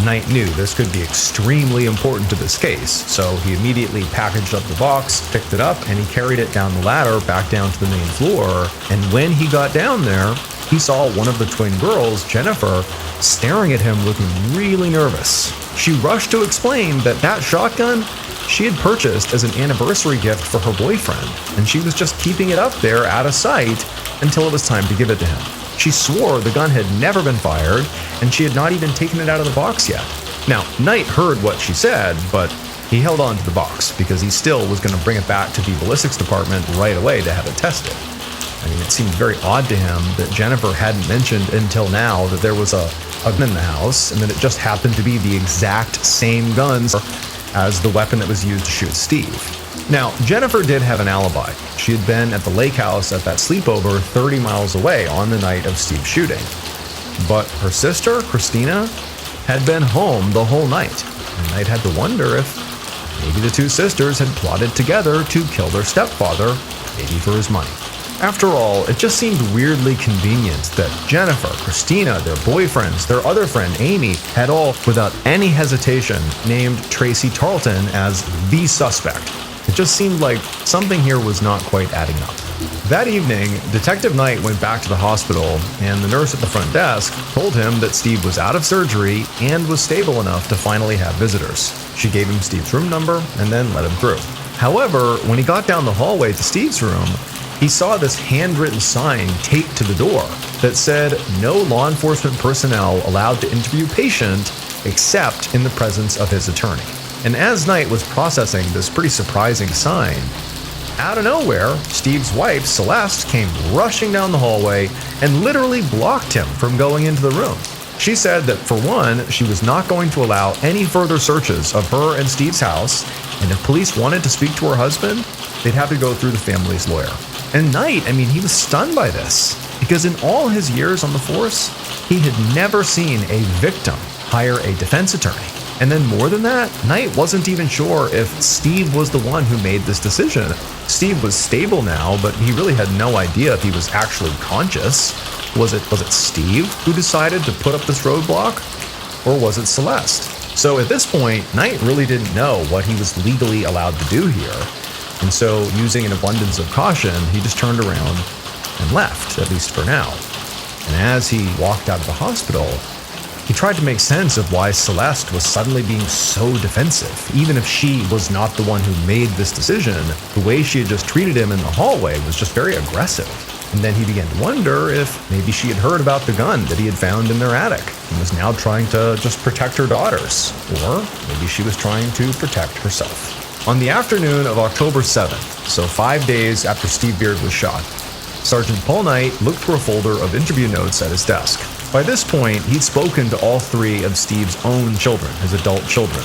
Knight knew this could be extremely important to this case, so he immediately packaged up the box, picked it up, and he carried it down the ladder back down to the main floor. And when he got down there, he saw one of the twin girls, Jennifer, staring at him looking really nervous. She rushed to explain that that shotgun she had purchased as an anniversary gift for her boyfriend, and she was just keeping it up there out of sight until it was time to give it to him. She swore the gun had never been fired, and she had not even taken it out of the box yet. Now, Knight heard what she said, but he held on to the box because he still was going to bring it back to the ballistics department right away to have it tested. I mean, it seemed very odd to him that Jennifer hadn't mentioned until now that there was a gun in the house, and that it just happened to be the exact same guns as the weapon that was used to shoot Steve. Now, Jennifer did have an alibi. She had been at the lake house at that sleepover 30 miles away on the night of Steve's shooting. But her sister, Christina, had been home the whole night, and Knight had to wonder if maybe the two sisters had plotted together to kill their stepfather, maybe for his money. After all, it just seemed weirdly convenient that Jennifer, Christina, their boyfriends, their other friend Amy, had all, without any hesitation, named Tracy Tarleton as the suspect. It just seemed like something here was not quite adding up. That evening, Detective Knight went back to the hospital, and the nurse at the front desk told him that Steve was out of surgery and was stable enough to finally have visitors. She gave him Steve's room number and then let him through. However, when he got down the hallway to Steve's room, he saw this handwritten sign taped to the door that said no law enforcement personnel allowed to interview patient except in the presence of his attorney. And as Knight was processing this pretty surprising sign, out of nowhere, Steve's wife, Celeste, came rushing down the hallway and literally blocked him from going into the room. She said that, for one, she was not going to allow any further searches of her and Steve's house, and if police wanted to speak to her husband, they'd have to go through the family's lawyer. And Knight, he was stunned by this, because in all his years on the force, he had never seen a victim hire a defense attorney. And then more than that, Knight wasn't even sure if Steve was the one who made this decision. Steve was stable now, but he really had no idea if he was actually conscious. Was it Steve who decided to put up this roadblock? Or was it Celeste? So at this point, Knight really didn't know what he was legally allowed to do here. And so, using an abundance of caution, he just turned around and left, at least for now. And as he walked out of the hospital, he tried to make sense of why Celeste was suddenly being so defensive. Even if she was not the one who made this decision, the way she had just treated him in the hallway was just very aggressive. And then he began to wonder if maybe she had heard about the gun that he had found in their attic and was now trying to just protect her daughters. Or maybe she was trying to protect herself. On the afternoon of October 7th, so 5 days after Steve Beard was shot, Sergeant Paul Knight looked through a folder of interview notes at his desk. By this point, he'd spoken to all 3 of Steve's own children, his adult children.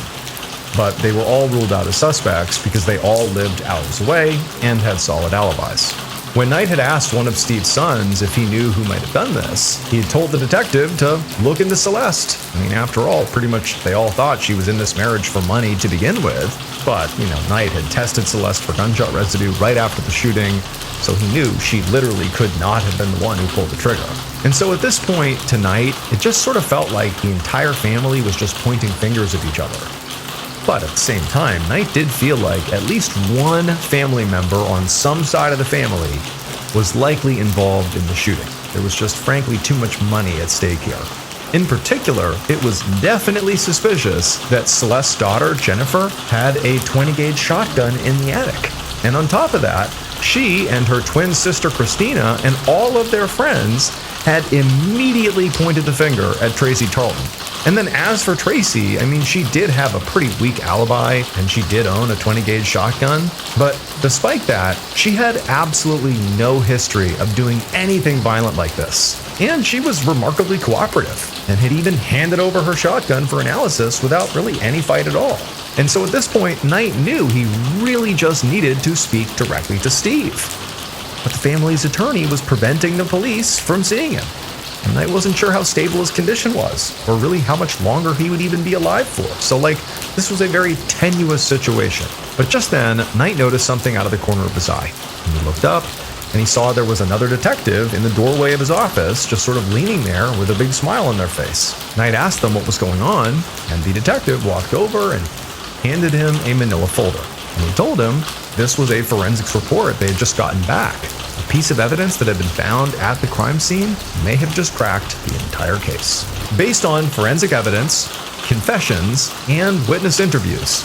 But they were all ruled out as suspects because they all lived hours away and had solid alibis. When Knight had asked one of Steve's sons if he knew who might have done this, he had told the detective to look into Celeste. I mean, after all, pretty much they all thought she was in this marriage for money to begin with. But, Knight had tested Celeste for gunshot residue right after the shooting, so he knew she literally could not have been the one who pulled the trigger. And so at this point, to Knight, it just sort of felt like the entire family was just pointing fingers at each other. But at the same time, Knight did feel like at least one family member on some side of the family was likely involved in the shooting. There was just frankly too much money at stake here. In particular, it was definitely suspicious that Celeste's daughter, Jennifer, had a 20-gauge shotgun in the attic. And on top of that, she and her twin sister Christina and all of their friends had immediately pointed the finger at Tracy Tarleton. And then as for Tracy, she did have a pretty weak alibi and she did own a 20-gauge shotgun. But despite that, she had absolutely no history of doing anything violent like this. And she was remarkably cooperative and had even handed over her shotgun for analysis without really any fight at all. And so at this point, Knight knew he really just needed to speak directly to Steve. But the family's attorney was preventing the police from seeing him. And Knight wasn't sure how stable his condition was, or really how much longer he would even be alive for. So this was a very tenuous situation. But just then, Knight noticed something out of the corner of his eye. And he looked up, and he saw there was another detective in the doorway of his office, just sort of leaning there with a big smile on their face. Knight asked them what was going on, and the detective walked over and handed him a manila folder. And he told him this was a forensics report they had just gotten back. A piece of evidence that had been found at the crime scene may have just cracked the entire case. Based on forensic evidence, confessions, and witness interviews,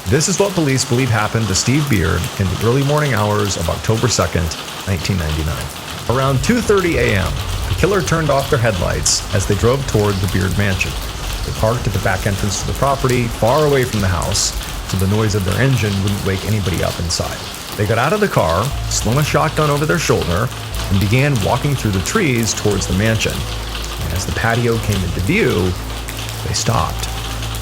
this is what police believe happened to Steve Beard in the early morning hours of October 2nd, 1999. Around 2:30 a.m., the killer turned off their headlights as they drove toward the Beard mansion. They parked at the back entrance to the property, far away from the house, so the noise of their engine wouldn't wake anybody up inside. They got out of the car, slung a shotgun over their shoulder, and began walking through the trees towards the mansion. And as the patio came into view, they stopped.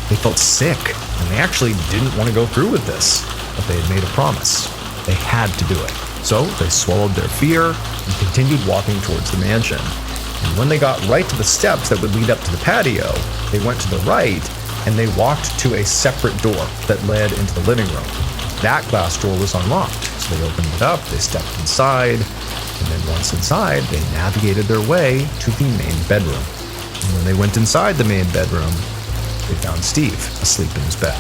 They felt sick, and they actually didn't want to go through with this, but they had made a promise. They had to do it. So they swallowed their fear and continued walking towards the mansion. And when they got right to the steps that would lead up to the patio, they went to the right, and they walked to a separate door that led into the living room. That glass door was unlocked, so they opened it up, they stepped inside, and then once inside, they navigated their way to the main bedroom. And when they went inside the main bedroom, they found Steve asleep in his bed.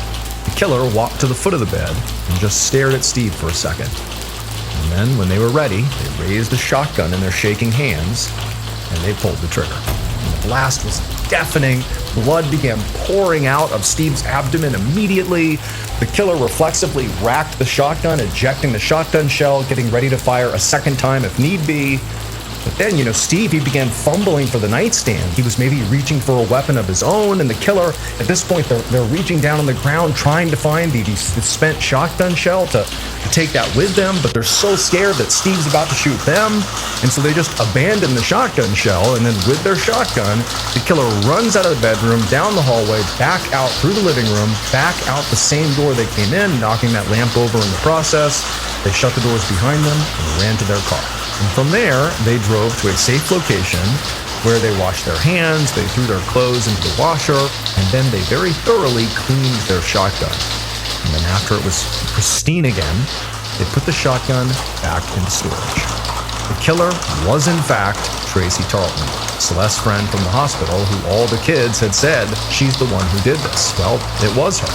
The killer walked to the foot of the bed and just stared at Steve for a second. And then, when they were ready, they raised the shotgun in their shaking hands, and they pulled the trigger. And the blast was deafening. Blood began pouring out of Steve's abdomen immediately. The killer reflexively racked the shotgun, ejecting the shotgun shell, getting ready to fire a second time if need be. But then, Steve, he began fumbling for the nightstand. He was maybe reaching for a weapon of his own, and the killer, at this point, they're reaching down on the ground trying to find the spent shotgun shell to take that with them, but they're so scared that Steve's about to shoot them, and so they just abandon the shotgun shell, and then with their shotgun, the killer runs out of the bedroom, down the hallway, back out through the living room, back out the same door they came in, knocking that lamp over in the process. They shut the doors behind them and ran to their car. And from there, they drove to a safe location where they washed their hands, they threw their clothes into the washer, and then they very thoroughly cleaned their shotgun. And then after it was pristine again, they put the shotgun back into storage. The killer was in fact Tracy Tarleton, Celeste's friend from the hospital who all the kids had said she's the one who did this. Well, it was her.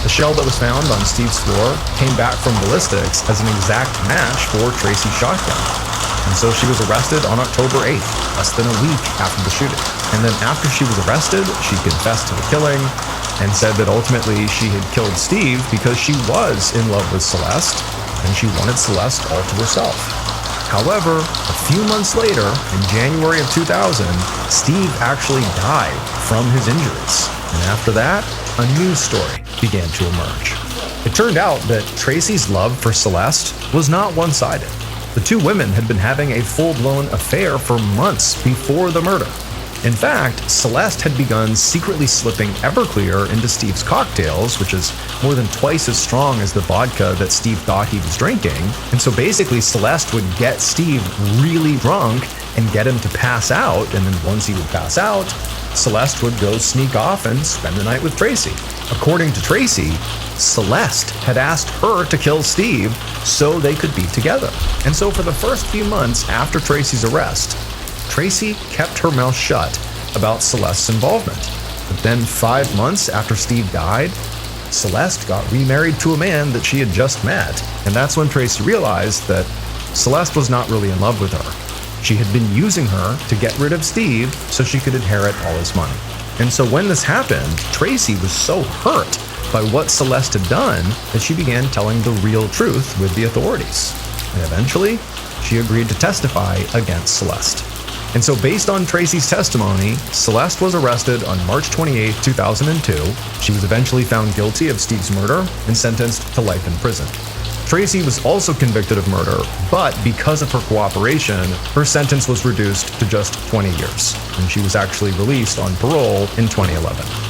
The shell that was found on Steve's floor came back from ballistics as an exact match for Tracy's shotgun. And so she was arrested on October 8th, less than a week after the shooting. And then after she was arrested, she confessed to the killing and said that ultimately she had killed Steve because she was in love with Celeste and she wanted Celeste all to herself. However, a few months later, in January of 2000, Steve actually died from his injuries. And after that, a new story began to emerge. It turned out that Tracy's love for Celeste was not one-sided. The two women had been having a full-blown affair for months before the murder. In fact, Celeste had begun secretly slipping Everclear into Steve's cocktails, which is more than twice as strong as the vodka that Steve thought he was drinking. And so basically, Celeste would get Steve really drunk and get him to pass out, and then once he would pass out, Celeste would go sneak off and spend the night with Tracy. According to Tracy, Celeste had asked her to kill Steve so they could be together. And so for the first few months after Tracy's arrest, Tracy kept her mouth shut about Celeste's involvement. But then 5 months after Steve died, Celeste got remarried to a man that she had just met. And that's when Tracy realized that Celeste was not really in love with her. She had been using her to get rid of Steve so she could inherit all his money. And so when this happened, Tracy was so hurt by what Celeste had done that she began telling the real truth with the authorities. And eventually, she agreed to testify against Celeste. And so based on Tracy's testimony, Celeste was arrested on March 28, 2002. She was eventually found guilty of Steve's murder and sentenced to life in prison. Tracy was also convicted of murder, but because of her cooperation, her sentence was reduced to just 20 years, and she was actually released on parole in 2011.